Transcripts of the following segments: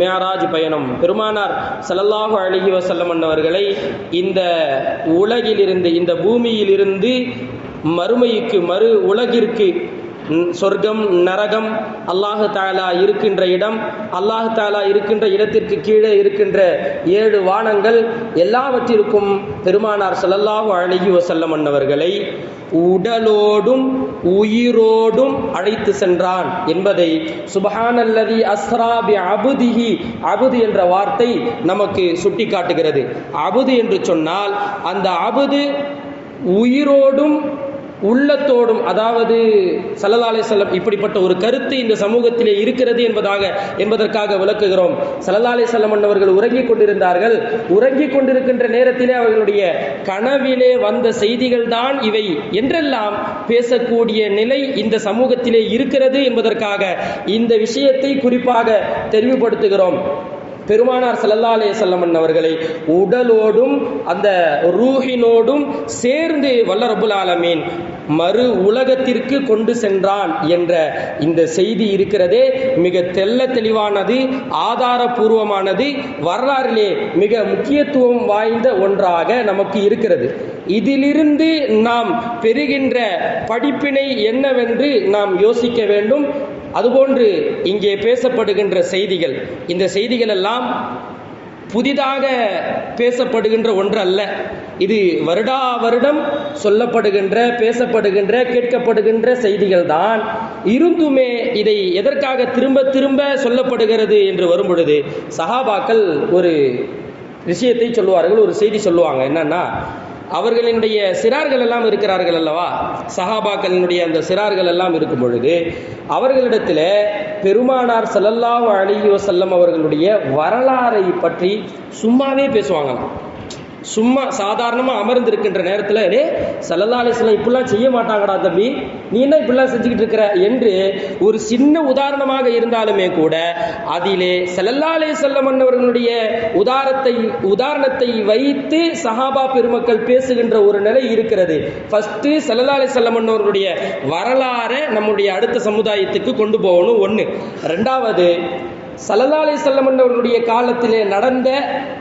மிஅராஜ் பயணம். பெருமானார் ஸல்லல்லாஹு அலைஹி வஸல்லம் அவர்களை இந்த உலகிலிருந்து, இந்த பூமியிலிருந்து மறுமைக்கு, மறு உலகிற்கு, சொர்க்கம் நரகம், அல்லாஹு தஆலா இருக்கின்ற இடம், அல்லாஹு தஆலா இருக்கின்ற இடத்திற்கு கீழே இருக்கின்ற 7 வானங்கள் எல்லாவற்றிற்கும் பெருமானார் ஸல்லல்லாஹு அலைஹி வஸல்லம் அவர்களை உடலோடும் உயிரோடும் அழைத்து சென்றான் என்பதை சுப்ஹானல்லதி அஸ்ரா பி அப்திஹி, அப்து என்ற வார்த்தை நமக்கு சுட்டி காட்டுகிறது. அப்து என்று சொன்னால் அந்த அப்து உயிரோடும் உள்ளத்தோடும், அதாவது ஸல்லல்லாஹு அலைஹி வஸல்லம் இப்படிப்பட்ட ஒரு கருத்து இந்த சமூகத்திலே இருக்கிறது என்பதற்காக விளக்குகிறோம். ஸல்லல்லாஹு அலைஹி வஸல்லம் அவர்கள் உறங்கிக் கொண்டிருந்தார்கள். உறங்கிக் கொண்டிருக்கின்ற நேரத்திலே அவர்களுடைய கனவிலே வந்த செய்திகள் தான் இவை என்றெல்லாம் பேசக்கூடிய நிலை இந்த சமூகத்திலே இருக்கிறது என்பதற்காக இந்த விஷயத்தை குறிப்பாக தெளிவுபடுத்துகிறோம். பெருமானார் ஸல்லல்லாஹு அலைஹி வஸல்லம் அவர்களை உடலோடும் அந்த ரூஹினோடும் சேர்ந்து வல்ல ரப்புல் ஆலமீன் மறு உலகத்திற்கு கொண்டு சென்றான் என்ற இந்த செய்தி இருக்கிறதே மிக தெள்ள தெளிவானது, ஆதாரபூர்வமானது, வரலாறிலே மிக முக்கியத்துவம் வாய்ந்த ஒன்றாக நமக்கு இருக்கிறது. இதிலிருந்து நாம் பெறுகின்ற படிப்பினை என்னவென்று நாம் யோசிக்க வேண்டும். அதுபோன்று இங்கே பேசப்படுகின்ற செய்திகள், இந்த செய்திகள் எல்லாம் புதிதாக பேசப்படுகின்ற ஒன்று அல்ல. இது வருடா வருடம் சொல்லப்படுகின்ற, பேசப்படுகின்ற, கேட்கப்படுகின்ற செய்திகள் தான். இருந்துமே இதை எதற்காக திரும்ப திரும்ப சொல்லப்படுகிறது என்று வரும் பொழுது சஹாபாக்கள் ஒரு விஷயத்தை சொல்லுவார்கள், ஒரு செய்தி சொல்லுவாங்க. என்னன்னா, அவர்களினுடைய சிறார்கள் எல்லாம் இருக்கிறார்கள் அல்லவா, சஹாபாக்களினுடைய அந்த சிறார்கள் எல்லாம் இருக்கும் பொழுது அவர்களிடத்தில் பெருமானார் ஸல்லல்லாஹு அலைஹி வஸல்லம் அவர்களுடைய வரலாறை பற்றி சும்மாவே பேசுவாங்களாம். சும்மா சாதாரணமாக அமர்ந்திருக்கின்ற நேரத்தில், ஸல்லல்லாஹு அலைஹி வஸல்லம் இப்படிலாம் செய்ய மாட்டாங்கடா தம்பி, நீ என்ன இப்படிலாம் செஞ்சுக்கிட்டு இருக்கிற என்று ஒரு சின்ன உதாரணமாக இருந்தாலுமே கூட அதிலே ஸல்லல்லாஹு அலைஹி வஸல்லம் அவர்களுடைய உதாரணத்தை வைத்து சஹாபா பெருமக்கள் பேசுகின்ற ஒரு நிலை இருக்கிறது. ஃபர்ஸ்ட் ஸல்லல்லாஹு அலைஹி வஸல்லம் அவர்களுடைய வரலாறை நம்முடைய அடுத்த சமுதாயத்துக்கு கொண்டு போகணும், ஒன்று. ரெண்டாவது, ஸல்லல்லாஹு அலைஹி வஸல்லம் அவர்களுடைய காலத்திலே நடந்த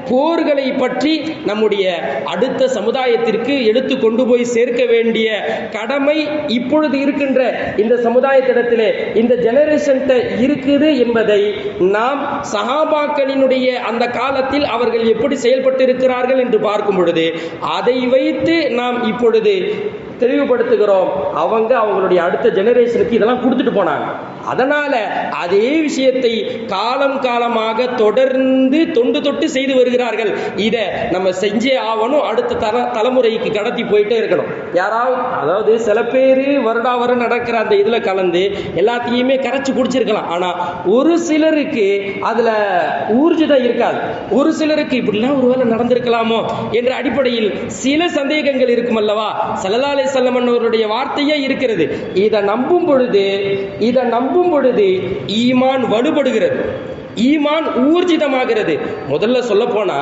போர்களை பற்றி நம்முடைய அடுத்த சமுதாயத்திற்கு எடுத்து கொண்டு போய் சேர்க்க வேண்டிய கடமை இப்பொழுது இருக்கின்ற இந்த சமுதாயத்திடத்திலே, இந்த ஜெனரேஷன் இருக்குது என்பதை நாம் சஹாபாக்களினுடைய அந்த காலத்தில் அவர்கள் எப்படி செயல்பட்டு இருக்கிறார்கள் என்று பார்க்கும் பொழுது அதை வைத்து நாம் இப்பொழுது தெளிவுபடுத்துகிறோம். அவங்களுடைய அடுத்த ஜெனரேஷனுக்கு இதெல்லாம் கொடுத்துட்டு போனாங்க. அதனால அதே விஷயத்தை காலம் காலமாக தொடர்ந்து தொண்டு தொட்டு செய்து வருகிறார்கள். இதை நம்ம செஞ்சே ஆகணும், அடுத்த தலைமுறைக்கு கடத்தி போயிட்டே இருக்கணும். யாராவது, அதாவது சில பேர் வருடா வருடம் நடக்கிற அந்த இதுல கலந்து எல்லாத்தையுமே கரைச்சு குடிச்சிருக்கலாம். ஆனா ஒரு சிலருக்கு அதுல ஊர்ஜிதம் இருக்காது. ஒரு சிலருக்கு இப்படிலாம் ஒருவேளை நடந்திருக்கலாமோ என்ற அடிப்படையில் சில சந்தேகங்கள் இருக்கும் அல்லவா. ஸல்லல்லாஹு அலைஹி வஸல்லம் அவருடைய வார்த்தையே இருக்கிறது. இதை நம்பும் பொழுது ஈமான் வலுப்படுகிறது, ஈமான் ஊர்ஜிதமாகிறது. முதல்ல சொல்ல போனா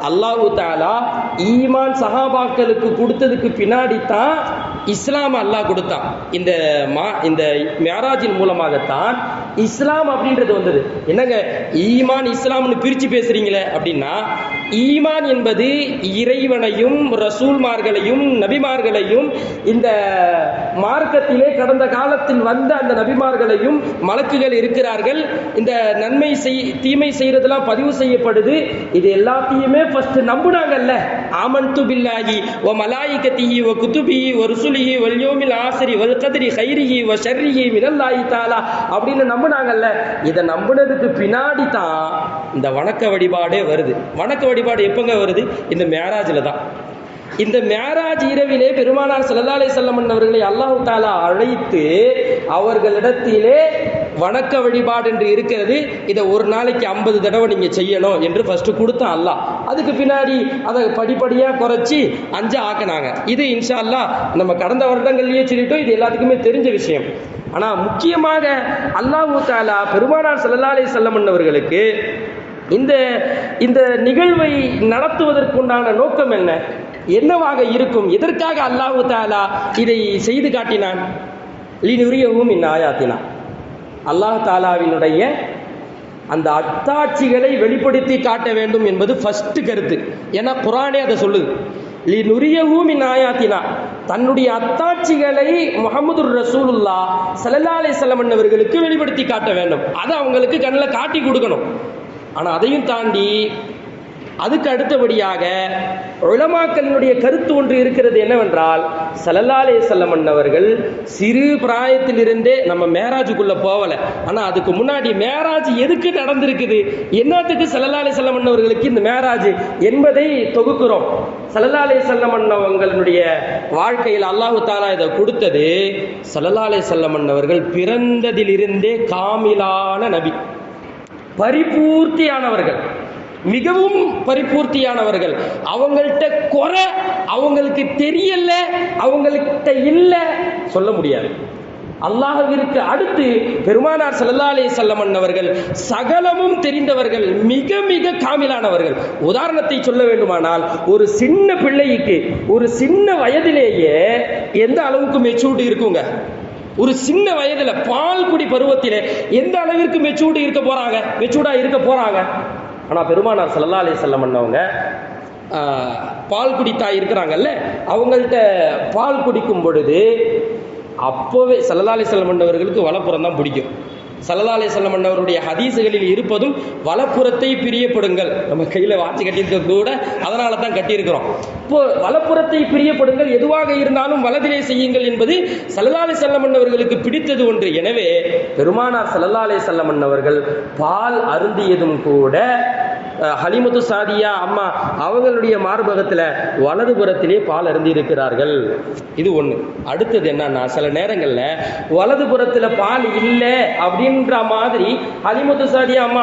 அல்லாஹு தஆலா ஈமான் சஹாபாக்களுக்கு கொடுத்ததுக்கு பின்னாடி தான் இஸ்லாம் அல்லாஹ் கொடுத்தான். இந்த மிஅராஜின் மூலமாகத்தான் இஸ்லாம் அப்படின்றது வந்தது. என்னங்க ஈமான் இஸ்லாம்னு பிரிச்சு பேசுறீங்களே அப்படின்னா, ஈமான் என்பது இறைவனையும் ரசூல்மார்களையும் நபிமார்களையும் இந்த மார்க்கத்திலே கடந்த காலத்தில் வந்த அந்த நபிமார்களையும் மலக்குகள் இருக்கிறார்கள், இந்த நன்மை தீமை செய்யறதெல்லாம் பதிவு செய்யப்படுது. இது எல்லாத்தையுமே ஃபர்ஸ்ட் நம்புனாங்கல்ல. ஆமன்து பில்லாஹி வ மலாயிகத்திஹி வ குதுபிஹி வ ருசுலிஹி வல் யௌமில் ஆஸிரி வல் கத்ரி கைரிஹி வ ஷர்ரிஹி மினல்லாஹி தஆலா அப்படின்னு நம்புனாங்கல்ல. இதை நம்புனதுக்கு பின்னாடி தான் இந்த வணக்க வழிபாடே வருது. வணக்க வழிபாடு எப்பங்க வருது? இந்த மிஅராஜில் தான். இந்த மிஅராஜ் இரவிலே பெருமானார் ஸல்லல்லாஹு அலைஹி வஸல்லம் அவர்களை அல்லாஹ் தஆலா அழைத்து அவர்களிடத்திலே வணக்க வழிபாடு என்று இருக்கிறது, இதை ஒரு நாளைக்கு 50 தடவை நீங்க செய்யணும் என்று ஃபர்ஸ்ட் கொடுத்தான் அல்லாஹ். அதுக்கு பின்னாடி அதை படிப்படியா குறைச்சி 5 ஆக்கினாங்க. இது இன்ஷா அல்லாஹ் நம்ம கடந்த வருடங்கள்லயே சொல்லிட்டோம், இது எல்லாத்துக்குமே தெரிஞ்ச விஷயம். ஆனா முக்கியமாக அல்லாஹ் தஆலா பெருமானார் ஸல்லல்லாஹு அலைஹி வஸல்லம் அவர்களுக்கு இந்த நிகழ்வை நடத்துவதற்குண்டான நோக்கம் என்னவாக இருக்கும்? எதற்காக அல்லாஹ் தஆலா இதை செய்து காட்டினான்? லினுரியஹு மின் ஆயாத்தினா, அல்லாஹ் தஆலாவினுடைய அந்த அத்தாட்சிகளை வெளிப்படுத்தி காட்ட வேண்டும் என்பது ஃபர்ஸ்ட் கருத்து. ஏன்னா குர்ஆனே அதை சொல்லுது. லினுரியஹு மின் ஆயாத்தினா, தன்னுடைய அத்தாட்சிகளை முஹம்மது ரசூலுல்லாஹ் ஸல்லல்லாஹு அலைஹி வஸல்லம் அவர்களுக்கு வெளிப்படுத்தி காட்ட வேண்டும். அதை அவங்களுக்கு கண்ணில் காட்டி கொடுக்கணும். ஆனால் அதையும் தாண்டி அதுக்கு அடுத்தபடியாக உலமாக்களினுடைய கருத்து ஒன்று இருக்கிறது. என்னவென்றால், ஸல்லல்லாஹு அலைஹி வஸல்லம் அவர்கள் சிறு பிராயத்திலிருந்தே, நம்ம மேராஜுக்குள்ள போகல, ஆனா அதுக்கு முன்னாடி மேராஜ் எதுக்கு நடந்திருக்குது, என்னத்துக்கு ஸல்லல்லாஹு அலைஹி வஸல்லம் அவர்களுக்கு இந்த மேராஜ் என்பதை தொகுக்கிறோம். ஸல்லல்லாஹு அலைஹி வஸல்லம் அவர்களுடைய வாழ்க்கையில் அல்லாஹ் தஆலா இதை கொடுத்தது. ஸல்லல்லாஹு அலைஹி வஸல்லம் அவர்கள் பிறந்ததிலிருந்தே காமிலான நபி, பரிபூர்த்தியானவர்கள், மிகவும் பரிபூர்த்தியானவர்கள். அவங்கள்ட்ட குறை அவங்களுக்கு தெரியல, அவங்கள்ட்ட இல்லை சொல்ல முடியாது. அல்லாஹ்விற்கு அடுத்து பெருமானார் ஸல்லல்லாஹு அலைஹி வஸல்லம் அவர்கள் சகலமும் தெரிந்தவர்கள், மிக மிக காமிலானவர்கள். உதாரணத்தை சொல்ல வேண்டுமானால், ஒரு சின்ன பிள்ளைக்கு ஒரு சின்ன வயதிலேயே எந்த அளவுக்கு மெச்சூரிட்டி இருக்குங்க. ஒரு சின்ன வயதுல பால் குடி பருவத்திலே எந்த அளவிற்கு மெச்சூர்டா இருக்க போறாங்க. ஆனா பெருமானார் ஸல்லல்லாஹு அலைஹி வஸல்லம் அவங்க பால் குடித்தாய் இருக்கிறாங்கல்ல, அவங்கள்ட்ட பால் குடிக்கும் பொழுது அப்போவே ஸல்லல்லாஹு அலைஹி வஸல்லம் அவர்களுக்கு வலப்புறம் தான் பிடிக்கும். ஸல்லல்லாஹு அலைஹி வஸல்லம் அவருடைய ஹதீஸுகளில் இருப்பதும் வலப்புறத்தை பிரியப்படுங்கள். நம்ம கையில் வாட்சி கட்டியிருக்க கூட அதனால தான் கட்டியிருக்கிறோம். இப்போ வலப்புறத்தை பிரியப்படுங்கள், எதுவாக இருந்தாலும் வலதிலே செய்யுங்கள் என்பது ஸல்லல்லாஹு அலைஹி வஸல்லம் அவர்களுக்கு பிடித்தது ஒன்று. எனவே பெருமானார் ஸல்லல்லாஹு அலைஹி வஸல்லம் அவர்கள் பால் அருந்தியதும் கூட ஹலிமத்து சாதியா அம்மா அவங்களுடைய மார்பகத்தில் வலதுபுறத்திலே பால் அருந்தி இருக்கிறார்கள். இது ஒன்று. அடுத்தது என்னன்னா, சில நேரங்களில் வலதுபுறத்தில் பால் இல்லை அப்படின்ற மாதிரி ஹலிமத்து சாதியா அம்மா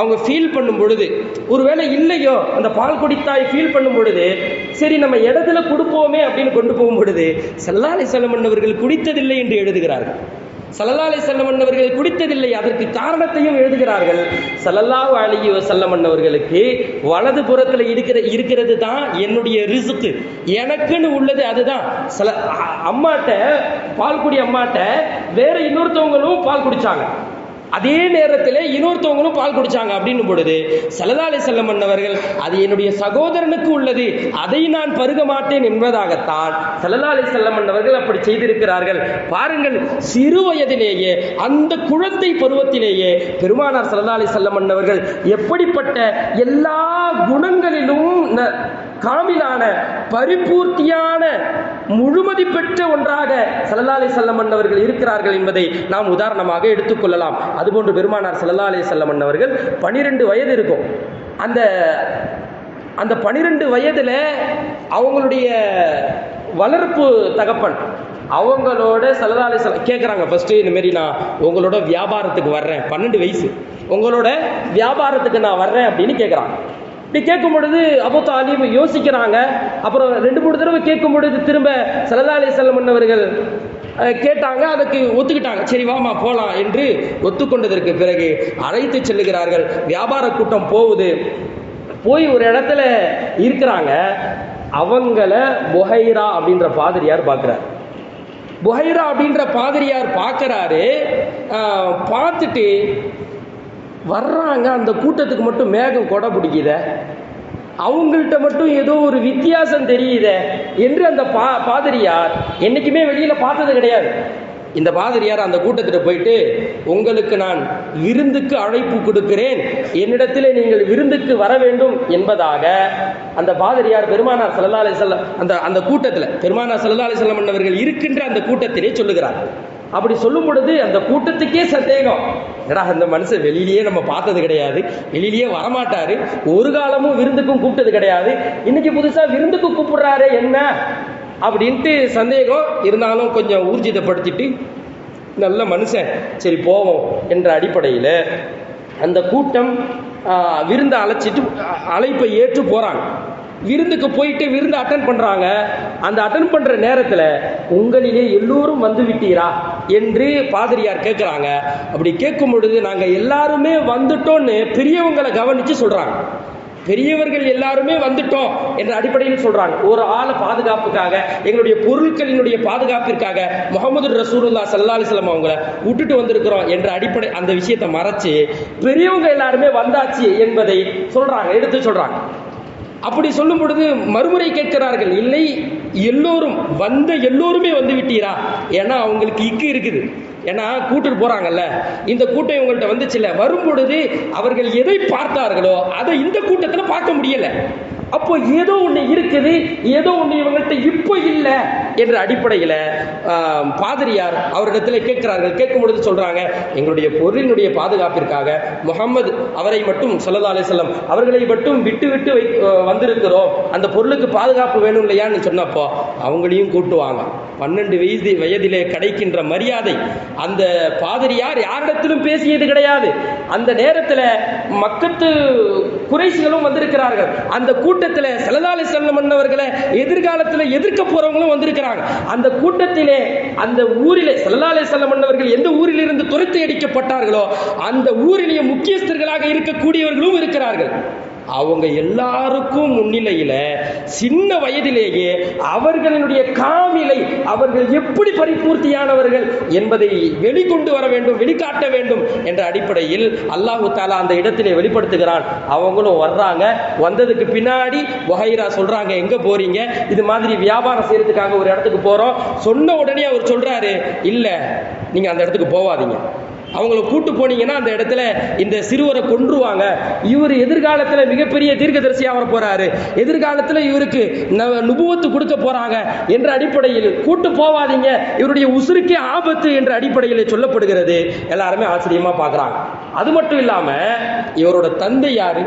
அவங்க ஃபீல் பண்ணும் பொழுது, ஒருவேளை இல்லையோ அந்த பால் குடித்தாய் ஃபீல் பண்ணும் பொழுது, சரி நம்ம இடத்துல கொடுப்போமே அப்படின்னு கொண்டு போகும் பொழுது ஸல்லல்லாஹு அலைஹி வஸல்லம் அவர்கள் குடித்ததில்லை என்று எழுதுகிறார்கள். ஸல்லல்லாஹு அலைஹி வஸல்லம் அவர்கள் குடித்ததில்லை, அதற்கு காரணத்தையும் எழுதுகிறார்கள். ஸல்லல்லாஹு அலைஹி வஸல்லம் அவர்களுக்கு வலது புறத்தில் இருக்கிறது தான் என்னுடைய ரிஸ்க், எனக்குன்னு உள்ளது அதுதான். அம்மாட்ட பால்குடி அம்மாட்ட வேற இன்னொருத்தவங்களும் பால் குடிச்சாங்க, அதே நேரத்தில் இன்னொருத்தவங்களும் பால் குடிச்சாங்க அப்படின்னும் பொழுது ஸல்லல்லாஹு அலைஹி வஸல்லம் அவர்கள் அது என்னுடைய சகோதரனுக்கு உள்ளது, அதை நான் பருக மாட்டேன் என்பதாகத்தான் ஸல்லல்லாஹு அலைஹி வஸல்லம் அவர்கள் அப்படி செய்திருக்கிறார்கள். பாருங்கள், சிறு வயதிலேயே அந்த குழந்தை பருவத்திலேயே பெருமானார் ஸல்லல்லாஹு அலைஹி வஸல்லம் அவர்கள் எப்படிப்பட்ட எல்லா குணங்களிலும் காமிலான பரிபூர்த்தியான முழுமதி பெற்ற ஒன்றாக ஸல்லல்லாஹு அலைஹி வஸல்லம் அவர்கள் இருக்கிறார்கள் என்பதை நாம் உதாரணமாக எடுத்துக்கொள்ளலாம். அதுபோன்று பெருமானார் ஸல்லல்லாஹு அலைஹி வஸல்லம் அவர்கள் 12 வயது இருக்கும். அந்த 12 வயதுல அவங்களுடைய வளர்ப்பு தகப்பன் அவங்களோட ஸல்லல்லாஹு அலைஹி வஸல்லம் கேட்குறாங்க, ஃபர்ஸ்ட் இந்த மாதிரி நான் உங்களோட வியாபாரத்துக்கு வர்றேன், 12 வயசு, உங்களோட வியாபாரத்துக்கு நான் வர்றேன் அப்படின்னு கேட்குறாங்க. இப்படி கேட்கும் பொழுது அபூ தாலிப் யோசிக்கிறாங்க. அப்புறம் 2-3 தடவை கேட்கும் பொழுது திரும்ப ஸல்லல்லாஹு அலைஹி வஸல்லம் அவர்கள் கேட்டாங்க, அதுக்கு ஒத்துக்கிட்டாங்க. சரி வாமா போலாம் என்று ஒத்துக்கொண்டதற்கு பிறகு அழைத்து செல்லுகிறார்கள். வியாபார கூட்டம் போகுது. போய் ஒரு இடத்துல இருக்கிறாங்க. அவங்கள புஹைரா அப்படின்ற பாதிரியார் பார்க்கிறார். புஹைரா அப்படின்ற பாதிரியார் பார்க்கிறாரு. பார்த்துட்டு வர்றாங்க. அந்த கூட்டத்துக்கு மட்டும் மேகம் கொடை பிடிக்குத, அவங்கள்ட்ட மட்டும் ஏதோ ஒரு வித்தியாசம் தெரியுதே என்று அந்த பாதிரியார் என்னைக்குமே வெளியில பார்த்தது கிடையாது. இந்த பாதிரியார் அந்த கூட்டத்தில் போயிட்டு, உங்களுக்கு நான் விருந்துக்கு அழைப்பு கொடுக்கிறேன், என்னிடத்தில் நீங்கள் விருந்துக்கு வர வேண்டும் என்பதாக அந்த பாதிரியார் பெருமானார் ஸல்லல்லாஹு அலைஹி வஸல்லம் அந்த கூட்டத்தில் பெருமானார் ஸல்லல்லாஹு அலைஹி வஸல்லம் அவர்கள் இருக்கின்ற அந்த கூட்டத்திலே சொல்லுகிறார். அப்படி சொல்லும் பொழுது அந்த கூட்டத்துக்கே சந்தேகம், ஏடா அந்த மனுஷன் வெளியிலேயே நம்ம பார்த்தது கிடையாது, வெளியிலேயே வரமாட்டாரு, ஒரு காலமும் விருந்துக்கும் கூப்பிட்டது கிடையாது, இன்னைக்கு புதுசா விருந்துக்கு கூப்பிடுறாரு என்ன அப்படின்ட்டு சந்தேகம். இருந்தாலும் கொஞ்சம் ஊர்ஜிதப்படுத்திட்டு நல்ல மனுஷன், சரி போவோம் என்ற அடிப்படையில் அந்த கூட்டம் விருந்தை அழைப்பை ஏற்று போறாங்க. விருந்துக்கு போயிட்டு விருந்து அட்டன் பண்றாங்க. அந்த அட்டன் பண்ற நேரத்தில் உங்களிலே எல்லோரும் வந்து விட்டீரா என்று பாதிரியார் கேட்குறாங்க. அப்படி கேட்கும் பொழுது நாங்கள் எல்லாருமே வந்துட்டோன்னு பெரியவங்களை கவனித்து சொல்றாங்க. பெரியவர்கள் எல்லாருமே வந்துட்டோம் என்ற அடிப்படையில் சொல்றாங்க. ஒரு ஆளை பாதுகாப்புக்காக, எங்களுடைய பொருட்களினுடைய பாதுகாப்பிற்காக முஹம்மது ரசூலுல்லாஹ் ஸல்லல்லாஹு அலைஹி வஸல்லம் அவங்கள விட்டுட்டு வந்திருக்கிறோம் என்ற அடிப்படை அந்த விஷயத்தை மறைச்சு பெரியவங்க எல்லாருமே வந்தாச்சு என்பதை சொல்றாங்க, எடுத்து சொல்றாங்க. அப்படி சொல்லும் பொழுது மறுமுறை கேட்கிறார்கள், இல்லை எல்லோரும் வந்த எல்லோருமே வந்து விட்டீரா? ஏன்னா அவங்களுக்கு இக்கு இருக்குது. ஏன்னா கூட்டிட்டு போறாங்கல்ல, இந்த கூட்டம் இவங்கள்ட்ட வந்துச்சுல்ல, வரும் பொழுது அவர்கள் எதை பார்த்தார்களோ அதை இந்த கூட்டத்தில் பார்க்க முடியல. அப்போ ஏதோ ஒன்று இருக்குது, ஏதோ ஒன்று இவங்கள்ட்ட இப்போ இல்லை என்ற அடிப்படையில் பாதிரியார் அவரிடத்தில் கேட்கிறார்கள். கேட்கும் பொழுது சொல்றாங்க, எங்களுடைய பொருளினுடைய பாதுகாப்பிற்காக முஹம்மது அவரை மட்டும் ஸல்லல்லாஹு அலைஹி வஸல்லம் அவர்களை மட்டும் விட்டு விட்டு வந்திருக்கிறோம், அந்த பொருளுக்கு பாதுகாப்பு வேணும் இல்லையான்னு சொன்னப்போ அவங்களையும் கூட்டுவாங்க. 12 வயதிலே கிடைக்கின்ற மரியாதை அந்த பாதிரியார் யாரிடத்திலும் பேசியது கிடையாது. அந்த நேரத்தில் மக்கத்து குறைஷிகளும் வந்திருக்கிறார்கள். அந்த கூட்டத்தில் ஸல்லல்லாஹு அலைஹி வஸல்லம் அவர்களை எதிர்காலத்தில் எதிர்க்க போறவங்களும் வந்திருக்கிறாங்க. அந்த கூட்டத்திலே அந்த ஊரிலே ஸல்லல்லாஹு அலைஹி வஸல்லம் அவர்கள் எந்த ஊரிலிருந்து துரத்தி அடிக்கப்பட்டார்களோ அந்த ஊரிலேயே முக்கியஸ்தர்களாக இருக்கக்கூடியவர்களும் இருக்கிறார்கள். அவங்க எல்லாருக்கும் முன்னிலையில சின்ன வயதிலேயே அவர்களுடைய காமிலை, அவர்கள் எப்படி பரிபூர்த்தியானவர்கள் என்பதை வெளிக்கொண்டு வர வேண்டும், வெளிக்காட்ட வேண்டும் என்ற அடிப்படையில் அல்லாஹு தஆலா அந்த இடத்திலே வெளிப்படுத்துகிறான். அவங்களும் வர்றாங்க. வந்ததுக்கு பின்னாடி வஹைரா சொல்றாங்க, எங்க போறீங்க? இது மாதிரி வியாபாரம் செய்யறதுக்காக ஒரு இடத்துக்கு போறோம். சொன்ன உடனே அவர் சொல்றாரு, இல்ல நீங்க அந்த இடத்துக்கு போவாதீங்க, அவங்கள கூட்டு போனீங்கன்னா அந்த இடத்துல இந்த சிறுவரை கொன்றுவாங்க, இவர் எதிர்காலத்தில் மிகப்பெரிய தீர்க்கதரிசியாக வர போறாரு, எதிர்காலத்தில் இவருக்கு நுபுவத்து கொடுக்க போறாங்க என்ற அடிப்படையில் கூட்டு போவாதீங்க, இவருடைய உசுருக்கே ஆபத்து என்ற அடிப்படையில் சொல்லப்படுகிறது. எல்லாருமே ஆச்சரியமா பார்க்குறாங்க. அது மட்டும் இல்லாம இவரோட தந்தை யாரு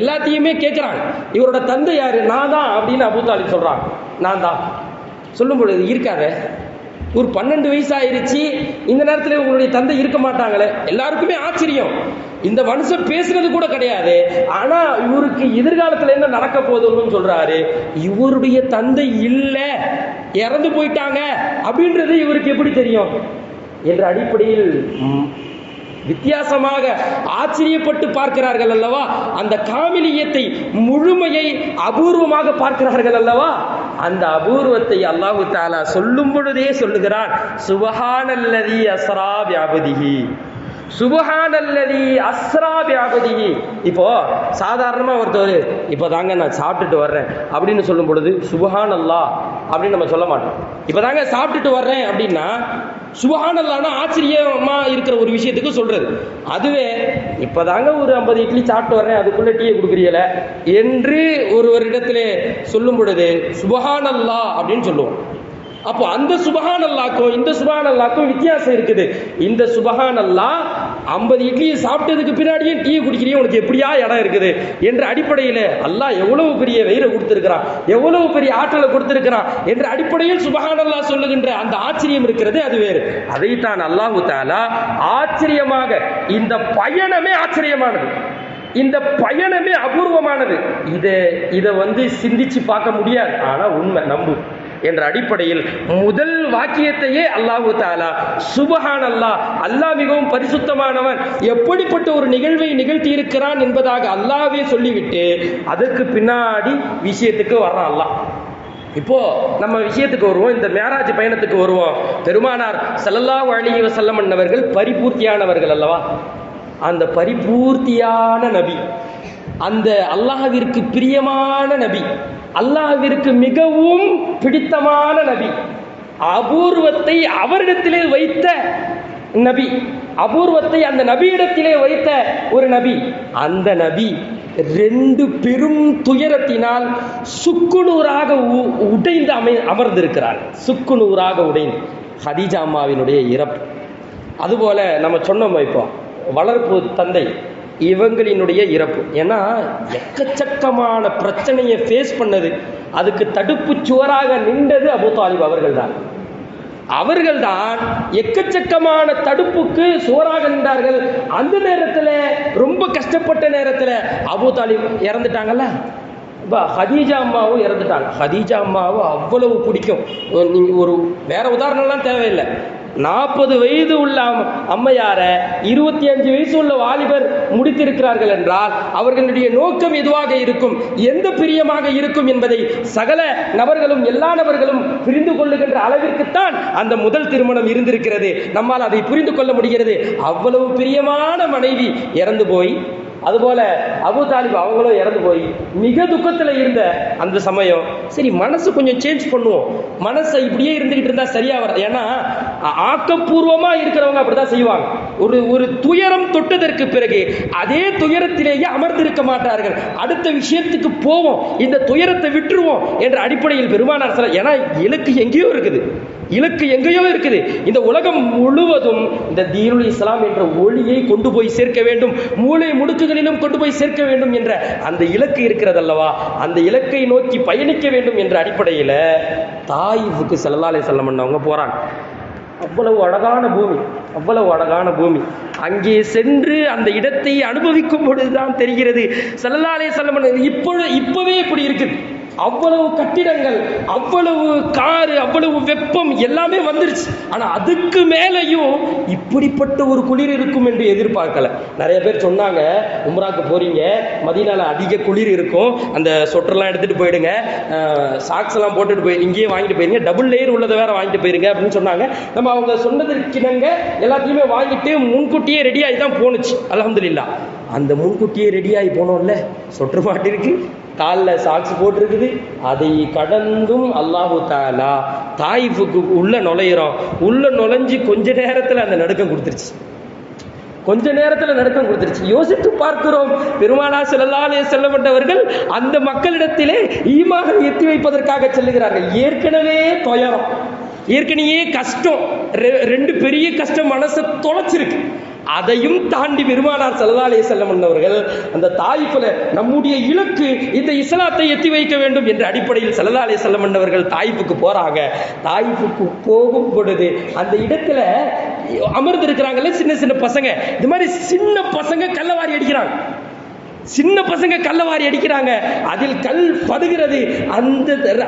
எல்லாத்தையுமே கேட்குறாங்க. இவரோட தந்தை யாரு? நான் தான் அப்படின்னு அபூ தாலிப் சொல்றாங்க. நான் தான் சொல்லும் பொழுது இருக்காத, ஒரு 12 வயசு ஆயிருச்சு, இந்த நேரத்தில் உங்களுடைய தந்தை இருக்க மாட்டாங்களே. எல்லாருக்குமே ஆச்சரியம். இந்த மனுஷன் பேசுறது கூட கிடையாது, ஆனா இவருக்கு எதிர்காலத்தில் என்ன நடக்க போகுதுன்னு சொல்றாரு. இவருடைய தந்தை இல்லை, இறந்து போயிட்டாங்க அப்படின்றது இவருக்கு எப்படி தெரியும் என்ற அடிப்படையில் வித்தியாசமாக ஆச்சரியப்பட்டு பார்க்கிறார்கள் அல்லவா. அந்த காமிலியத்தை, முழுமையை அபூர்வமாக பார்க்கிறார்கள் அல்லவா. அந்த அபூர்வத்தை அல்லாஹு தஆலா சொல்லும் பொழுதே சொல்லுகிறான், சுப்ஹானல்லதி அஸ்ரா பிஅப்திஹி, சுப்ஹானல்லதி அஸ்ரா பிஅப்திஹி. இப்போ சாதாரணமா ஒருத்தர் இப்போதாங்க நான் சாப்பிட்டுட்டு வர்றேன் அப்படின்னு சொல்லும் பொழுது சுப்ஹானல்லாஹ் அப்படின்னு நம்ம சொல்ல மாட்டோம். இப்போதாங்க சாப்பிட்டுட்டு வர்றேன் அப்படின்னா சுப்ஹானல்லாஹ்னா ஆச்சரியமா இருக்கிற ஒரு விஷயத்துக்கு சொல்றது. அதுவே இப்போதாங்க ஒரு 50 இட்லி சாப்பிட்டு வர்றேன், அதுக்குள்ள டீயை கொடுக்குறீல என்று ஒருவரிடத்திலே சொல்லும் பொழுது சுப்ஹானல்லாஹ் அப்படின்னு சொல்லுவோம். அப்போ அந்த சுப்ஹானல்லாஹ்க்கும் இந்த சுப்ஹானல்லாஹ்க்கும் வித்தியாசம் இருக்குது. இந்த சுப்ஹானல்லாஹ் 50 இட்லியை சாப்பிட்டதுக்கு பின்னாடியே டீ குடிக்கிறீங்க, உனக்கு எப்படியா இடம் இருக்குது என்ற அடிப்படையில் அல்லாஹ் எவ்வளவு பெரிய வயிறை கொடுத்திருக்கிறான், எவ்வளவு பெரிய ஆற்றலை கொடுத்திருக்கிறான் என்ற அடிப்படையில் சுப்ஹானல்லாஹ் சொல்லுகின்ற அந்த ஆச்சரியம் இருக்கிறது, அது வேறு. அதைத்தான் அல்லாஹு தஆலா ஆச்சரியமாக, இந்த பயணமே ஆச்சரியமானது, இந்த பயணமே அபூர்வமானது, இதை சிந்திச்சு பார்க்க முடியாது, ஆனா உண்மை நம்பு என்ற அடிப்படையில் முதல் வாக்கியத்தையே அல்லாஹு தஆலா சுப்ஹானல்லாஹ், அல்லாஹ் மிகவும் பரிசுத்தமானவன், எப்படிப்பட்ட ஒரு நிகழ்வை நிகழ்த்தி இருக்கிறான் என்பதாக அல்லாஹ்வே சொல்லிவிட்டு அதற்கு பின்னாடி விஷயத்துக்கு வர்றான் அல்லாஹ். இப்போ நம்ம விஷயத்துக்கு வருவோம், இந்த மேராஜ் பயணத்துக்கு வருவோம். பெருமானார் ஸல்லல்லாஹு அலைஹி வஸல்லம் அவர்கள் பரிபூர்த்தியானவர்கள் அல்லவா. அந்த பரிபூர்த்தியான நபி, அந்த அல்லாஹ்விற்கு பிரியமான நபி, அல்லாஹ்விற்கு மிகவும் பிடித்தமான நபி, அபூர்வத்தை அவரிடத்திலே வைத்த நபி, அபூர்வத்தை அந்த நபியிடத்திலே வைத்த ஒரு நபி. அந்த நபி 2 பெரும் துயரத்தினால் சுக்குநூறாக உடைந்து அமர்ந்திருக்கிறார். சுக்குநூறாக உடைந்து ஹதீஜா அம்மாவினுடைய இறப்பு. அதுபோல நம்ம சொன்னோம், இப்போ வளர்ப்பு தந்தை இவங்களினுடைய இறப்பு. ஏன்னா எக்கச்சக்கமான பிரச்சனையை ஃபேஸ் பண்ணது, அதுக்கு தடுப்பு சுவராக நின்றது அபூ தாலிப் அவர்கள்தான் எக்கச்சக்கமான தடுப்புக்கு சுவராக நின்றார்கள். அந்த நேரத்தில், ரொம்ப கஷ்டப்பட்ட நேரத்தில் அபூ தாலிப் இறந்துட்டாங்கல்ல, ஹதீஜா அம்மாவும் இறந்துட்டாங்க. ஹதீஜா அம்மாவும் அவ்வளவு பிடிக்கும். நீங்கள் ஒரு வேற உதாரணம்லாம் தேவையில்லை, 40 வயது உள்ள அம்மையார 25 வயசு உள்ள வாலிபர் முடித்திருக்கிறார்கள் என்றால் அவர்களுடைய நோக்கம் எதுவாக இருக்கும், எந்த பிரியமாக இருக்கும் என்பதை சகல நபர்களும் எல்லா நபர்களும் புரிந்து கொள்ளுகின்ற அளவிற்குத்தான் அந்த முதல் திருமணம் இருந்திருக்கிறது. நம்மால் அதை புரிந்து கொள்ள முடிகிறது. அவ்வளவு பிரியமான மனைவி இறந்து போய், அதுபோல அபூ தாலிப் அவங்களும் இறந்து போய் மிக துக்கத்தில் இருந்த அந்த சமயம், சரி மனசு கொஞ்சம் சேஞ்ச் பண்ணுவோம், மனசை இப்படியே இருந்துகிட்டு இருந்தா சரியா வர. ஏன்னா ஆக்கப்பூர்வமா இருக்கிறவங்க அப்படிதான் செய்வாங்க. ஒரு துயரம் தொட்டதற்கு பிறகு அதே துயரத்திலேயே அமர்ந்திருக்க மாட்டார்கள். அடுத்த விஷயத்துக்கு போவோம், இந்த துயரத்தை விட்டுருவோம் என்ற அடிப்படையில் பெருமானார் ஸல்லல்லாஹு அலைஹி வஸல்லம், ஏன்னா இலக்கு எங்கேயோ இருக்குது, இலக்கு எங்கேயோ இருக்குது. இந்த உலகம் முழுவதும் இந்த தீனுல் இஸ்லாம் என்ற ஒளியை கொண்டு போய் சேர்க்க வேண்டும், மூளை முடுக்குகளிலும் கொண்டு போய் சேர்க்க வேண்டும் என்ற அந்த இலக்கு இருக்கிறது அல்லவா, அந்த இலக்கை நோக்கி பயணிக்க வேண்டும் என்ற அடிப்படையில் தாயிஃபுக்கு ஸல்லல்லாஹு அலைஹி வஸல்லம் அவங்க போறாங்க. அவ்வளவு அழகான பூமி, அவ்வளவு அழகான பூமி. அங்கே சென்று அந்த இடத்தை அனுபவிக்கும் பொழுதுதான் தெரிகிறது ஸல்லல்லாஹு அலைஹி வஸல்லம் இப்பவே இப்படி இருக்குது. அவ்வளவு கட்டிடங்கள், அவ்வளவு காரு, அவ்வளவு வெப்பம் எல்லாமே வந்துருச்சு. ஆனா அதுக்கு மேலையும் இப்படிப்பட்ட ஒரு குளிர் இருக்கும் என்று எதிர்பார்க்கல. நிறைய பேர் சொன்னாங்க, உம்ராக்கு போறீங்க, மதீனால அதிக குளிர் இருக்கும், அந்த சொட்டர்லாம் எடுத்துட்டு போயிடுங்க, சாக்ஸ் எல்லாம் போட்டுட்டு போய் இங்கேயே வாங்கிட்டு போயிருங்க, டபுள் லேயர் உள்ளதை வேற வாங்கிட்டு போயிருங்க அப்படின்னு சொன்னாங்க. நம்ம அவங்க சொன்னதற்கிணங்க எல்லாத்தையுமே வாங்கிட்டு முன்கூட்டியே ரெடி ஆகி தான் போனுச்சு. அல்ஹம்துலில்லாஹ். அந்த முன்கூட்டியே ரெடி ஆகி போனோம்ல, சொட்டர் மாட்டிருக்கு, காலில் சாக்ஸ் போட்டிருக்குது, அதை கடந்தும் அல்லாஹு தஆலா தாயிஃபுக்கு உள்ள நுழையிறோம். உள்ள நுழைஞ்சு கொஞ்ச நேரத்தில் அந்த நடுக்கம் கொடுத்துருச்சு, கொஞ்ச நேரத்தில் நடுக்கம் கொடுத்துருச்சு. யோசித்து பார்க்கிறோம், பெருமானார் ஸல்லல்லாஹு அலைஹி வஸல்லம் அவர்கள் அந்த மக்களிடத்திலே ஈமானை எத்தி வைப்பதற்காக செல்லுகிறார்கள். ஏற்கனவே துயரம், ஏற்கனவே கஷ்டம், ரெண்டு பெரிய கஷ்டம் மனசை தொலைச்சிருக்கு. அதையும் தாண்டி பெருமானார் ஸல்லல்லாஹு அலைஹி வஸல்லம் அவர்கள் அந்த தாயிஃபில் நம்முடைய இலக்கு இந்த இஸ்லாத்தை எத்தி வைக்க வேண்டும் என்ற அடிப்படையில் ஸல்லல்லாஹு அலைஹி வஸல்லம் அவர்கள் தாயிஃபுக்கு போறாங்க. தாயிஃபுக்கு போகும் பொழுது அந்த இடத்துல அமர்ந்து இருக்கிறாங்கல்ல சின்ன சின்ன பசங்க, இந்த மாதிரி சின்ன பசங்க கல்லவாரி அடிக்கிறாங்க, சின்ன பசங்க கல்லவாரி அடிக்கிறாங்க, அதில் கல் படுகிறது,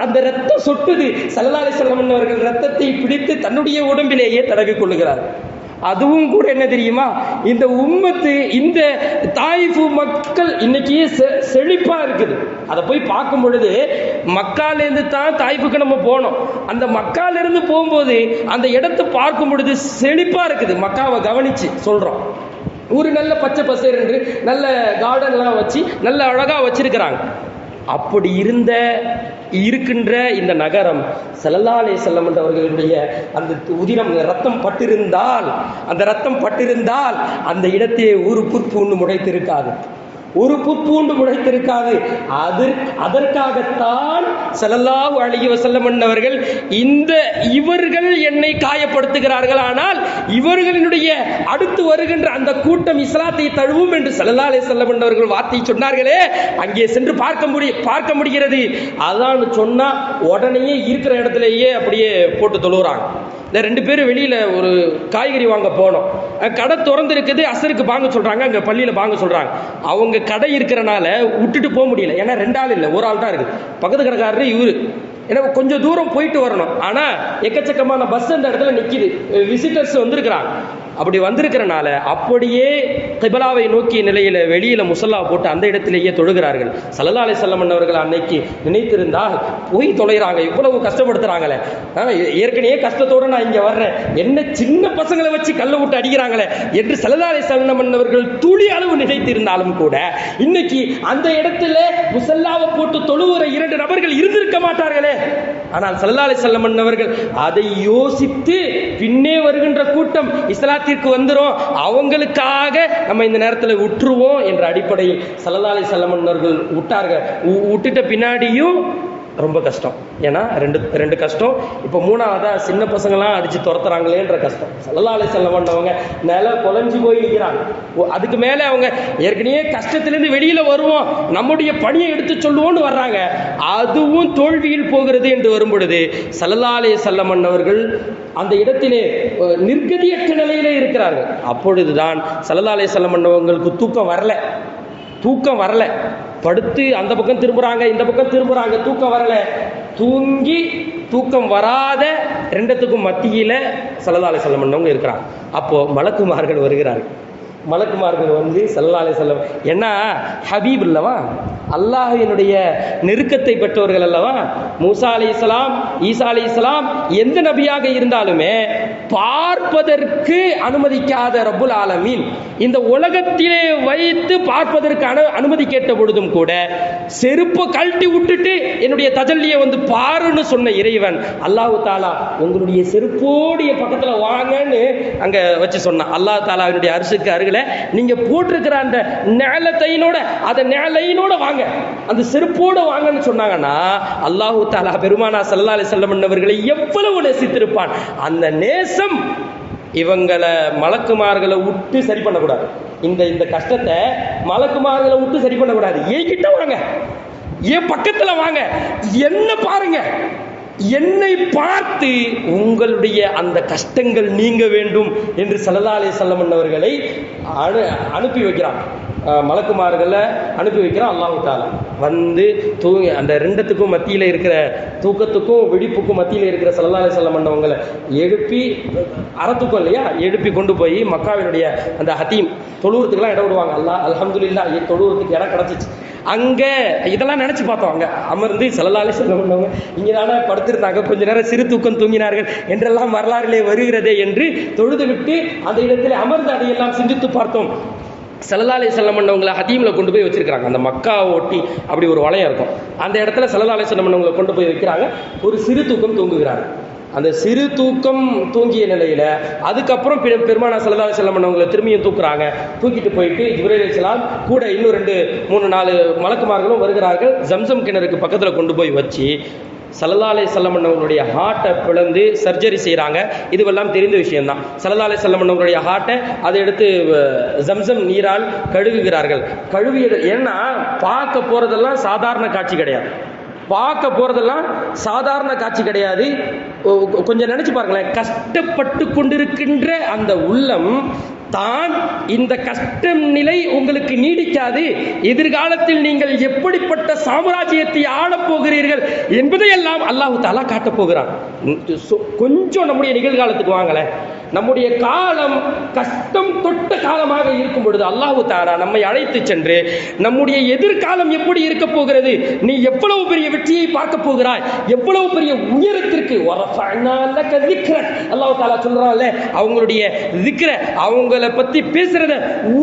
அந்த ரத்தம் சொட்டுது. ஸல்லல்லாஹு அலைஹி வஸல்லம் அவர்கள் ரத்தத்தை பிடித்து தன்னுடைய உடம்பிலேயே தடவி கொள்ளுகிறார். அதுவும் கூட என்ன தெரியுமா, இந்த உம்மத்து, இந்த தாயிஃபு மக்கள் இன்னைக்கு செழிப்பா இருக்குது. அதை போய் பார்க்கும் பொழுது மக்காலேருந்து தான் தாயிஃபுக்கு நம்ம போனோம். அந்த மக்காலிருந்து போகும்போது அந்த இடத்தை பார்க்கும் பொழுது செழிப்பா இருக்குது. மக்காவை கவனிச்சு சொல்றோம், ஒரு நல்ல பச்சை பசேர் என்று நல்ல கார்டன்லாம் வச்சு நல்ல அழகா வச்சிருக்கிறாங்க. அப்படி இருக்கின்ற இந்த நகரம் ஸல்லல்லாஹு அலைஹி வஸல்லம் அவர்களுடைய அந்த உதிரம் ரத்தம் பட்டிருந்தால், அந்த ரத்தம் பட்டிருந்தால் அந்த இடத்திலே ஒரு புற்பூண்டு முளைத்திருக்காது, ஒரு புற்பூண்டு முளைத்திருக்காது. அதற்காகத்தான் ஸல்லல்லாஹு அலைஹி வஸல்லம் அவர்கள் இவர்கள் என்னை காயப்படுத்துகிறார்கள், ஆனால் இவர்களுடைய அடுத்து வருகின்ற அந்த கூட்டம் இஸ்லாத்தை தழுவும் என்று ஸல்லல்லாஹு அலைஹி வஸல்லம் அவர்கள் வார்த்தை சொன்னார்களே, அங்கே சென்று பார்க்க முடிகிறது. அதான் சொன்னா உடனே இருக்கிற இடத்திலேயே அப்படியே போட்டு தொழுகிறாங்க. இந்த ரெண்டு பேரும் வெளியில ஒரு காய்கறி வாங்க போனோம், கடை திறந்து இருக்குது, அசருக்கு பாங்க சொல்றாங்க, அங்க பள்ளியில பாங்க சொல்றாங்க. அவங்க கடை இருக்கிறனால விட்டுட்டு போக முடியல, ஏன்னா ரெண்டு ஆள் இல்லை, ஒரு ஆள் தான் இருக்கு, பக்கத்து கடைக்காரரு இவரு. ஏன்னா கொஞ்சம் தூரம் போயிட்டு வரணும், ஆனா எக்கச்சக்கமான பஸ் அந்த இடத்துல நிக்குது, விசிட்டர்ஸ் வந்திருக்கிறாங்க. அப்படி வந்திருக்கிறனால அப்படியே கிப்லாவை நோக்கிய நிலையில வெளியில முசல்லா போட்டு அந்த இடத்திலேயே தொழுகிறார்கள். ஸல்லல்லாஹு அலைஹி வஸல்லம் அவர்கள் அன்னைக்கு நினைத்திருந்தால் போய் தொலைகிறாங்க, இவ்வளவு கஷ்டப்படுத்துறாங்களே, ஏற்கனவே கஷ்டத்தோடு நான் இங்க வர்றேன், என்ன சின்ன பசங்களை வச்சு கல்லை விட்டு அடிக்கிறாங்களே என்று ஸல்லல்லாஹு அலைஹி வஸல்லம் அவர்கள் துளி அளவு நினைத்திருந்தாலும் கூட இன்னைக்கு அந்த இடத்துல முசல்லாவை போட்டு தொழுகிற இரண்டு நபர்கள் இருந்திருக்க மாட்டார்களே. ஆனால் ஸல்லல்லாஹு அலைஹி வஸல்லம் அவர்கள் அதை யோசித்து பின்னே வருகின்ற கூட்டம் இஸ்லாத்திற்கு வந்துரும், அவங்களுக்காக நம்ம இந்த நேரத்தில் விட்டுருவோம் என்ற அடிப்படையில் ஸல்லல்லாஹு அலைஹி வஸல்லம் அவர்கள் விட்டார்கள். விட்டுட்ட பின்னாடியும் ரொம்ப கஷ்டம், ஏன்னா ரெண்டு கஷ்டம். இப்போ மூணாவதா சின்ன பசங்களாம் அடிச்சு துரத்துறாங்களேன்ற கஷ்டம். ஸல்லல்லாஹு அலைஹி வஸல்லம் அவங்க நில குலைஞ்சு போய் நிற்கிறாங்க. அதுக்கு மேலே அவங்க ஏற்கனவே கஷ்டத்திலேருந்து வெளியில வருவோம், நம்முடைய பணியை எடுத்து சொல்லுவோம்னு வர்றாங்க, அதுவும் தோல்வியில் போகிறது என்று வரும் பொழுது ஸல்லல்லாஹு அலைஹி வஸல்லம் அவர்கள் அந்த இடத்திலே நிர்கதியற்ற நிலையிலே இருக்கிறார்கள். அப்பொழுதுதான் ஸல்லல்லாஹு அலைஹி வஸல்லம் அவங்களுக்கு தூக்கம் வரல, படுத்து அந்த பக்கம் திரும்புறாங்க, இந்த பக்கம் திரும்புறாங்க, தூக்கம் வரல. தூக்கம் வராத ரெண்டுத்துக்கும் மத்தியில ஸல்லல்லாஹு அலைஹி வஸல்லம் பண்ணவங்க இருக்கிறாங்க. அப்போ மலக்குமார்கள் வருகிறார்கள். மலக்குமார்கள் வந்து ஸல்லல்லாஹு அலைஹி வஸல்லம், ஏன்னா ஹபீப் அல்லவா, அல்லாஹ்வினுடைய நெருக்கத்தை பெற்றவர்கள் அல்லவா. மூசா அலைஹிஸ்ஸலாம், ஈசா அலைஹிஸ்ஸலாம் எந்த நபியாக இருந்தாலுமே பார்ப்பதற்கு அனுமதிக்காத ரப்புல் ஆலமீன் இந்த உலகத்திலே வைத்து பார்ப்பதற்கு அனுமதி கேட்ட பொழுதும் கூட செருப்பை கழட்டி விட்டுட்டு என்னுடைய தஜல்லியை வந்து பாருன்னு சொன்ன இறைவன் அல்லாஹ் தாலா உங்களுடைய செருப்போடைய பக்கத்துல வாங்கன்னு அங்க வச்சு சொன்னான். அல்லாஹ் தாலாவினுடைய அரிசுக்கு அருகில நீங்க போட்டிருக்கிற அந்த நிழலைனோட அந்த நிழலைனோட வாங்க, அந்த செருப்போட வாங்கன்னு சொன்னாங்கன்னா அல்லாஹ் தாலா பெருமானா ஸல்லல்லாஹு அலைஹி வஸல்லம் அவர்களை எவ்வளவு நேசித்திருப்பான். அந்த நேசம் இவங்களை மலக்குமார்களை விட்டு சரி பண்ணக்கூடாது. இந்த கஷ்டத்தை மலக்குமார்களை விட்டு சரி பண்ணக்கூடாது. என்கிட்ட வாங்க, என் பக்கத்துல வாங்க, என்ன பாருங்க, என்னை பார்த்து உங்களுடைய அந்த கஷ்டங்கள் நீங்க வேண்டும் என்று ஸல்லல்லாஹு அலைஹி வஸல்லம் அவர்களை அனுப்பி வைக்கிறான். மலக்குமார்களை அனுப்பி வைக்கிறான் அல்லாஹ் தஆலா. வந்து அந்த ரெண்டுத்துக்கும் மத்தியில் இருக்கிற தூக்கத்துக்கும் விழிப்புக்கும் மத்தியில் இருக்கிற ஸல்லல்லாஹு அலைஹி வஸல்லம் அவங்களை எழுப்பி அறத்துக்கும் இல்லையா எழுப்பி கொண்டு போய் மக்காவினுடைய அந்த ஹதீம் தொழுவுறதுக்குலாம் இடம் விடுவாங்க. அல்ஹம்துலில்லாஹ் தொழுவுறதுக்கு இடம் கிடச்சிச்சு. அங்கே இதெல்லாம் நினச்சி பார்த்தோம். அங்கே அமர்ந்து ஸல்லல்லாஹு அலைஹி வஸல்லம் பண்ணவங்க இங்கே தானே படுத்திருந்தாங்க, கொஞ்ச நேரம் சிறு தூக்கம் தூங்கினார்கள் என்றெல்லாம் வரலாறிலே வருகிறதே என்று தொழுது விட்டு அந்த இடத்தில் அமர்ந்து அதையெல்லாம் சிந்தித்து பார்த்தோம். ஸல்லல்லாஹு அலைஹி வஸல்லம் பண்ணவங்களை ஹதீமில் கொண்டு போய் வச்சிருக்காங்க. அந்த மக்காவை ஒட்டி அப்படி ஒரு வளையம் இருக்கும். அந்த இடத்துல ஸல்லல்லாஹு அலைஹி வஸல்லம் பண்ணவங்களை கொண்டு போய் வைக்கிறாங்க. ஒரு சிறு தூக்கம் தூங்குகிறாங்க. அந்த சிறு தூக்கம் தூங்கிய நிலையில அதுக்கப்புறம் பெருமானா ஸல்லல்லாஹு அலைஹி வஸல்லம் அவங்களை திரும்பியும் தூக்குறாங்க. தூக்கிட்டு போயிட்டு ஜிப்ரீல் அலைஹிஸ்ஸலாம் கூட இன்னும் 2-3-4 மலக்குமார்களும் வருகிறார்கள். ஜம்சம் கிணறுக்கு பக்கத்துல கொண்டு போய் வச்சு ஸல்லல்லாஹு அலைஹி வஸல்லம் அவங்களுடைய ஹார்ட்டை பிளந்து சர்ஜரி செய்கிறாங்க. இதுவெல்லாம் தெரிந்த விஷயம்தான். ஸல்லல்லாஹு அலைஹி வஸல்லம் அவங்களுடைய ஹார்ட்டை அதை எடுத்து ஜம்சம் நீரால் கழுகுகிறார்கள். ஏன்னா பார்க்க போறதெல்லாம் சாதாரண காட்சி கிடையாது. பார்க்க போறதெல்லாம் சாதாரண காட்சி கிடையாது. கொஞ்சம் நினைச்சு பாருங்களேன், கஷ்டப்பட்டு கொண்டிருக்கின்ற அந்த உள்ளம் தான் இந்த கஷ்டம் நிலை உங்களுக்கு நீடிக்காது, எதிர்காலத்தில் நீங்கள் எப்படிப்பட்ட சாம்ராஜ்யத்தை ஆளப் போகிறீர்கள் என்பதையெல்லாம் அல்லாஹ் தஆலா காட்டப் போகிறான். கொஞ்சம் நம்முடைய நிகழ்காலத்துக்கு வாங்கல. நம்முடைய காலம் கஷ்டம் தொட்ட காலமாக இருக்கும் பொழுது அல்லாஹ் தஆலா நம்மை அழைத்து சென்று நம்முடைய எதிர்காலம் எப்படி இருக்க போகிறது, நீ எவ்வளவு பெரிய வெற்றியை பார்க்க போகிறாய், எவ்வளவு பெரிய உயரத்திற்கு அல்லாஹ் தஆலா சொல்றான்ல, அவங்களுடைய திக்ர அவங்கள பத்தி பேசுறத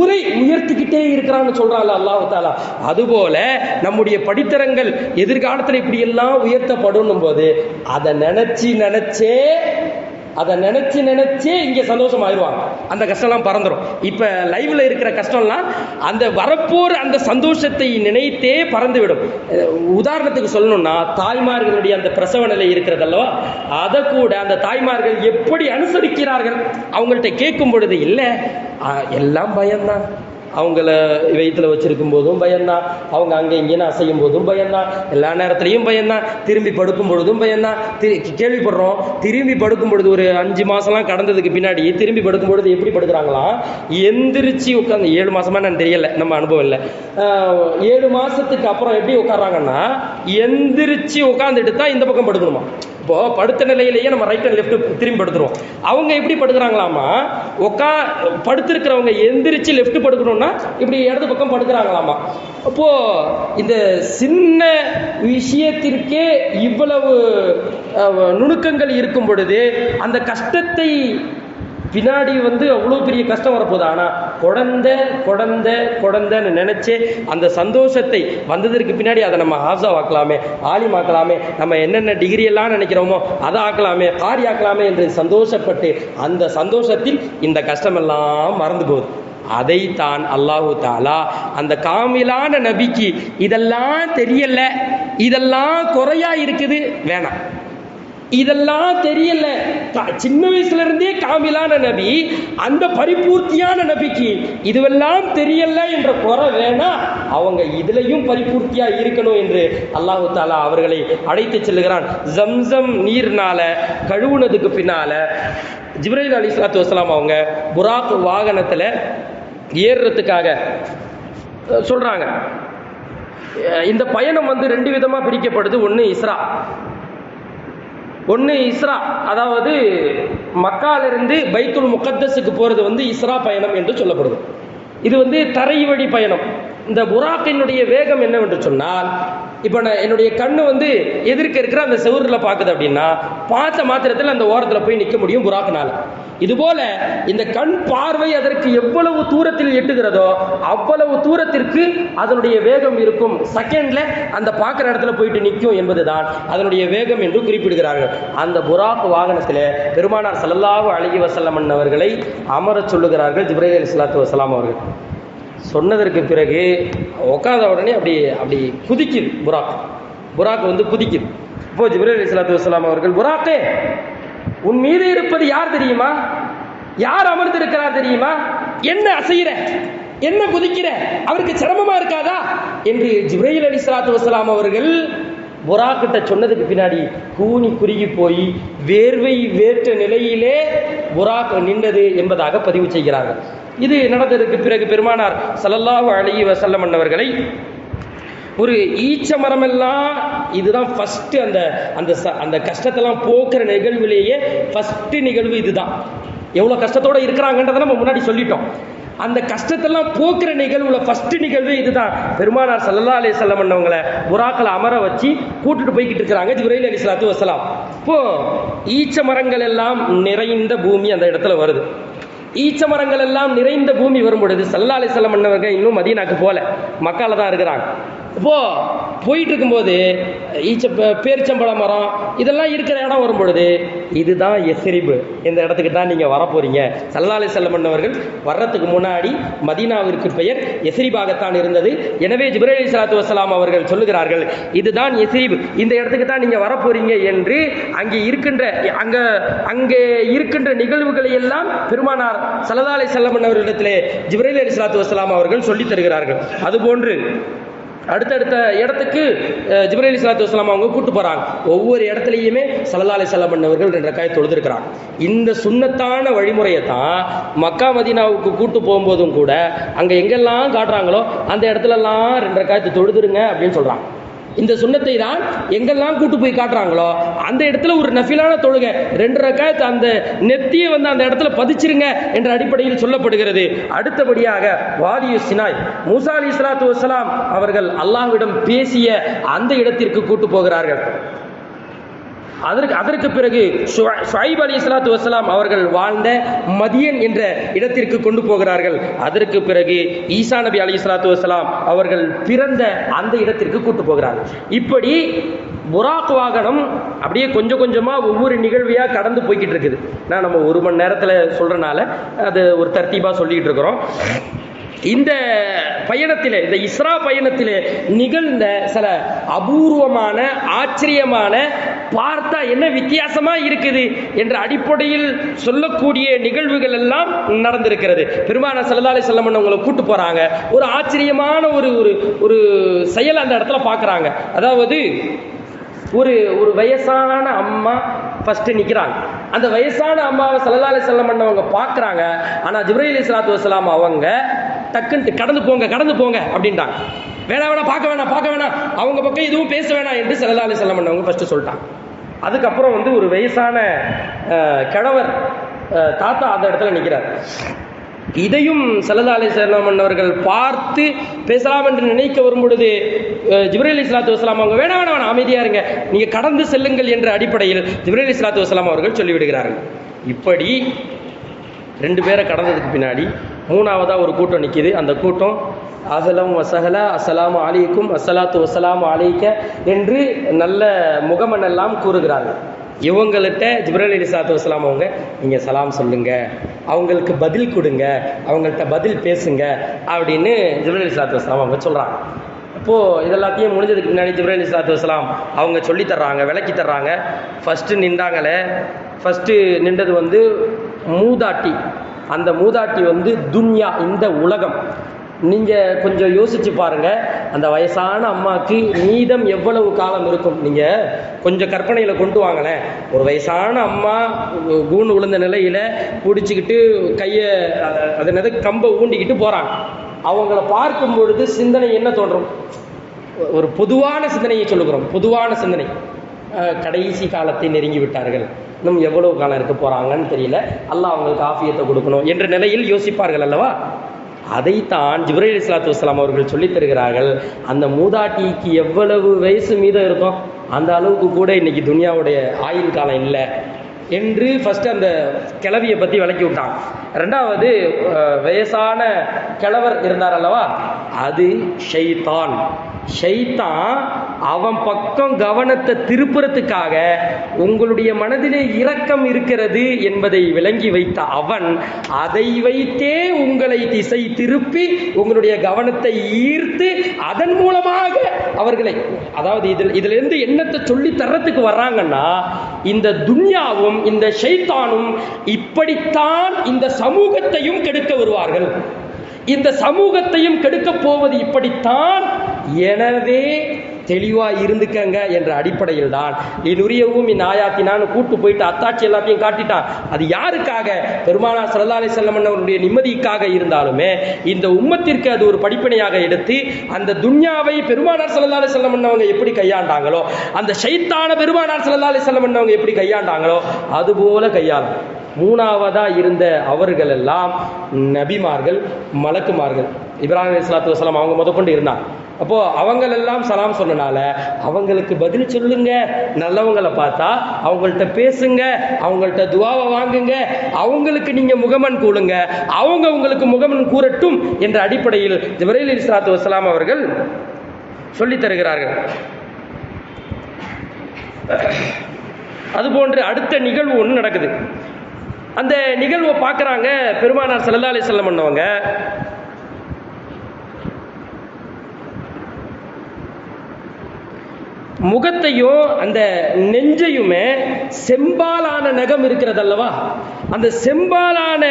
உரை உயர்த்திக்கிட்டே இருக்கிறான்னு சொல்றான்ல அல்லாஹ் தஆலா. அதுபோல நம்முடைய படித்தரங்கள் எதிர்காலத்தில் இப்படி எல்லாம் உயர்த்தப்படும் போது அதை நினைச்சே இங்க சந்தோஷம் ஆயிடுவாங்க. அந்த கஷ்டம்லாம் பறந்துடும். இப்ப லைவ்ல இருக்கிற கஷ்டம்லாம் அந்த வரப்போற அந்த சந்தோஷத்தை நினைத்தே பறந்துவிடும். உதாரணத்துக்கு சொல்லணும்னா தாய்மார்களுடைய அந்த பிரசவ நிலை இருக்கிறது அல்லவா, அதை கூட அந்த தாய்மார்கள் எப்படி அனுசரிக்கிறார்கள் அவங்கள்ட்ட கேட்கும் பொழுது இல்லை எல்லாம் பயம்தான், அவங்கள வயிற்றுல வச்சிருக்கும் போதும் பயம்தான், அவங்க அங்கே இங்கேன்னு அசையும் போதும் பயம்தான், எல்லா நேரத்துலையும் பயம்தான், திரும்பி படுக்கும் பொழுதும் பயம்தான். கேள்விப்படுறோம், திரும்பி படுக்கும் பொழுது ஒரு 5 மாசம்லாம் கடந்ததுக்கு பின்னாடி திரும்பி படுக்கும் பொழுது எப்படி படுக்கிறாங்களாம், எந்திரிச்சு உட்காந்து 7 மாசமா நான் தெரியல, நம்ம அனுபவம் இல்லை, 7 மாசத்துக்கு அப்புறம் எப்படி உட்காராங்கன்னா எந்திரிச்சு உட்காந்துட்டு தான் இந்த பக்கம் படுக்கணுமா. இப்போ படுத்த நிலையிலேயே நம்ம ரைட் அண்ட் லெஃப்ட் திரும்பி படுத்துருவோம். அவங்க எப்படி படுக்கிறாங்களாமா, படுத்திருக்கிறவங்க எந்திரிச்சு லெஃப்ட் படுக்கணும்னா இப்படி இடது பக்கம் படுக்கிறாங்களாமா. அப்போ இந்த சின்ன விஷயத்திற்கே இவ்வளவு நுணுக்கங்கள் இருக்கும் பொழுது அந்த கஷ்டத்தை பின்னாடி அவ்வளோ பெரிய கஷ்டம் வரப்போகுது. ஆனால் குழந்தைன்னு நினைச்சே அந்த சந்தோஷத்தை வந்ததற்கு பின்னாடி அதை நம்ம ஹாஃபிஸா ஆக்கலாமே, ஆலிம் ஆக்கலாமே, நம்ம என்னென்ன டிகிரி எல்லாம் நினைக்கிறோமோ அதை ஆக்கலாமே, காரி ஆக்கலாமே என்று சந்தோஷப்பட்டு அந்த சந்தோஷத்தில் இந்த கஷ்டமெல்லாம் மறந்து போகுது. அதைத்தான் அல்லாஹ் தஆலா அந்த காமிலான நபிக்கு இதெல்லாம் தெரியல, இதெல்லாம் குறையா இருக்குது, வேணாம், இதெல்லாம் தெரியல, சின்ன வயசுல இருந்தே காமிலான நபி, அந்த பரிபூர்த்தியான நபிக்கு இதுவெல்லாம் தெரியல என்ற குறை வேணா, அவங்க இதுலயும் பரிபூர்த்தியா இருக்கணும் என்று அல்லாஹ் தஆலா அவர்களை அழைத்து செல்லுகிறான். ஜம்சம் நீர்னால கழுவுனதுக்கு பின்னால ஜிப்ரீல் அலைஹிஸ்ஸலாத்து வஸ்ஸலாம் அவங்க புராக் வாகனத்துல ஏறுறதுக்காக சொல்றாங்க. இந்த பயணம் 2 விதமா பிரிக்கப்படுது. ஒன்று இஸ்ரா, ஒன்று இஸ்ரா, அதாவது மக்காலிருந்து பைத்துல் முகத்தஸுக்கு போகிறது வந்து இஸ்ரா பயணம் என்று சொல்லப்படுது. இது தரை வழி பயணம். இந்த புராக்கினுடைய வேகம் என்னவென்று சொன்னால், இப்போ என்னுடைய கண்ணு எதிர்க்க இருக்கிற அந்த செவுரில் பார்க்குது அப்படின்னா, பார்த்த மாத்திரத்தில் அந்த ஓரத்தில் போய் நிற்க முடியும் புராக்கினால. இதுபோல இந்த கண் பார்வை அதற்கு எவ்வளவு தூரத்தில் எட்டுகிறதோ அவ்வளவு தூரத்திற்கு அதனுடைய வேகம் இருக்கும். செகண்ட்ல அந்த பார்க்குற இடத்துல போயிட்டு நிற்கும் என்பதுதான் அதனுடைய வேகம் என்று குறிப்பிடுகிறார்கள். அந்த புராக் வாகனத்தில் பெருமானார் ஸல்லல்லாஹு அலைஹி வஸல்லம் அவர்களை அமர சொல்லுகிறார்கள் ஜிப்ரீல் அலைஹிஸ்ஸலாத்து வஸலாம் அவர்கள். சொன்னதற்கு பிறகு உட்கார்ந்த உடனே அப்படி குதிக்குது புராக் குதிக்குது. இப்போ ஜிப்ரீல் அலைஹிஸ்ஸலாத்து வஸலாம் அவர்கள், புராக்கே, உன் மீது இருப்பது யார் தெரியுமா? யார் அமர்ந்திருக்கிறார் தெரியுமா? என்ன அசைகிற, என்ன குதிக்கிற, அவருக்கு சிரமமா இருக்காதா என்று ஜிப்ரீல் அலைஹிஸ்ஸலாத்து வஸலாம் அவர்கள் புராக்கிட்ட சொன்னதுக்கு பின்னாடி கூனி குறுகி போய் வேர்வை வேற்ற நிலையிலே புராக் நின்றது என்பதாக பதிவு செய்கிறார்கள். இது நடந்ததற்கு பிறகு பெருமானார் ஸல்லல்லாஹு அலைஹி வஸல்லம் அவர்களை ஒரு ஈச்ச மரமெல்லாம், இதுதான் ஃபர்ஸ்ட் அந்த கஷ்டத்தெல்லாம் போக்குற நிகழ்வுலேயே ஃபர்ஸ்ட் நிகழ்வு இதுதான். எவ்வளோ கஷ்டத்தோட இருக்கிறாங்கன்றதை நம்ம முன்னாடி சொல்லிட்டோம். அந்த கஷ்டத்தெல்லாம் போக்குற நிகழ்வுல ஃபர்ஸ்ட் நிகழ்வு இதுதான். பெருமானார் ஸல்லல்லாஹு அலைஹி வஸல்லம் அவங்களை புராக்கில் அமர வச்சு கூட்டிட்டு போய்கிட்டு இருக்கிறாங்க ஜிப்ரீல் அலைஹிஸ்ஸலாத்து வஸலாம். இப்போ ஈச்ச மரங்கள் எல்லாம் நிறைந்த பூமி அந்த இடத்துல வருது. ஈச்ச மரங்கள் எல்லாம் நிறைந்த பூமி வரும் பொழுது ஸல்லல்லாஹு அலைஹி வஸல்லம் அவர்கள் இன்னும் மதீனாக்கு போல, மக்கால தான் இருக்கிறாங்க. இப்போ போயிட்டு இருக்கும்போது பேரிச்சம்பழ மரம் இதெல்லாம் இருக்கிற இடம் வரும் பொழுது, இதுதான் யஸ்ரிப், இந்த இடத்துக்கு தான் நீங்க வர போறீங்க. ஸல்லல்லாஹு அலைஹி வஸல்லம் அவர்கள் வர்றதுக்கு முன்னாடி மதீனாவிற்கு பெயர் யஸ்ரிபாகத்தான் இருந்தது. எனவே ஜிப்ரீல் அலைஹிஸ்ஸலாத்து வஸலாம் அவர்கள் சொல்லுகிறார்கள், இதுதான் யஸ்ரிப், இந்த இடத்துக்கு தான் நீங்க வர போறீங்க என்று அங்கே இருக்கின்ற நிகழ்வுகளை எல்லாம் பெருமானார் ஸல்லல்லாஹு அலைஹி வஸல்லம் அவர்களிடத்திலே ஜிப்ரீல் அலைஹிஸ்ஸலாத்து வஸலாம் அவர்கள் சொல்லித் தருகிறார்கள். அதுபோன்று அடுத்தடுத்த இடத்துக்கு ஜிப்ரீல் அலைஹிஸ்ஸலாத்து வஸலாம் அவங்க கூட்டு போறாங்க. ஒவ்வொரு இடத்துலையுமே ஸல்லல்லாஹு அலைஹி வஸல்லம் அவர்கள் 2 ரக்காத் தொழுதிருக்கிறாங்க. இந்த சுன்னத்தான வழிமுறையை தான் மக்கா மதீனாவுக்கு கூட்டு போகும்போதும் கூட அங்க எங்கெல்லாம் காட்டுறாங்களோ அந்த இடத்துலலாம் 2 ரக்காத் தொழுதுருங்க அப்படின்னு சொல்றாங்க. இந்த சுன்னத்தை தான் எங்கெல்லாம் கூட்டு போய் காட்டுறாங்களோ அந்த இடத்துல ஒரு நஃபிலான தொழுகை 2 ரக்காத் அந்த நெத்தியை அந்த இடத்துல பதிச்சிருங்க என்ற அடிப்படையில் சொல்லப்படுகிறது. அடுத்தபடியாக வாதியு சினாய், மூசா அலைஹிஸ்ஸலாத்து வஸலாம் அவர்கள் அல்லாஹ்விடம் பேசிய அந்த இடத்திற்கு கூட்டு போகிறார்கள். அதற்கு பிறகு ஷுஐப் அலைஹிஸ்ஸலாத்து வஸலாம் அவர்கள் வாழ்ந்த மதியன் என்ற இடத்திற்கு கொண்டு போகிறார்கள். அதற்கு பிறகு ஈசா நபி அலைஹிஸ்ஸலாத்து வஸலாம் அவர்கள் பிறந்த அந்த இடத்திற்கு கூட்டு போகிறார்கள். இப்படி புராக் வாகனம் அப்படியே கொஞ்சம் கொஞ்சமா ஒவ்வொரு நிகழ்வையா கடந்து போய்கிட்டு இருக்குது. நம்ம 1 மணி நேரத்தில் சொல்றனால அது ஒரு தர்த்தீபா சொல்லிட்டு இருக்கிறோம். இந்த பயணத்திலே, இந்த இஸ்ரா பயணத்திலே நிகழ்ந்த சில அபூர்வமான, ஆச்சரியமான, பார்த்தா என்ன வித்தியாசமா இருக்குது என்ற அடிப்படையில் சொல்லக்கூடிய நிகழ்வுகள் எல்லாம் நடந்திருக்கிறது. பெருமானார் ஸல்லல்லாஹு அலைஹி வஸல்லம் அவங்களை கூட்டு போறாங்க. ஒரு ஆச்சரியமான ஒரு செயல் அந்த இடத்துல பார்க்கறாங்க. அதாவது ஒரு வயசான அம்மா ஃபர்ஸ்ட் நிற்கிறாங்க. அந்த வயசான அம்மாவை ஸல்லல்லாஹு அலைஹி வஸல்லம் அவங்க பார்க்குறாங்க. ஆனால் ஜிப்ரீல் அலைஹிஸ்ஸலாத்து வஸலாம் அவங்க டக்குன்ட்டு கடந்து போங்க அப்படின்ட்டாங்க. வேணாம் பார்க்க வேணாம், அவங்க பக்கம் எதுவும் பேச வேணாம் என்று ஸல்லல்லாஹு அலைஹி வஸல்லம் அவங்க ஃபர்ஸ்ட் சொல்லிட்டாங்க. அதுக்கப்புறம் ஒரு வயசான கிழவர் தாத்தா அந்த இடத்துல நிற்கிறார். இதையும் ஸல்லல்லாஹு அலைஹி வஸல்லம் அவர்கள் பார்த்து பேசலாம் என்று நினைக்க வரும் பொழுது ஜிப்ரீல் அலைஹிஸ்ஸலாத்து வஸலாம் அவங்க வேணாம் அமைதியா இருங்க, நீங்க கடந்து செல்லுங்கள் என்ற அடிப்படையில் ஜிப்ரீல் அலைஹிஸ்ஸலாத்து வஸலாம் அவர்கள் சொல்லிவிடுகிறார்கள். இப்படி 2 பேரை கடந்ததுக்கு பின்னாடி 3ஆவதா ஒரு கூட்டம் நிற்கிது. அந்த கூட்டம் அஹ்லம் வசஹலா அஸ்ஸலாமு அலைக்கும் அஸ்ஸலாத்து வஸ்ஸலாமு அலைக்க என்று நல்ல முகமனெல்லாம் கூறுகிறார்கள். இவங்கள்ட்ட ஜிப்ரீல் அலைஹிஸ்ஸலாத்து வஸலாம் அவங்க, நீங்க சலாம் சொல்லுங்க, அவங்களுக்கு பதில் கொடுங்க, அவங்கள்ட்ட பதில் பேசுங்க அப்படின்னு ஜிப்ரீல் அலைஹிஸ்ஸலாத்து வஸலாம் அவங்க சொல்றாங்க. இப்போது இதெல்லாத்தையும் முடிஞ்சதுக்கு முன்னாடி ஜிப்ரீல் அலைஹிஸ்ஸலாத்து வஸலாம் அவங்க சொல்லி தர்றாங்க, விளக்கி தர்றாங்க. ஃபஸ்ட்டு நின்றது மூதாட்டி. அந்த மூதாட்டி துன்யா, இந்த உலகம். நீங்கள் கொஞ்சம் யோசிச்சு பாருங்கள், அந்த வயசான அம்மாவுக்கு மீதம் எவ்வளவு காலம் இருக்கும்? நீங்கள் கொஞ்சம் கற்பனையில் கொண்டு வாங்களேன். ஒரு வயசான அம்மா கூண்டு விழுந்த நிலையில் பிடிச்சிக்கிட்டு கையை கம்பை ஊண்டிக்கிட்டு போகிறாங்க. அவங்கள பார்க்கும் பொழுது சிந்தனை என்ன தோன்றும்? ஒரு பொதுவான சிந்தனையை சொல்லுகிறோம். பொதுவான சிந்தனை கடைசி காலத்தை நெருங்கி விட்டார்கள், இன்னும் எவ்வளவு காலம் இருக்க போகிறாங்கன்னு தெரியல, அல்லாஹ் அவங்களுக்கு ஆஃபியத்தை கொடுக்கணும் என்ற நிலையில் யோசிப்பார்கள் அல்லவா. அதைத்தான் ஜிப்ரீல் அலைஹிஸ்ஸலாத்து வஸ்ஸலாம் அவர்கள் சொல்லித் தருகிறார்கள். அந்த மூதாட்டிக்கு எவ்வளவு வயசு மீதம் இருக்கும் அந்த அளவுக்கு கூட இன்னைக்கு துனியாவுடைய ஆயுள் காலம் இல்லை என்று ஃபஸ்ட்டு அந்த கிழவியை பற்றி விளக்கி விட்டாங்க. ரெண்டாவது, வயசான கிழவர் இருந்தார் அல்லவா, அது ஷைத்தான். ஷைத்தான் அவன் பக்கம் கவனத்தை திருப்புறத்துக்காக உங்களுடைய மனதிலே இரக்கம் இருக்கிறது என்பதை விளங்கி வைத்த அவன் அதை வைத்தே உங்களை திசை திருப்பி உங்களுடைய கவனத்தை ஈர்த்து அதன் மூலமாக அவர்களை, அதாவது இதிலிருந்து என்னத்தை சொல்லி தர்றதுக்கு வர்றாங்கன்னா, இந்த துன்யாவும் இந்த ஷைத்தானும் இப்படித்தான் இந்த சமூகத்தையும் கெடுக்க வருவார்கள், இந்த சமூகத்தையும் கெடுக்க போவது இப்படித்தான், எனவே தெளிவா இருந்துக்கங்க என்ற அடிப்படையில் தான் இந்நுரியவும் இந்நாயாத்தினான்னு கூட்டு போயிட்டு அத்தாட்சி எல்லாத்தையும் காட்டிட்டான். அது யாருக்காக? பெருமானார் ஸல்லல்லாஹு அலைஹி வஸல்லம் அவருடைய நிம்மதிக்காக இருந்தாலுமே இந்த உம்மத்திற்கு அது ஒரு படிப்பினையாக எடுத்து அந்த துன்யாவை பெருமானார் ஸல்லல்லாஹு அலைஹி வஸல்லம் அவங்க எப்படி கையாண்டாங்களோ, அந்த ஷைத்தான பெருமானார் ஸல்லல்லாஹு அலைஹி வஸல்லம் அவங்க எப்படி கையாண்டாங்களோ அதுபோல கையாளும். மூணாவதா இருந்த அவர்கள் எல்லாம் நபிமார்கள், மலக்குமார்கள். இப்ராஹிம் அலைஹிஸ்ஸலாத்து வஸ்ஸலாம் அவங்க முதற்கொண்டு இருந்தாங்க. அப்போ அவங்களெல்லாம் சலாம் சொன்னனால அவங்களுக்கு பதில் சொல்லுங்க, நல்லவங்களை பார்த்தா அவங்கள்ட்ட பேசுங்க, அவங்கள்ட்ட துவாவை வாங்குங்க, அவங்களுக்கு நீங்க முகமன் கூடுங்க, அவங்க உங்களுக்கு முகமன் கூறட்டும் என்ற அடிப்படையில் ஜிப்ரீல் அலைஹிஸ்ஸலாத்து வஸ்ஸலாம் அவர்கள் சொல்லித் தருகிறார்கள். அதுபோன்று அடுத்த நிகழ்வு ஒன்று நடக்குது. அந்த நிகழ்வை பார்க்குறாங்க பெருமானார் ஸல்லல்லாஹு அலைஹி வஸல்லம் பண்ணவங்க. முகத்தையும் அந்த நெஞ்சையுமே செம்பாலான நகம் இருக்கிறது அல்லவா, அந்த செம்பாலான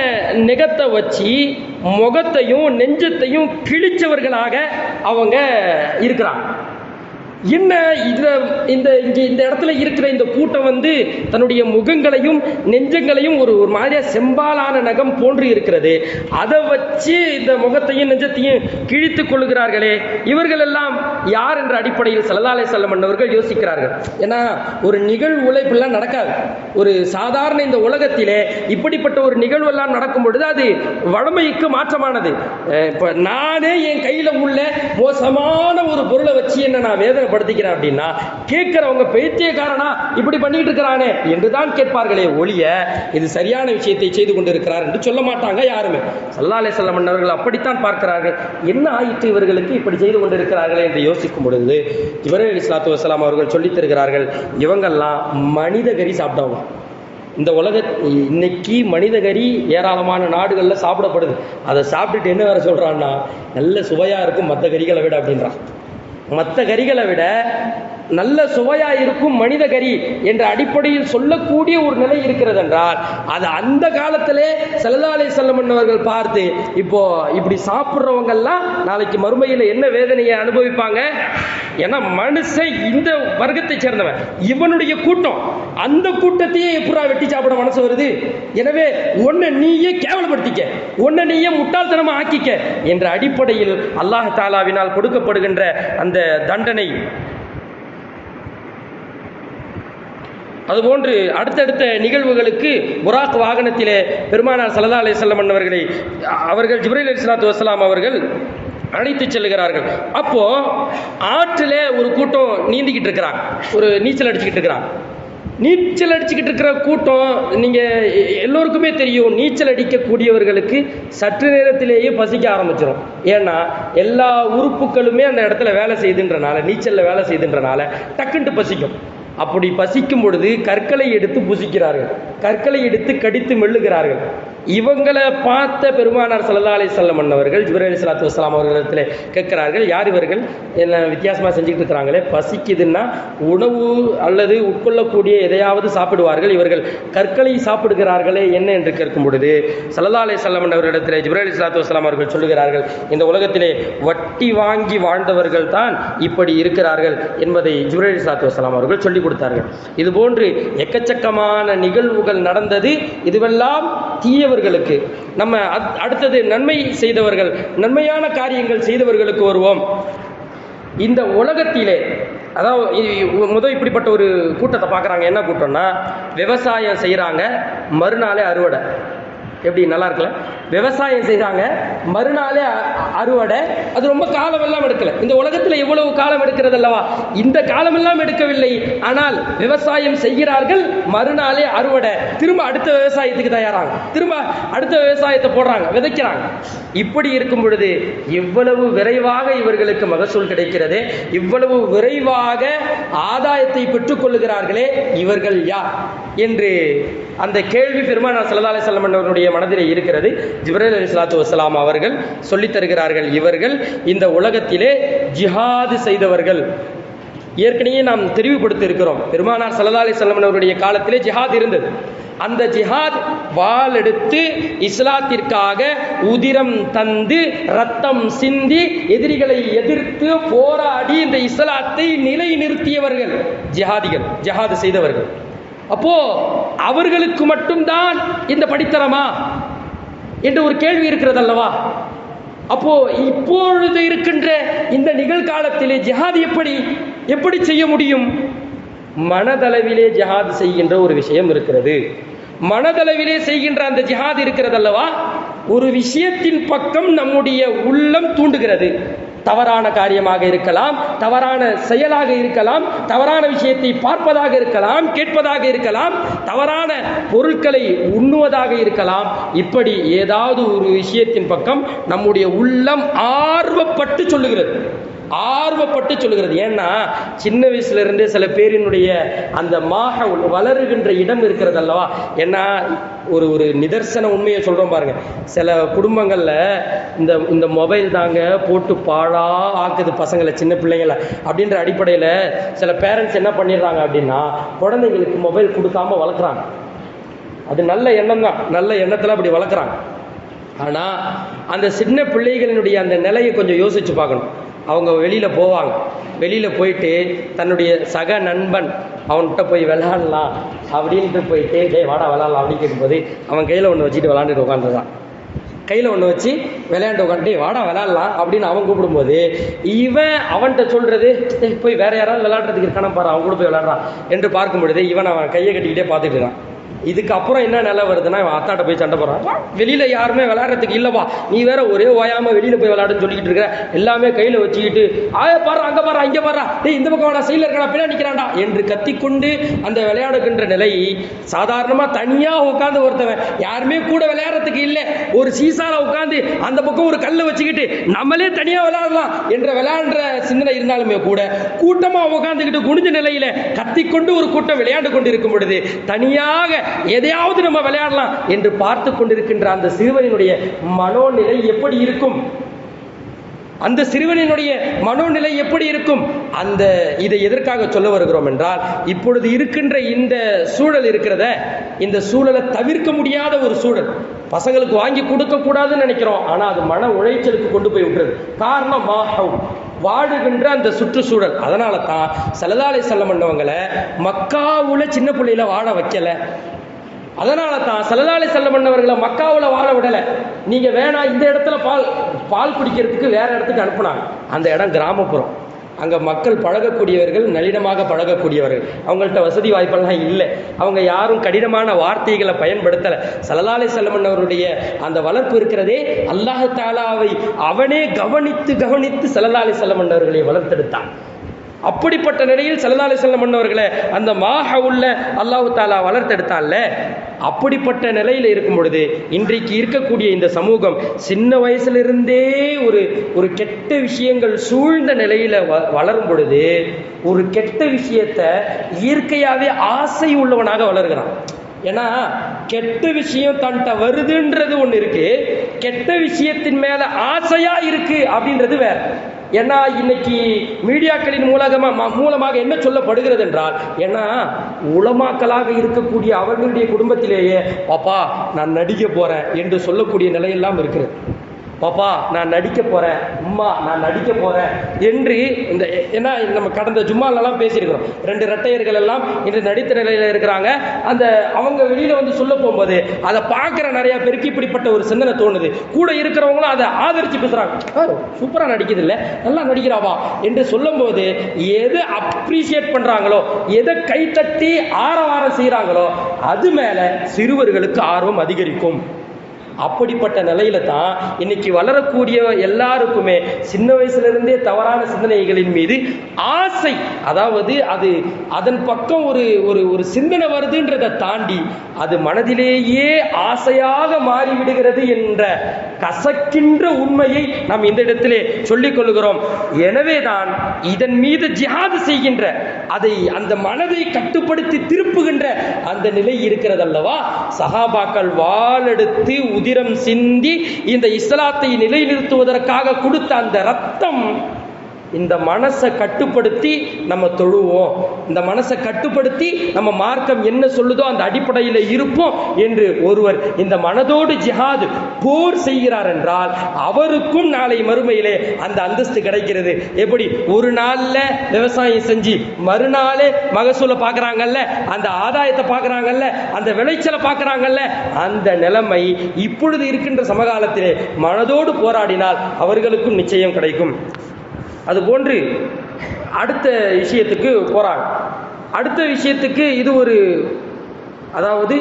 நெகத்தை வச்சு முகத்தையும் நெஞ்சத்தையும் கிழிச்சவர்களாக அவங்க இருக்கிறாங்க. என்ன இந்த இடத்துல இருக்கிற இந்த கூட்டம் வந்து தன்னுடைய முகங்களையும் நெஞ்சங்களையும் ஒரு மாதிரியா செம்பாலான நகம் போன்று இருக்கிறது, அதை வச்சு இந்த முகத்தையும் நெஞ்சத்தையும் கிழித்துக் கொள்கிறார்களே, இவர்கள் எல்லாம் யார் என்ற அடிப்படையில் ஸல்லல்லாஹு அலைஹி வஸல்லம் அவர்கள் யோசிக்கிறார்கள். ஏன்னா ஒரு நிகழ்வு உழைப்பெல்லாம் நடக்காது. ஒரு சாதாரண இந்த உலகத்திலே இப்படிப்பட்ட ஒரு நிகழ்வு எல்லாம் நடக்கும் பொழுது அது வழமைக்கு மாற்றமானது. இப்போ நானே என் கையில் உள்ள மோசமான ஒரு பொருளை வச்சு என்ன நான் வேதனை படுத்திக்கிறேன் அப்படின்னா கேட்கிறவங்க பைத்தியக்காரனா இப்படி பண்ணிட்டு இருக்கிறானே என்றுதான் கேட்பார்களே ஒழிய இது சரியான விஷயத்தை செய்து கொண்டிருக்கிறார் என்று சொல்ல மாட்டாங்க யாருமே. ஸல்லல்லாஹு அலைஹி வஸல்லம் அவர்கள் அப்படித்தான் பார்க்கிறார்கள். என்ன ஆயிற்று இவர்களுக்கு இப்படி செய்து கொண்டிருக்கிறார்கள் என்று யோசிக்கும் பொழுது ஜிப்ரீல் அலைஹிஸ்ஸலாத்து வஸ்ஸலாம் அவர்கள் சொல்லித் தருகிறார்கள், இவங்கெல்லாம் மனித கறி சாப்பிட்டவங்க. இந்த இன்னைக்கு மனித கறி ஏராளமான நாடுகளில் சாப்பிடப்படுது. அதை சாப்பிட்டுட்டு என்ன வேற சொல்றான்னா, நல்ல சுவையா இருக்கும் மற்ற கறிகளை விட அப்படின்றான். மற்ற கறிகளை விட நல்ல சுவையா இருக்கும் மனித கறி என்ற அடிப்படையில் சொல்லக்கூடிய ஒரு நிலை இருக்கிறது என்றால் அது அந்த காலத்திலே ஸல்லல்லாஹு அலைஹி வஸல்லம் அவர்கள் பார்த்து இப்போ இப்படி சாப்பிட்றவங்க எல்லாம் நாளைக்கு மறுமையில் என்ன வேதனையை அனுபவிப்பாங்க. ஏன்னா மனுஷன் இந்த வர்க்கத்தை சேர்ந்தவன், இவனுடைய கூட்டம், அந்த கூட்டத்தையே எப்படா வெட்டி சாப்பிட மனசு வருது. எனவே உன்னை நீயே கேவலப்படுத்திக்க, உன்னை நீயே முட்டாள்தனமா ஆக்கிக்க என்ற அடிப்படையில் அல்லாஹ் தஆலாவினால் கொடுக்கப்படுகின்ற அந்த தண்டனை. அதுபோன்று அடுத்தடுத்த நிகழ்வுகளுக்கு புராக் வாகனத்திலே பெருமானார் ஸல்லல்லாஹு அலைஹி வஸல்லம் அவர்கள் ஜிப்ரீல் அலைஹிஸ்ஸலாத்து வஸ்ஸலாம் அவர்கள் அழைத்து செல்லுகிறார்கள். அப்போ ஆற்றில் ஒரு கூட்டம் நீந்திக்கிட்டு இருக்கிறாங்க, ஒரு நீச்சல் அடிச்சுக்கிட்டு இருக்கிறாங்க. நீச்சல் அடிச்சுக்கிட்டு இருக்கிற கூட்டம் நீங்கள் எல்லோருக்குமே தெரியும், நீச்சல் அடிக்கக்கூடியவர்களுக்கு சற்று நேரத்திலேயே பசிக்க ஆரம்பிச்சிடும். ஏன்னா எல்லா உறுப்புகளுமே அந்த இடத்துல வேலை செய்துன்றனால, நீச்சலில் வேலை செய்துன்றனால டக்குன்ட்டு பசிக்கும். அப்படி பசிக்கும் பொழுது கற்களை எடுத்து புசிக்கிறார்கள், கற்களை எடுத்து கடித்து மெல்லுகிறார்கள். இவங்களை பார்த்த பெருமானார் ஸல்லல்லாஹு அலைஹி வஸல்லம் அவர்கள் ஜிப்ரீல் அலைஹிஸ்ஸலாத்து வஸ்ஸலாம் அவர்களிடத்தில் கேட்கிறார்கள், யார் இவர்கள் என்ன வித்தியாசமாக செஞ்சுக்கிட்டு இருக்கிறாங்களே, பசிக்குதுன்னா உணவு அல்லது உட்கொள்ளக்கூடிய எதையாவது சாப்பிடுவார்கள், இவர்கள் கற்களை சாப்பிடுகிறார்களே என்ன என்று கேட்கும் பொழுது ஸல்லல்லாஹு அலைஹி வஸல்லம் அவர்களிடத்தில் ஜிப்ரீல் அலைஹிஸ்ஸலாத்து வஸ்ஸலாம் அவர்கள் சொல்லுகிறார்கள், இந்த உலகத்திலே வட்டி வாங்கி வாழ்ந்தவர்கள் தான் இப்படி இருக்கிறார்கள் என்பதை ஜிப்ரீல் அலைஹிஸ்ஸலாத்து வஸ்ஸலாம் அவர்கள் சொல்லிக் கொடுத்தார்கள். இதுபோன்று எக்கச்சக்கமான நிகழ்வுகள் நடந்தது. இதுவெல்லாம் தீயவர்களுக்கு. நம்ம அடுத்தது நன்மை செய்தவர்கள், நன்மையான காரியங்கள் செய்தவர்களுக்கு வருவோம். இந்த உலகத்திலே அதாவது இப்படிப்பட்ட ஒரு கூட்டத்தை பார்க்குறாங்க. என்ன கூட்டம்னா, விவசாயம் செய்கிறாங்க, மறுநாளே அறுவடை. எப்படி நல்லா இருக்குல்ல? விவசாயம் செய்கிறாங்க, மறுநாளே அறுவடை. அது ரொம்ப காலமெல்லாம் எடுக்கல. இந்த உலகத்தில் எவ்வளவு காலம் எடுக்கிறது அல்லவா? இந்த காலமெல்லாம் எடுக்கவில்லை. ஆனால் விவசாயம் செய்கிறார்கள், மறுநாளே அறுவடை. திரும்ப அடுத்த விவசாயத்துக்கு தயாராங்க, திரும்ப அடுத்த விவசாயத்தை போடுறாங்க, விதைக்கிறாங்க. இப்படி இருக்கும் பொழுது இவ்வளவு விரைவாக இவர்களுக்கு மகசூல் கிடைக்கிறது, இவ்வளவு விரைவாக ஆதாயத்தை பெற்றுக் கொள்ளுகிறார்களே, இவர்கள் யார் என்று அந்த கேள்வி பெருமானார் ஸல்லல்லாஹு அலைஹி வஸல்லம் அவர்களுடைய மனதிலே இருக்கிறது. ஜிப்ரீல் அலைஹிஸ்ஸலாத்து வஸ்ஸலாம் அவர்கள் சொல்லித் தருகிறார்கள், இவர்கள் இந்த உலகத்திலே ஜிஹாது செய்தவர்கள். ஏற்கனவே நாம் தெரிவுபடுத்தி இருக்கிறோம், பெருமானார் ஸல்லல்லாஹு அலைஹி வஸல்லம் அவருடைய காலத்திலே ஜிஹாத் இருந்தது. அந்த ஜிஹாத் வாள் எடுத்து இஸ்லாத்திற்காக உதிரம் தந்து ரத்தம் சிந்தி எதிரிகளை எதிர்த்து போராடி இந்த இஸ்லாத்தை நிலைநிறுத்தியவர்கள் ஜிஹாதிகள், ஜிஹாது செய்தவர்கள். அப்போ அவர்களுக்கு மட்டும்தான் இந்த படித்தரமா என்ற ஒரு கேள்வி இருக்கிறது அல்லவா? அப்போ இப்பொழுது இருக்கின்ற இந்த நிகழ்காலத்திலே ஜிஹாத் எப்படி செய்ய முடியும்? மனதளவிலே ஜிஹாத் செய்கின்ற ஒரு விஷயம் இருக்கிறது. மனதளவிலே செய்கின்ற அந்த ஜிஹாத் இருக்கிறது அல்லவா, ஒரு விஷயத்தின் பக்கம் நம்முடைய உள்ளம் தூண்டுகிறது. தவறான காரியமாக இருக்கலாம், தவறான செயலாக இருக்கலாம், தவறான விஷயத்தை பார்ப்பதாக இருக்கலாம், கேட்பதாக இருக்கலாம், தவறான பொருட்களை உண்ணுவதாக இருக்கலாம். இப்படி ஏதாவது ஒரு விஷயத்தின் பக்கம் நம்முடைய உள்ளம் ஆர்வப்பட்டு சொல்லுகிறது, ஆர்வப்பட்டு சொல்லுகிறது. ஏன்னா சின்ன வயசுல இருந்தே சில பேரினுடைய அந்த வளருகின்ற இடம் இருக்கிறது அல்லவா. ஏன்னா ஒரு நிதர்சன உண்மையை சொல்றோம் பாருங்க, சில குடும்பங்கள்ல இந்த மொபைல் தாங்க போட்டு பாழா ஆக்குது பசங்களை, சின்ன பிள்ளைங்களை அப்படின்ற அடிப்படையில் சில பேரண்ட்ஸ் என்ன பண்ணிடுறாங்க அப்படின்னா, குழந்தைங்களுக்கு மொபைல் கொடுக்காம வளர்க்குறாங்க. அது நல்ல எண்ணம் தான், நல்ல எண்ணத்தில் அப்படி வளர்க்குறாங்க. ஆனால் அந்த சின்ன பிள்ளைகளினுடைய அந்த நிலையை கொஞ்சம் யோசிச்சு பார்க்கணும். அவங்க வெளியில் போவாங்க, வெளியில் போயிட்டு தன்னுடைய சக நண்பன் அவன்கிட்ட போய் விளையாடலாம் அப்படின்ட்டு போயிட்டு, டே வாடா விளையாடலாம் அப்படின்னு கேட்கும்போது அவன் கையில் ஒன்று வச்சுட்டு விளாண்டுட்டு உட்காந்துருதான். கையில் ஒன்று வச்சு விளையாண்டு உட்காந்து வாடா விளையாடலாம் அப்படின்னு அவன் கூப்பிடும்போது இவன் அவன்கிட்ட சொல்கிறது, போய் வேற யாராவது விளையாடுறதுக்கு இருக்கான பாரு, அவன் கூட போய் விளையாடுறான் என்று பார்க்கும் பொழுது இவன் அவன் கையை கட்டிக்கிட்டே பார்த்துட்டு இருக்கான். இதுக்கப்புறம் என்ன நிலை வருதுன்னா, இவன் அத்தாட்ட போய் சண்டை போடுறான். வெளியில் யாருமே விளையாடுறதுக்கு இல்லைப்பா, நீ வேற ஒரே ஓயாமல் வெளியில் போய் விளையாடுன்னு சொல்லிக்கிட்டு இருக்கிற, எல்லாமே கையில் வச்சுக்கிட்டு பாரு அங்கே பாரு இங்கே பாரு, டேய் இந்த பக்கம் வேணா சைடில் இருக்கா பின்னாடி நிற்கிறான்டா என்று கத்திக்கொண்டு அந்த விளையாடுகின்ற நிலை. சாதாரணமாக தனியாக உட்காந்து ஒருத்தவன் யாருமே கூட விளையாடுறதுக்கு இல்லை, ஒரு சீசால உட்காந்து அந்த பக்கம் ஒரு கல்லை வச்சுக்கிட்டு நம்மளே தனியாக விளையாடலாம் என்ற விளையாடுற சிந்தனை இருந்தாலுமே கூட, கூட்டமாக உட்காந்துக்கிட்டு குனிஞ்ச நிலையில கத்திக்கொண்டு ஒரு கூட்டம் விளையாண்டு கொண்டு இருக்கும் பொழுது தனியாக எதையாவது நம்ம விளையாடலாம் என்று பார்த்து கொண்டிருக்கின்ற அந்த சிறுவனினுடைய மனோநிலை எப்படி இருக்கும்? அந்த சிறுவனினுடைய மனோநிலை எப்படி இருக்கும்? அந்த இதை எதற்காக சொல்ல வருகிறோம் என்றால், இப்பொழுது இருக்கின்ற இந்த சூழல் இருக்கிறத, இந்த சூழலை தவிர்க்க முடியாத ஒரு சூழல். பசங்களுக்கு வாங்கி கொடுக்க கூடாதுன்னு நினைக்கிறோம், ஆனா அது மன உளைச்சலுக்கு கொண்டு போய் விட்டுறது. காரணம் வாழுகின்ற அந்த சுற்றுச்சூழல். அதனால தான் ஸல்லல்லாஹு அலைஹி வஸல்லம் பண்ணவங்களை மக்காவுல சின்ன பிள்ளையில வாழ வைக்கல. அதனால தான் ஸல்லல்லாஹு அலைஹி வஸல்லம் பண்ணவர்களை மக்காவில் வாழ விடலை. நீங்க வேணா இந்த இடத்துல பால் குடிக்கிறதுக்கு வேற இடத்துக்கு அனுப்புனாங்க. அந்த இடம் கிராமப்புறம், அங்கே மக்கள் பழகக்கூடியவர்கள், நளினமாக பழகக்கூடியவர்கள், அவங்கள்ட்ட வசதி வாய்ப்பெல்லாம் இல்லை. அவங்க யாரும் கடினமான வார்த்தைகளை பயன்படுத்தலை. ஸல்லல்லாஹு அலைஹி வஸல்லம் அவருடைய அந்த வளர்ப்பு இருக்கிறதே, அல்லாஹ் தஆலாவை அவனே கவனித்து கவனித்து ஸல்லல்லாஹு அலைஹி வஸல்லம் அவர்களை வளர்த்தெடுத்தான். அப்படிப்பட்ட நிலையில் ஸல்லல்லாஹு அலைஹி வஸல்லம் அவர்களை அந்த உள்ள அல்லாஹ் தஆலா வளர்த்தெடுத்தான்ல. அப்படிப்பட்ட நிலையில் இருக்கும் பொழுது இன்றைக்கு இருக்கக்கூடிய இந்த சமூகம் சின்ன வயசிலிருந்தே ஒரு கெட்ட விஷயங்கள் சூழ்ந்த நிலையில வளரும் பொழுது, ஒரு கெட்ட விஷயத்தை இயற்கையாகவே ஆசை உள்ளவனாக வளர்கிறான். ஏன்னா கெட்ட விஷயம் தன்ட்ட வருதுன்றது ஒன்று இருக்கு, கெட்ட விஷயத்தின் மேல ஆசையா இருக்கு அப்படின்றது வேற. ஏன்னா இன்னைக்கு மீடியாக்களின் மூலமாக என்ன சொல்லப்படுகிறது என்றால், ஏன்னா உலமாக்களாக இருக்கக்கூடிய அவர்களுடைய குடும்பத்திலேயே பாப்பா நான் நடிக்க போறேன் என்று சொல்லக்கூடிய நிலையெல்லாம் இருக்கிறது. பாப்பா நான் நடிக்க போகிறேன், அம்மா நான் நடிக்க போகிறேன் என்று இந்த ஏன்னா நம்ம கடந்த ஜும்மாலெல்லாம் பேசியிருக்கிறோம். 2 இரட்டையர்கள் எல்லாம் இன்று நடித்த நிலையில் இருக்கிறாங்க. அந்த அவங்க வெளியில் வந்து சொல்ல போகும்போது அதை பார்க்குற நிறையா பேருக்கு இப்படிப்பட்ட ஒரு சிந்தனை தோணுது. கூட இருக்கிறவங்களும் அதை ஆதரித்து பேசுகிறாங்க, சூப்பராக நடிக்குது இல்லை, நல்லா நடிக்கிறாவா என்று சொல்லும்போது எதை அப்ரிஷியேட் பண்ணுறாங்களோ, எதை கைத்தட்டி ஆரவாரம் செய்கிறாங்களோ அது மேலே சிறுவர்களுக்கு ஆர்வம் அதிகரிக்கும். அப்படிப்பட்ட நிலையில தான் இன்னைக்கு வளரக்கூடிய எல்லாருக்குமே சின்ன வயசுல தவறான சிந்தனைகளின் மீது ஆசை, அதாவது அது அதன் பக்கம் ஒரு ஒரு ஒரு சிந்தனை வருதுன்றதை தாண்டி அது மனதிலேயே ஆசையாக மாறிவிடுகிறது என்ற கசக்கின்ற உண்மையை நாம் இந்த இடத்திலே சொல்லிக் கொள்கிறோம். எனவேதான் இதன் மீது ஜிஹாது செய்கின்ற, அதை அந்த மனதை கட்டுப்படுத்தி திருப்புகின்ற அந்த நிலை இருக்கிறது அல்லவா. சஹாபாக்கள் வாளெடுத்து உதிரம் சிந்தி இந்த இஸ்லாத்தை நிலைநிறுத்துவதற்காக கொடுத்த அந்த ரத்தம் இந்த மனசை கட்டுப்படுத்தி நம்ம தொழுவோம், இந்த மனசை கட்டுப்படுத்தி நம்ம மார்க்கம் என்ன சொல்லுதோ அந்த அடிப்படையில் இருப்போம் என்று ஒருவர் இந்த மனதோடு ஜிஹாது போர் செய்கிறார் என்றால் அவருக்கும் நாளை மறுமையிலே அந்த அந்தஸ்து கிடைக்கிறது. எப்படி ஒரு நாள்ல விவசாயம் செஞ்சு மறுநாளே மகசூலை பார்க்குறாங்கல்ல, அந்த ஆதாயத்தை பார்க்குறாங்கல்ல, அந்த விளைச்சலை பார்க்குறாங்கல்ல, அந்த நிலைமை இப்பொழுது இருக்கின்ற சமகாலத்திலே மனதோடு போராடினால் அவர்களுக்கும் நிச்சயம் கிடைக்கும். அதுபோன்று அடுத்த விஷயத்துக்கு போறாங்க. அடுத்த விஷயத்துக்கு இது ஒரு, அதாவது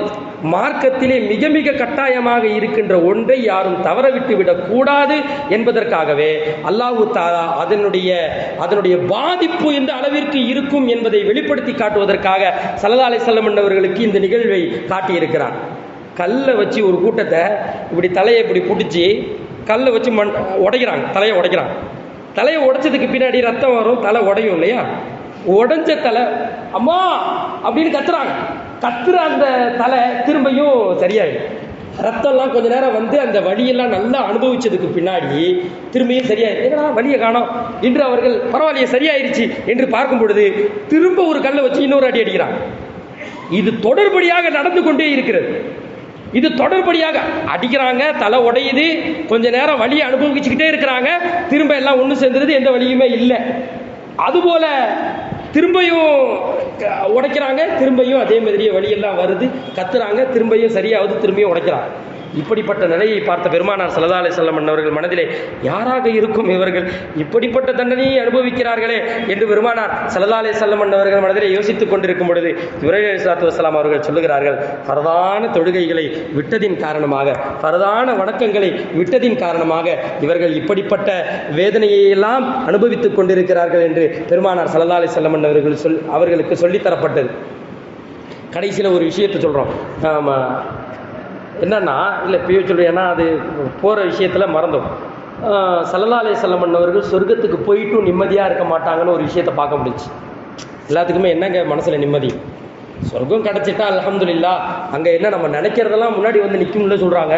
மார்க்கத்திலே மிக மிக கட்டாயமாக இருக்கின்ற ஒன்றை யாரும் தவறவிட்டு விடக்கூடாது என்பதற்காகவே அல்லாஹு தஆலா அதனுடைய பாதிப்பு எந்த அளவிற்கு இருக்கும் என்பதை வெளிப்படுத்தி காட்டுவதற்காக ஸல்லல்லாஹு அலைஹி வஸல்லம் அவர்களுக்கு இந்த நிகழ்வை காட்டியிருக்கிறார். கல்லை வச்சு ஒரு கூட்டத்தை இப்படி தலையை இப்படி பிடிச்சி கல்லை வச்சு உடைக்கிறாங்க, தலையை உடைக்கிறாங்க. தலையை உடைச்சதுக்கு பின்னாடி ரத்தம் வரும், தலை உடையும் இல்லையா. உடைஞ்ச தலை அம்மா அப்படின்னு கத்துறாங்க. கத்துற அந்த தலை திரும்பியும் சரியாயிடும். ரத்தம்லாம் கொஞ்ச நேரம் வந்து அந்த வலியெல்லாம் நல்லா அனுபவிச்சதுக்கு பின்னாடி திரும்பியும் சரியாயிடும். ஏன்னா வலியை காணோம் என்று அவர்கள் பரவாயில்லையே சரியாயிருச்சு என்று பார்க்கும் பொழுது திரும்ப ஒரு கல்லை வச்சு இன்னொரு அடி அடிக்கிறாங்க. இது தொடர்படியாக நடந்து கொண்டே இருக்கிறது. இது தொடர்படியாக அடிக்கிறாங்க, தலை உடையுது, கொஞ்ச நேரம் வலியை அனுபவிச்சுக்கிட்டே இருக்கிறாங்க, திரும்ப எல்லாம் ஒன்று சேர்ந்துருது, எந்த வலியுமே இல்லை. அதுபோல திரும்பியும் உடைக்கிறாங்க, திரும்பியும் அதே மாதிரியே வலியெல்லாம் வருது, கத்துறாங்க, திரும்பியும் சரியாவது, திரும்பியும் உடைக்கிறாங்க. இப்படிப்பட்ட நிலையை பார்த்த பெருமானார் ஸல்லல்லாஹு அலைஹி வஸல்லம் அவர்கள் மனதிலே யாராக இருக்கும் இவர்கள், இப்படிப்பட்ட தண்டனையை அனுபவிக்கிறார்களே என்று பெருமானார் ஸல்லல்லாஹு அலைஹி வஸல்லம் அவர்கள் மனதிலே யோசித்துக் கொண்டிருக்கும் பொழுது ஜிப்ரீல் அலைஹிஸ்ஸலாத்து வஸ்ஸலாம் அவர்கள் சொல்லுகிறார்கள், பரதான தொழுகைகளை விட்டதின் காரணமாக, பரதான வணக்கங்களை விட்டதின் காரணமாக இவர்கள் இப்படிப்பட்ட வேதனையை எல்லாம் அனுபவித்துக் கொண்டிருக்கிறார்கள் என்று பெருமானார் ஸல்லல்லாஹு அலைஹி வஸல்லம் அவர்களுக்கு சொல்லித்தரப்பட்டது. கடைசியில் ஒரு விஷயத்தை சொல்கிறோம், என்னன்னா இல்லை பியூ சொல்கிறேன், ஏன்னா அது போகிற விஷயத்தில் மறந்தோம். ஸல்லல்லாஹு அலைஹி வஸல்லம் அவர்கள் சொர்க்கத்துக்கு போயிட்டும் நிம்மதியாக இருக்க மாட்டாங்கன்னு ஒரு விஷயத்தை பார்க்க முடிஞ்சு. எல்லாத்துக்குமே என்னங்க மனசில் நிம்மதி, சொர்க்கம் கிடச்சிட்டா அல்ஹம்துலில்லாஹ், அங்கே என்ன நம்ம நினைக்கிறதெல்லாம் முன்னாடி வந்து நிற்கும்ல சொல்கிறாங்க.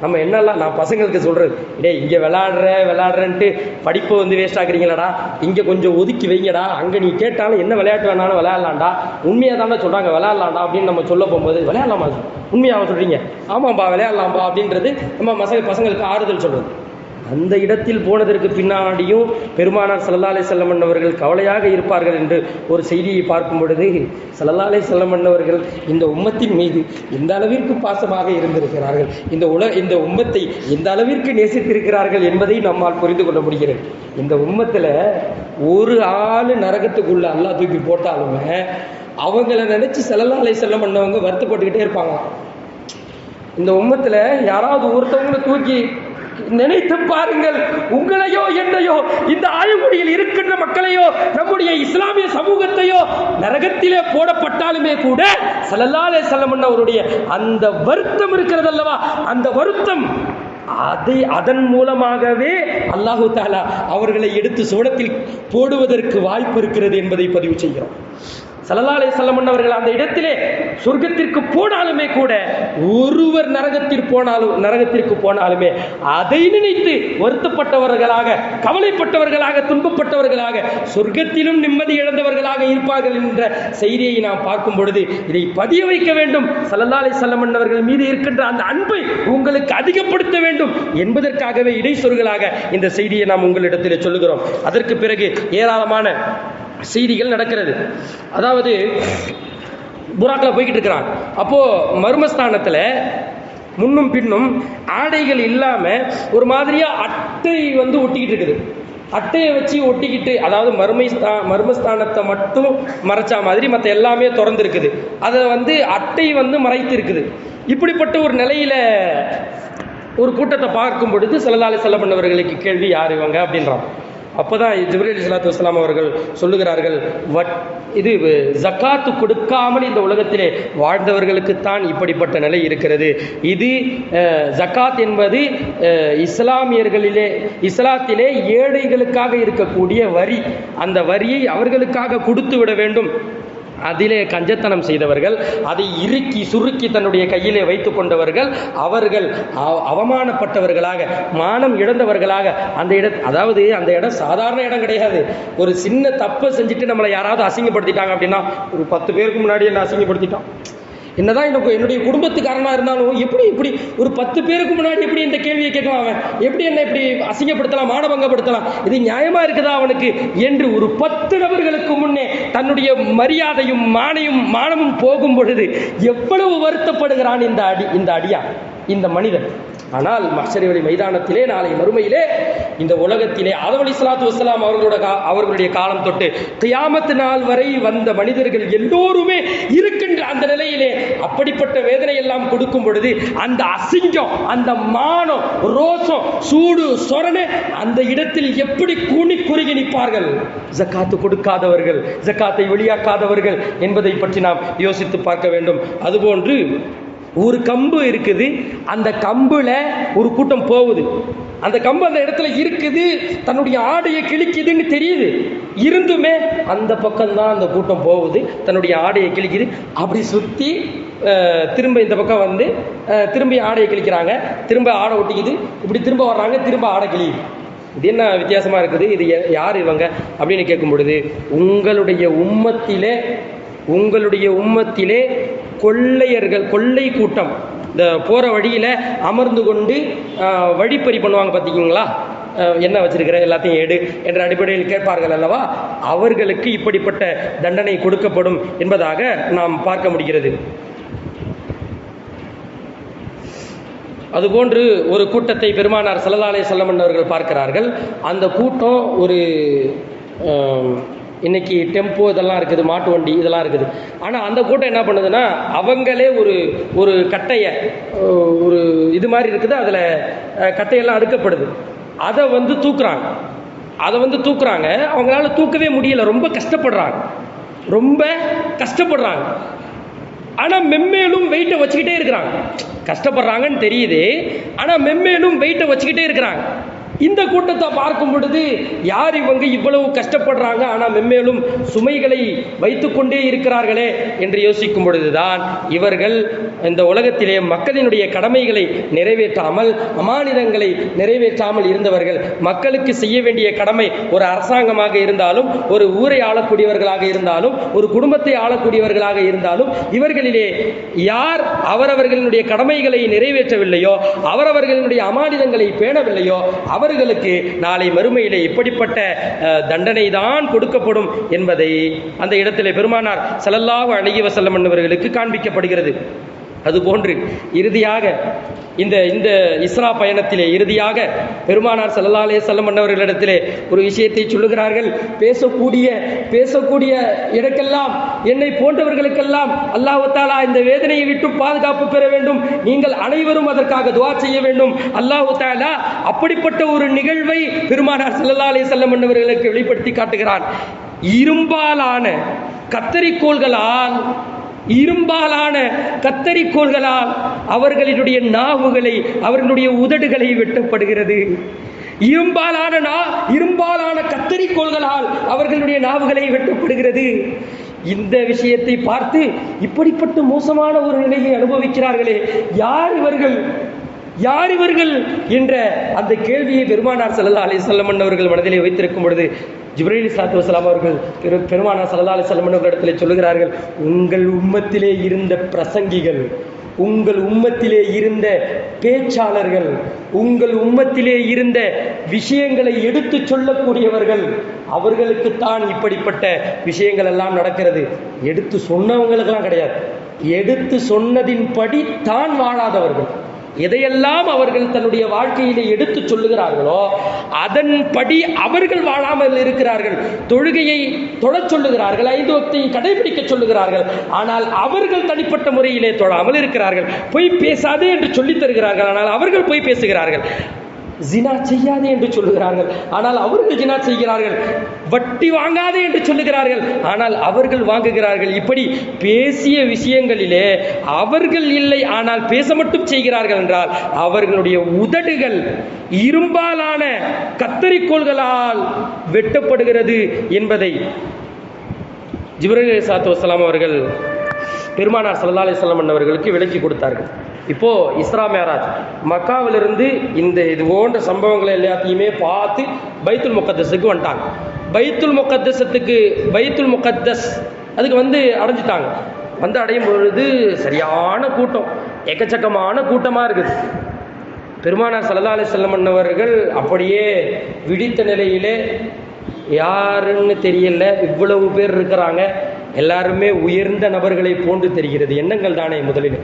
நம்ம என்னெல்லாம் நான் பசங்களுக்கு சொல்கிறது, டே இங்கே விளையாடுறேன்ட்டு படிப்பை வந்து வேஸ்ட் ஆக்குறீங்களடா, இங்கே கொஞ்சம் ஒதுக்கி வைங்கடா, அங்கே நீ கேட்டாலும் என்ன விளையாட்டு வேணாலும் விளையாடலாம்டா, உண்மையாக தானே சொல்கிறாங்க விளையாடலாம்டா அப்படின்னு நம்ம சொல்ல போகும்போது, விளையாடலாமா உண்மையாக சொல்கிறீங்க, ஆமாம்பா விளையாடலாம்பா அப்படின்றது நம்ம பசங்களுக்கு ஆறுதல் சொல்கிறது. அந்த இடத்தில் போனதற்கு பின்னாடியும் பெருமானார் ஸல்லல்லாஹு அலைஹி வஸல்லம் அவர்கள் கவலையாக இருப்பார்கள் என்று ஒரு செய்தியை பார்க்கும் பொழுது ஸல்லல்லாஹு அலைஹி வஸல்லம் அவர்கள் இந்த உம்மத்தின் மீது எந்த அளவிற்கு பாசமாக இருந்திருக்கிறார்கள், இந்த உம்மத்தை எந்த அளவிற்கு நேசித்திருக்கிறார்கள் என்பதை நம்மால் புரிந்து கொள்ள முடிகிறது. இந்த உம்மத்தில் ஒரு ஆள் நரகத்துக்குள்ள அல்லாஹ் தூக்கி போட்டாலுமே அவங்கள நினைச்சு ஸல்லல்லாஹு அலைஹி வஸல்லம் பண்ணவங்க வருத்தப்பட்டுக்கிட்டே இருப்பாங்க. இந்த உம்மத்தில் யாராவது ஒருத்தவங்களை தூக்கி நினைத்து பாருங்கள், உங்களையோ என்னையோ இந்த ஆயங்குடியில் இருக்கின்ற மக்களையோ நம்முடைய இஸ்லாமிய சமூகத்தையோ நரகத்திலே போடப்பட்டாலுமே கூட ஸல்லல்லாஹு அலைஹி வஸல்லம் அவருடைய அந்த வருத்தம் இருக்கிறது அல்லவா, அந்த வருத்தம் அதன் மூலமாகவே அல்லாஹு தஆலா அவர்களை எடுத்து சுவனத்தில் போடுவதற்கு வாய்ப்பு இருக்கிறது என்பதை பதிவு செய்கிறோம். ஸல்லல்லாஹு அலைஹி வஸல்லம் அவர்கள் அந்த இடத்திலே சொர்க்கத்திற்கு போனாலுமே கூட, ஒருவர் நரகத்திற்கு போனாலுமே அதை நினைத்து வருத்தப்பட்டவர்களாக, கவலைப்பட்டவர்களாக, துன்பப்பட்டவர்களாக, சொர்க்கத்திலும் நிம்மதி இழந்தவர்களாக இருப்பார்கள் என்ற செய்தியை நாம் பார்க்கும் பொழுது இதை பதிய வைக்க வேண்டும். ஸல்லல்லாஹு அலைஹி வஸல்லம் அவர்கள் மீது இருக்கின்ற அந்த அன்பை உங்களுக்கு அதிகப்படுத்த வேண்டும் என்பதற்காகவே இடைச்சொற்களாக இந்த செய்தியை நாம் உங்களிடத்தில் சொல்லுகிறோம். அதற்கு பிறகு ஏராளமான செய்திகள் நடக்கிறது. அதாவது புராக்கில் போய்கிட்டு இருக்கிறான். அப்போ மர்மஸ்தானத்தில் முன்னும் பின்னும் ஆடைகள் இல்லாம ஒரு மாதிரியா அட்டை ஒட்டிக்கிட்டு இருக்குது. அட்டையை வச்சு ஒட்டிக்கிட்டு, அதாவது மர்மஸ்தானத்தை மட்டும் மறைச்சா மாதிரி மற்ற எல்லாமே திறந்து இருக்குது. அதை அட்டை மறைத்து இருக்குது. இப்படிப்பட்ட ஒரு நிலையில ஒரு கூட்டத்தை பார்க்கும் பொழுது ஸல்லல்லாஹு அலைஹி வஸல்லம் அவர்களுக்கு கேள்வி, யார் இவங்க அப்படின்றான். அப்போதான் ஜிப்ரீல் அலைஹிஸ்ஸலாத்து வஸ்ஸலாம் அவர்கள் சொல்லுகிறார்கள், இது ஜக்காத்து கொடுக்காமல் இந்த உலகத்திலே வாழ்ந்தவர்களுக்குத்தான் இப்படிப்பட்ட நிலை இருக்கிறது. இது ஜக்காத் என்பது இஸ்லாத்திலே ஏழைகளுக்காக இருக்கக்கூடிய வரி. அந்த வரியை அவர்களுக்காக கொடுத்து விட வேண்டும். அதிலே கஞ்சத்தனம் செய்தவர்கள், அதை இறுக்கி சுருக்கி தன்னுடைய கையிலே வைத்து கொண்டவர்கள், அவர்கள் அவமானப்பட்டவர்களாக, மானம் இழந்தவர்களாக அதாவது அந்த இடம் சாதாரண இடம் கிடையாது. ஒரு சின்ன தப்பை செஞ்சுட்டு நம்மளை யாராவது அசிங்கப்படுத்திட்டாங்க அப்படின்னா, ஒரு 10 பேருக்கு முன்னாடி என்ன அசிங்கப்படுத்திட்டான், என்னதான் என்னுடைய குடும்பத்துக்காரனாக இருந்தாலும் எப்படி இப்படி ஒரு 10 பேருக்கு முன்னாடி எப்படி இந்த கேள்வியை கேட்கலாம், அவன் எப்படி என்ன இப்படி அசிங்கப்படுத்தலாம், மானபங்கப்படுத்தலாம், இது நியாயமா இருக்குதா அவனுக்கு என்று ஒரு 10 நபர்களுக்கு முன்னே தன்னுடைய மரியாதையும் மானமும் போகும் பொழுது எவ்வளவு வருத்தப்படுகிறான் இந்த அடியான், இந்த மனிதன். ஆனால் மஹ்ஷர் மைதானத்திலே, நாளை மறுமையிலே, இந்த உலகத்திலே ஆதம் அலைஹிஸ்ஸலாத்து வஸ்ஸலாம் அவர்களுடைய காலம் தொட்டு கியாமத் நாள் வரை வந்த மனிதர்கள் எல்லோருமே இருக்கின்ற அந்த நிலையிலே அப்படிப்பட்ட வேதனை எல்லாம் கொடுக்கும் பொழுது, அந்த அசிங்கம், அந்த மானம், ரோசம், சூடு, சொரணை அந்த இடத்தில் எப்படி கூனி குறுகி நிற்பார்கள்? ஜக்காத்து கொடுக்காதவர்கள், ஜக்காத்தை வெளியாக்காதவர்கள் என்பதை பற்றி நாம் யோசித்து பார்க்க வேண்டும். அதுபோன்று ஒரு கம்பு இருக்குது, அந்த கம்புல ஒரு கூட்டம் போகுது. அந்த கம்பு அந்த இடத்துல இருக்குது, தன்னுடைய ஆடையை கிழிக்குதுன்னு தெரியுது. இருந்துமே அந்த பக்கம்தான் அந்த கூட்டம் போகுது, தன்னுடைய ஆடையை கிழிக்குது. அப்படி சுற்றி திரும்ப இந்த பக்கம் திரும்பி ஆடையை கிழிக்கிறாங்க, திரும்ப ஆடை ஒட்டிக்குது, இப்படி திரும்ப வர்றாங்க, திரும்ப ஆடை கிழியுது. இது என்ன வித்தியாசமாக இருக்குது, இது யார் இவங்க அப்படின்னு கேட்கும் பொழுது, உங்களுடைய உம்மத்திலே கொள்ளையர்கள், கொள்ளை கூட்டம், இந்த போகிற வழியில் அமர்ந்து கொண்டு வழிப்பறி பண்ணுவாங்க பார்த்திங்களா, என்ன வச்சிருக்கிற எல்லாத்தையும் எடு என்ற அடிப்படையில் கேட்பார்கள் அல்லவா, அவர்களுக்கு இப்படிப்பட்ட தண்டனை கொடுக்கப்படும் என்பதாக நாம் பார்க்க முடிகிறது. அதுபோன்று ஒரு கூட்டத்தை பெருமானார் ஸல்லல்லாஹு அலைஹி வஸல்லம் அவர்கள் பார்க்கிறார்கள். அந்த கூட்டம் ஒரு இன்னைக்கு டெம்போ இதெல்லாம் இருக்குது, மாட்டு வண்டி இதெல்லாம் இருக்குது. ஆனால் அந்த கூட்டம் என்ன பண்ணுதுன்னா, அவங்களே ஒரு கட்டையை, ஒரு இது மாதிரி இருக்குது, அதில் கட்டையெல்லாம் அடுக்கப்படுது, அதை தூக்குறாங்க. அவங்களால தூக்கவே முடியல, ரொம்ப கஷ்டப்படுறாங்க. ஆனால் மென்மேலும் வெயிட்டை வச்சுக்கிட்டே இருக்கிறாங்க. கஷ்டப்படுறாங்கன்னு தெரியுது, ஆனால் மென்மேலும் வெயிட்டை வச்சுக்கிட்டே இருக்கிறாங்க. இந்த கூட்டத்தை பார்க்கும் பொழுது, யார் இவங்க இவ்வளவு கஷ்டப்படுறாங்க, ஆனால் மென்மேலும் சுமைகளை வைத்துக்கொண்டே இருக்கிறார்களே என்று யோசிக்கும் பொழுதுதான், இவர்கள் இந்த உலகத்திலே மக்களினுடைய கடமைகளை நிறைவேற்றாமல், அமானிதங்களை நிறைவேற்றாமல் இருந்தவர்கள். மக்களுக்கு செய்ய வேண்டிய கடமை, ஒரு அரசாங்கமாக இருந்தாலும், ஒரு ஊரை ஆளக்கூடியவர்களாக இருந்தாலும், ஒரு குடும்பத்தை ஆளக்கூடியவர்களாக இருந்தாலும், இவர்களிலே யார் அவரவர்களுடைய கடமைகளை நிறைவேற்றவில்லையோ, அவரவர்களுடைய அமானிதங்களை பேணவில்லையோ, அவர்களுக்கு நாளை மறுமையிலே இப்படிப்பட்ட தண்டனை தான் கொடுக்கப்படும் என்பதை அந்த இடத்திலே பெருமானார் ஸல்லல்லாஹு அலைஹி வஸல்லம் அவர்களுக்கு காண்பிக்கப்படுகிறது. அதுபோன்று இறுதியாக இந்த இஸ்ரா பயணத்திலே இறுதியாக பெருமானார் ஸல்லல்லாஹு அலைஹி வஸல்லம் அவர்களிடத்திலே ஒரு விஷயத்தை சொல்லுகிறார்கள். பேசக்கூடிய இடக்கெல்லாம், என்னை போன்றவர்களுக்கெல்லாம் அல்லாஹ் தஆலா இந்த வேதனையை விட்டு பாதுகாப்பு பெற வேண்டும், நீங்கள் அனைவரும் அதற்காக துஆ செய்ய வேண்டும். அல்லாஹ் தஆலா அப்படிப்பட்ட ஒரு நிகழ்வை பெருமானார் ஸல்லல்லாஹு அலைஹி வஸல்லம் அவர்களுக்கு வெளிப்படுத்தி காட்டுகிறான். இரும்பாலான கத்தரிக்கோள்களால் அவர்களுடைய நாவுகளை, அவர்களுடைய உதடுகளை வெட்டப்படுகிறது. இரும்பாலான கத்தரிக்கோள்களால் அவர்களுடைய நாவுகளை வெட்டப்படுகிறது. இந்த விஷயத்தை பார்த்து இப்படிப்பட்ட மோசமான ஒரு நிலையை அனுபவிக்கிறார்களே, யார் இவர்கள், யார் இவர்கள் என்ற அந்த கேள்வியை பெருமானார் ஸல்லல்லாஹு அலைஹி வஸல்லம் அவர்கள் மனதிலே வைத்திருக்கும் பொழுது ஜிப்ரீல் ஸல்லல்லாஹு அலைஹி வஸல்லம் அவர்கள் பெருமானார் ஸல்லல்லாஹு அலைஹி வஸல்லம் அவர்களிடத்தில் சொல்லுகிறார்கள், உங்கள் உம்மத்திலே இருந்த பிரசங்கிகள், உங்கள் உம்மத்திலே இருந்த பேச்சாளர்கள், உங்கள் உம்மத்திலே இருந்த விஷயங்களை எடுத்து சொல்லக்கூடியவர்கள், அவர்களுக்குத்தான் இப்படிப்பட்ட விஷயங்கள் எல்லாம் நடக்கிறது. எடுத்து சொன்னவங்களுக்கெல்லாம் கிடையாது. எடுத்து சொன்னதின்படி தான் வாழாதவர்கள், எதையெல்லாம் அவர்கள் தன்னுடைய வாழ்க்கையிலே எடுத்து சொல்லுகிறார்களோ அதன்படி அவர்கள் வாழாமல் இருக்கிறார்கள். தொழுகையை தொழச் சொல்லுகிறார்கள், 5 வக்தை கடைபிடிக்க சொல்லுகிறார்கள், ஆனால் அவர்கள் தனிப்பட்ட முறையிலே தொழாமல் இருக்கிறார்கள். பொய் பேசாதே என்று சொல்லித் தருகிறார்கள், ஆனால் அவர்கள் பொய் பேசுகிறார்கள். ஜினா செய்யாதே என்று சொல்லுகிறார்கள், ஆனால் அவர்கள் ஜினா செய்கிறார்கள். வட்டி வாங்காதே என்று சொல்லுகிறார்கள், ஆனால் அவர்கள் வாங்குகிறார்கள். இப்படி பேசிய விஷயங்களிலே அவர்கள் இல்லை, ஆனால் பேச மட்டும் செய்கிறார்கள் என்றால் அவர்களுடைய உதடுகள் இரும்பாலான கத்தரிக்கோள்களால் வெட்டப்படுகிறது என்பதை ஜிப்ரீல் ஸல்லல்லாஹு அலைஹி வஸல்லம் அவர்கள் பெருமானார் ஸல்லல்லாஹு அலைஹி வஸல்லம் அவர்களுக்கு விளக்கி கொடுத்தார்கள். இப்போ இஸ்ரா மேராஜ் மக்காவிலிருந்து இது போன்ற சம்பவங்களை எல்லாத்தையுமே பார்த்து பைத்துல் முகத்தஸுக்கு வந்துட்டாங்க. பைத்துல் முகத்தஸ் அதுக்கு அடைஞ்சிட்டாங்க. அடையும் பொழுது சரியான கூட்டம், எக்கச்சக்கமான கூட்டமாக இருக்குது. பெருமானார் ஸல்லல்லாஹு அலைஹி வஸல்லம் அவர்கள் அப்படியே விழித்த நிலையிலே, யாருன்னு தெரியல, இவ்வளவு பேர் இருக்கிறாங்க, எல்லாருமே உயர்ந்த நபர்களை போன்று தெரிகிறது. எண்ணங்கள் தானே முதலில்,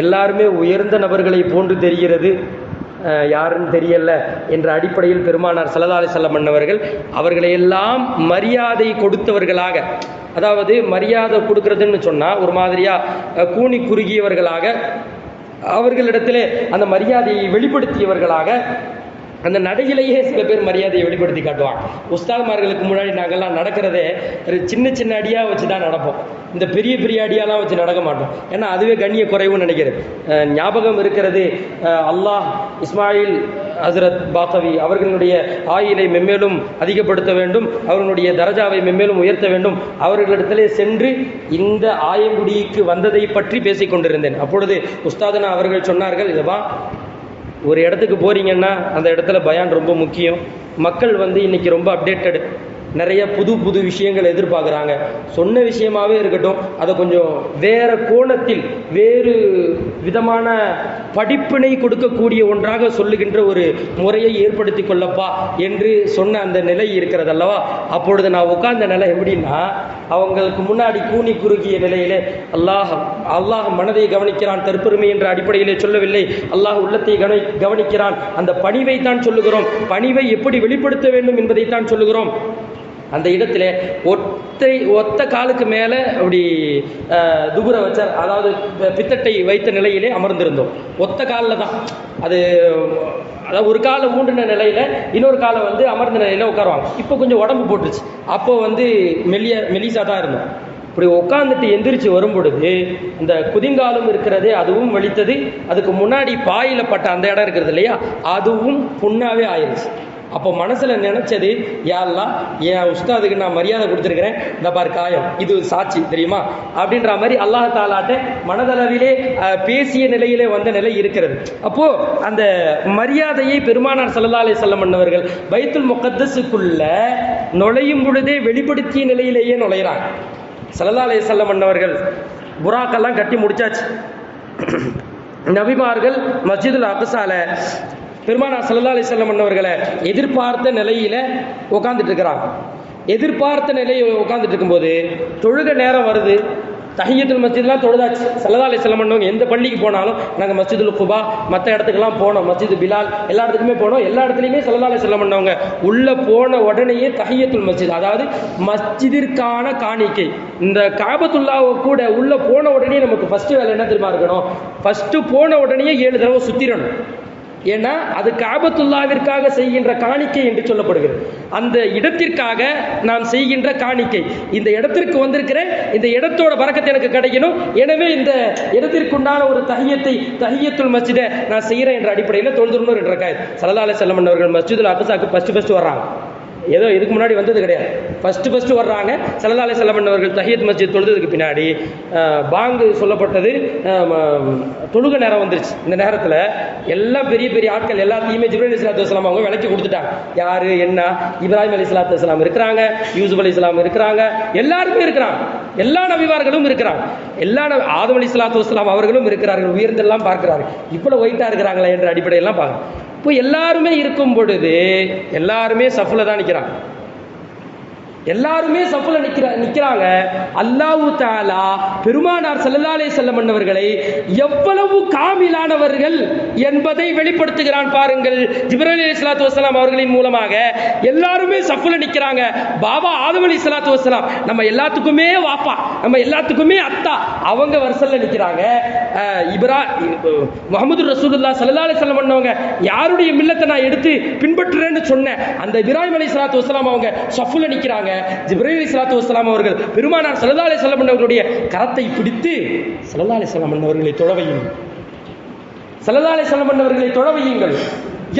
எல்லாருமே உயர்ந்த நபர்களை போன்று தெரிகிறது, யாருன்னு தெரியல என்ற அடிப்படையில் பெருமானார் ஸல்லல்லாஹு அலைஹி வஸல்லம் அவர்கள் அவர்களையெல்லாம் மரியாதை கொடுத்தவர்களாக, அதாவது மரியாதை கொடுக்கறதுன்னு சொன்னால் ஒரு மாதிரியாக கூனி குறுகியவர்களாக, அவர்களிடத்திலே அந்த மரியாதையை வெளிப்படுத்தியவர்களாக, அந்த நடையிலேயே சில பேர் மரியாதையை வெளிப்படுத்தி காட்டுவாங்க. உஸ்தாத்மார்களுக்கு முன்னாடி நாங்கள்லாம் நடக்கிறதே ஒரு சின்ன சின்ன அடியாக வச்சு தான் நடப்போம். இந்த பெரிய பெரிய அடியாலாம் வச்சு நடக்க மாட்டோம். ஏன்னா அதுவே கண்ணிய குறைவுன்னு நினைக்கிறது. ஞாபகம் இருக்கிறது, அல்லாஹ் இஸ்மாயில் ஹஸ்ரத் பாக்கவி அவர்களுடைய ஆயிலை மென்மேலும் அதிகப்படுத்த வேண்டும், அவர்களுடைய தரஜாவை மென்மேலும் உயர்த்த வேண்டும். அவர்களிடத்திலே சென்று இந்த ஆயங்குடிக்கு வந்ததை பற்றி பேசிக் கொண்டிருந்தேன். அப்பொழுது உஸ்தாதனா அவர்கள் சொன்னார்கள், இதுவா ஒரு இடத்துக்கு போகிறீங்கன்னா அந்த இடத்துல பயான் ரொம்ப முக்கியம். மக்கள் இன்னைக்கு ரொம்ப அப்டேட்டடு, நிறைய புது புது விஷயங்கள் எதிர்பார்க்குறாங்க. சொன்ன விஷயமாகவே இருக்கட்டும், அதை கொஞ்சம் வேறு கோணத்தில் வேறு விதமான படிப்பினை கொடுக்கக்கூடிய ஒன்றாக சொல்லுகின்ற ஒரு முறையை ஏற்படுத்தி கொள்ளப்பா என்று சொன்ன அந்த நிலை இருக்கிறது அல்லவா. அப்பொழுது நான் உட்கார்ந்த நிலை எப்படின்னா, அவங்களுக்கு முன்னாடி கூனி குறுகிய நிலையிலே அல்லாஹ் மனதை கவனிக்கிறான், தற்பெருமை என்ற அடிப்படையிலே சொல்லவில்லை, அல்லாஹ் உள்ளத்தை கவனிக்கிறான். அந்த பணிவை தான் சொல்லுகிறோம், பணிவை எப்படி வெளிப்படுத்த வேண்டும் என்பதைத்தான் சொல்லுகிறோம். அந்த இடத்துல ஒத்த காலுக்கு மேலே அப்படி துபுர வச்சார், அதாவது பித்தட்டை வைத்த நிலையிலே அமர்ந்திருந்தோம். ஒத்த காலில் தான், அதாவது ஒரு காலை ஊண்டின நிலையில் இன்னொரு காலை அமர்ந்த நிலையில் உட்காருவாங்க. இப்போ கொஞ்சம் உடம்பு போட்டுச்சு, அப்போது மெலிசாக தான் இருந்தோம். இப்படி உட்காந்துட்டு எந்திரிச்சு வரும் பொழுது அந்த குதிங்காலும் இருக்கிறதே அதுவும் வலித்தது, அதுக்கு முன்னாடி பாயில் பட்ட அந்த இடம் இருக்கிறது இல்லையா, அதுவும் புண்ணாவே ஆயிடுச்சு. அப்போ மனசில் நினச்சது, யா அல்லாஹ் என் உஸ்தாதுக்கு நான் மரியாதை கொடுத்துருக்கிறேன், இந்த பார் காயம், இது சாட்சி தெரியுமா அப்படின்ற மாதிரி அல்லாஹ் தாலாட்ட மனதளவிலே பேசிய நிலையிலே வந்த நிலை இருக்கிறது. அப்போது அந்த மரியாதையை பெருமானார் ஸல்லல்லாஹு அலைஹி வஸல்லம் அவர்கள் பைத்துல் முகத்தஸுக்குள்ள நுழையும் பொழுதே வெளிப்படுத்திய நிலையிலேயே நுழைகிறாங்க. ஸல்லல்லாஹு அலைஹி வஸல்லம் அவர்கள் புராக்கெல்லாம் கட்டி முடிச்சாச்சு. நபிமார்கள் மஸ்ஜிதுல் அக்ஸால பெருமானார் ஸல்லல்லாஹு அலைஹி வஸல்லம் அவர்களை எதிர்பார்த்த நிலையில் உட்காந்துட்டு இருக்கிறாங்க. எதிர்பார்த்த நிலையில் உட்காந்துட்டு இருக்கும்போது தொழுக நேரம் வருது. தஹியத்துல் மஸ்ஜித்லாம் தொழுதாச்சு. ஸல்லல்லாஹு அலைஹி வஸல்லம் எந்த பள்ளிக்கு போனாலும் நாங்கள் மஸ்ஜிதுல் குபா மற்ற இடத்துக்கெல்லாம் போனோம், மஸ்ஜிது பிலால் எல்லா இடத்துக்குமே போனோம். எல்லா இடத்துலையுமே ஸல்லல்லாஹு அலைஹி வஸல்லம் உள்ளே போன உடனேயே தஹியத்துல் மஸ்ஜித், அதாவது மஸ்ஜிதிற்கான காணிக்கை, இந்த காபத்துல்லாவை கூட உள்ளே போன உடனே நமக்கு ஃபஸ்ட்டு வேலை என்ன தெரியுமா இருக்கணும், ஃபஸ்ட்டு போன உடனே 7 தடவை சுற்றிடணும். ஏன்னா அது காபத்துல்லாவிற்காக செய்கின்ற காணிக்கை என்று சொல்லப்படுகிறது. அந்த இடத்திற்காக நாம் செய்கின்ற காணிக்கை, இந்த இடத்திற்கு வந்திருக்கிறேன், இந்த இடத்தோட பரக்கத்தை எனக்கு கிடைக்கணும், எனவே இந்த இடத்திற்குண்டான ஒரு தஹியத்துல் மஸ்ஜிதை நான் செய்கிறேன் என்ற அடிப்படையில் தொழுதுறணும் என்ற ஸல்லல்லாஹு அலைஹி வஸல்லம் அவர்கள் மஸ்ஜிதுல் அக்ஸாக்கு ஃபஸ்ட்டு வர்றாங்க. ஏதோ இதுக்கு முன்னாடி வந்தது கிடையாது. ஃபஸ்ட்டு வர்றாங்க. ஸல்லல்லாஹு அலைஹி வஸல்லம் அவர்கள் தஹியத் மஸ்ஜித் தொழுதுக்கு பின்னாடி பாங்கு சொல்லப்பட்டது, தொழுக நேரம் வந்துருச்சு. இந்த நேரத்தில் எல்லாம் பெரிய பெரிய ஆட்கள் எல்லாத்தையுமே ஜிப்ரீல் அலைஹிஸ்ஸலாத்து வஸ்ஸலாம் அவங்க விளக்கி கொடுத்துட்டாங்க. யார் என்ன? இப்ராஹிம் அலைஹிஸ்ஸலாத்து வஸ்ஸலாம் இருக்கிறாங்க, யூசுப் அலைஹிஸ்ஸலாம் இருக்கிறாங்க, எல்லாருமே இருக்கிறாங்க, எல்லா நபிமார்களும் இருக்கிறாங்க, ஆதம் அலைஹிஸ்ஸலாத்து வஸ்ஸலாம் அவர்களும் இருக்கிறார்கள், உயர்ந்தெல்லாம் பார்க்கிறார்கள். இவ்வளவு ஒயிட்டாக இருக்கிறாங்களா என்ற அடிப்படையெல்லாம் பார்க்குறோம். இப்போ எல்லாருமே இருக்கும் பொழுது எல்லாருமே சஃப்ல தான் நிற்கிறாங்க, எல்லாருமே சஃப்ல நிற்கிறாங்க. அல்லாஹ் தஆலா பெருமானார் ஸல்லல்லாஹு அலைஹி வஸல்லம் அவர்களை எவ்வளவு காமிலானவர்கள் என்பதை வெளிப்படுத்துகிறான் பாருங்கள். ஜிப்ரீல் அலைஹிஸ்ஸலாத்து வஸ்ஸலாம் அவர்களின் மூலமாக எல்லாருமே சஃப்ல நிற்கிறாங்க. பாபா ஆதம் அலைஹிஸ்ஸலாத்து வஸ்ஸலாம் நம்ம எல்லாத்துக்குமே வாப்பா, நம்ம எல்லாத்துக்குமே அத்தா, அவங்க வரிசையில் நிற்கிறாங்க. முஹம்மது ரசூலுல்லாஹ் ஸல்லல்லாஹு அலைஹி வஸல்லம் பண்ணவங்க யாருடைய மில்லத்தை நான் எடுத்து பின்பற்றுறேன்னு சொன்னேன், அந்த இப்ராஹிம் அலைஹிஸ்ஸலாத்து வஸ்ஸலாம் அவங்க சஃப்ல நிற்கிறாங்க. ஜிப்ரீல் அலைஹிஸ்ஸலாத்து வஸ்ஸலாம் அவர்கள் பெருமானார் ஸல்லல்லாஹு அலைஹி வஸல்லம் அவர்களுடைய கரத்தை பிடித்து ஸல்லல்லாஹு அலைஹி வஸல்லம் அவர்களை தொழவையுங்கள், ஸல்லல்லாஹு அலைஹி வஸல்லம் அவர்களை தொழவையுங்கள்.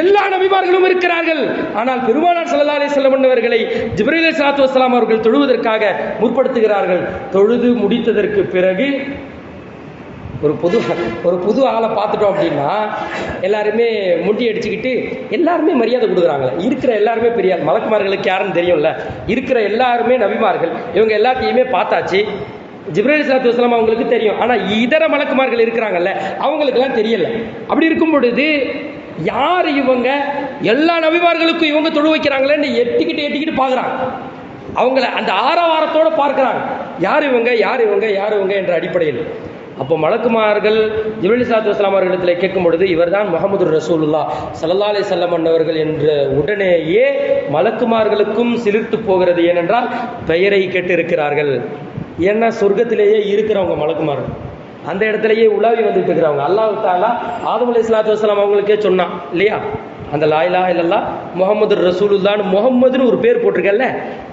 எல்லா நபிமார்களும் இருக்கிறார்கள், ஆனால் பெருமானார் ஸல்லல்லாஹு அலைஹி வஸல்லம் அவர்களை ஜிப்ரீல் அலைஹிஸ்ஸலாத்து வஸ்ஸலாம் அவர்கள் தொழுவதற்காக முற்படுத்துகிறார்கள். தொழுது முடித்ததற்கு பிறகு ஒரு புது ஆளை பார்த்துட்டோம் அப்படின்னா எல்லாருமே முண்டி அடிச்சுக்கிட்டு எல்லாருமே மரியாதை கொடுக்குறாங்க. இருக்கிற எல்லாருமே பெரிய மலக்குமார்களுக்கு யாருன்னு தெரியும்ல, இருக்கிற எல்லாருமே நபிமார்கள், இவங்க எல்லாத்தையுமே பார்த்தாச்சு. ஜிப்ரீல் அலைஹிஸ்ஸலாத்து வஸ்ஸலாம் அவங்களுக்கு தெரியும், ஆனால் இதர மலக்குமார்கள் இருக்கிறாங்கல்ல அவங்களுக்கெல்லாம் தெரியல. அப்படி இருக்கும் பொழுது யார் இவங்க, எல்லா நபிமார்களுக்கும் இவங்க தொழு வைக்கிறாங்களேன்னு எட்டிக்கிட்டு பார்க்குறாங்க. அவங்கள அந்த ஆரவாரத்தோடு பார்க்குறாங்க, யார் இவங்க யார் இவங்க யார் இவங்க என்ற அடிப்படையில். அப்போ மலக்குமார்கள் ஜிப்ரீல் அலைஹிஸ்ஸலாத்து வஸ்ஸலாம் அவர்களிடத்தில் கேட்கும் பொழுது இவர்தான் முஹம்மது ரசூலுல்லாஹ் ஸல்லல்லாஹு அலைஹி வஸல்லம் அவர்கள் என்ற உடனேயே மலக்குமார்களுக்கும் சிலிர்த்து போகிறது. ஏனென்றால் பெயரை கேட்டிருக்கிறார்கள். ஏன்னா சொர்க்கத்திலேயே இருக்கிறவங்க மலக்குமார்கள், அந்த இடத்துலையே உலாவி வந்துட்டு இருக்கிறவங்க. அல்லாஹ் தஆலா ஆதம் அலைஹிஸ்ஸலாத்து வஸ்ஸலாம் அவங்களுக்கே சொன்னான் இல்லையா, அந்த லா இலாஹ இல்லல்லாஹ் முஹம்மது ரசூலுல்லாஹ்னு முஹம்மதுன்னு ஒரு பேர் போட்டிருக்கேன்ல,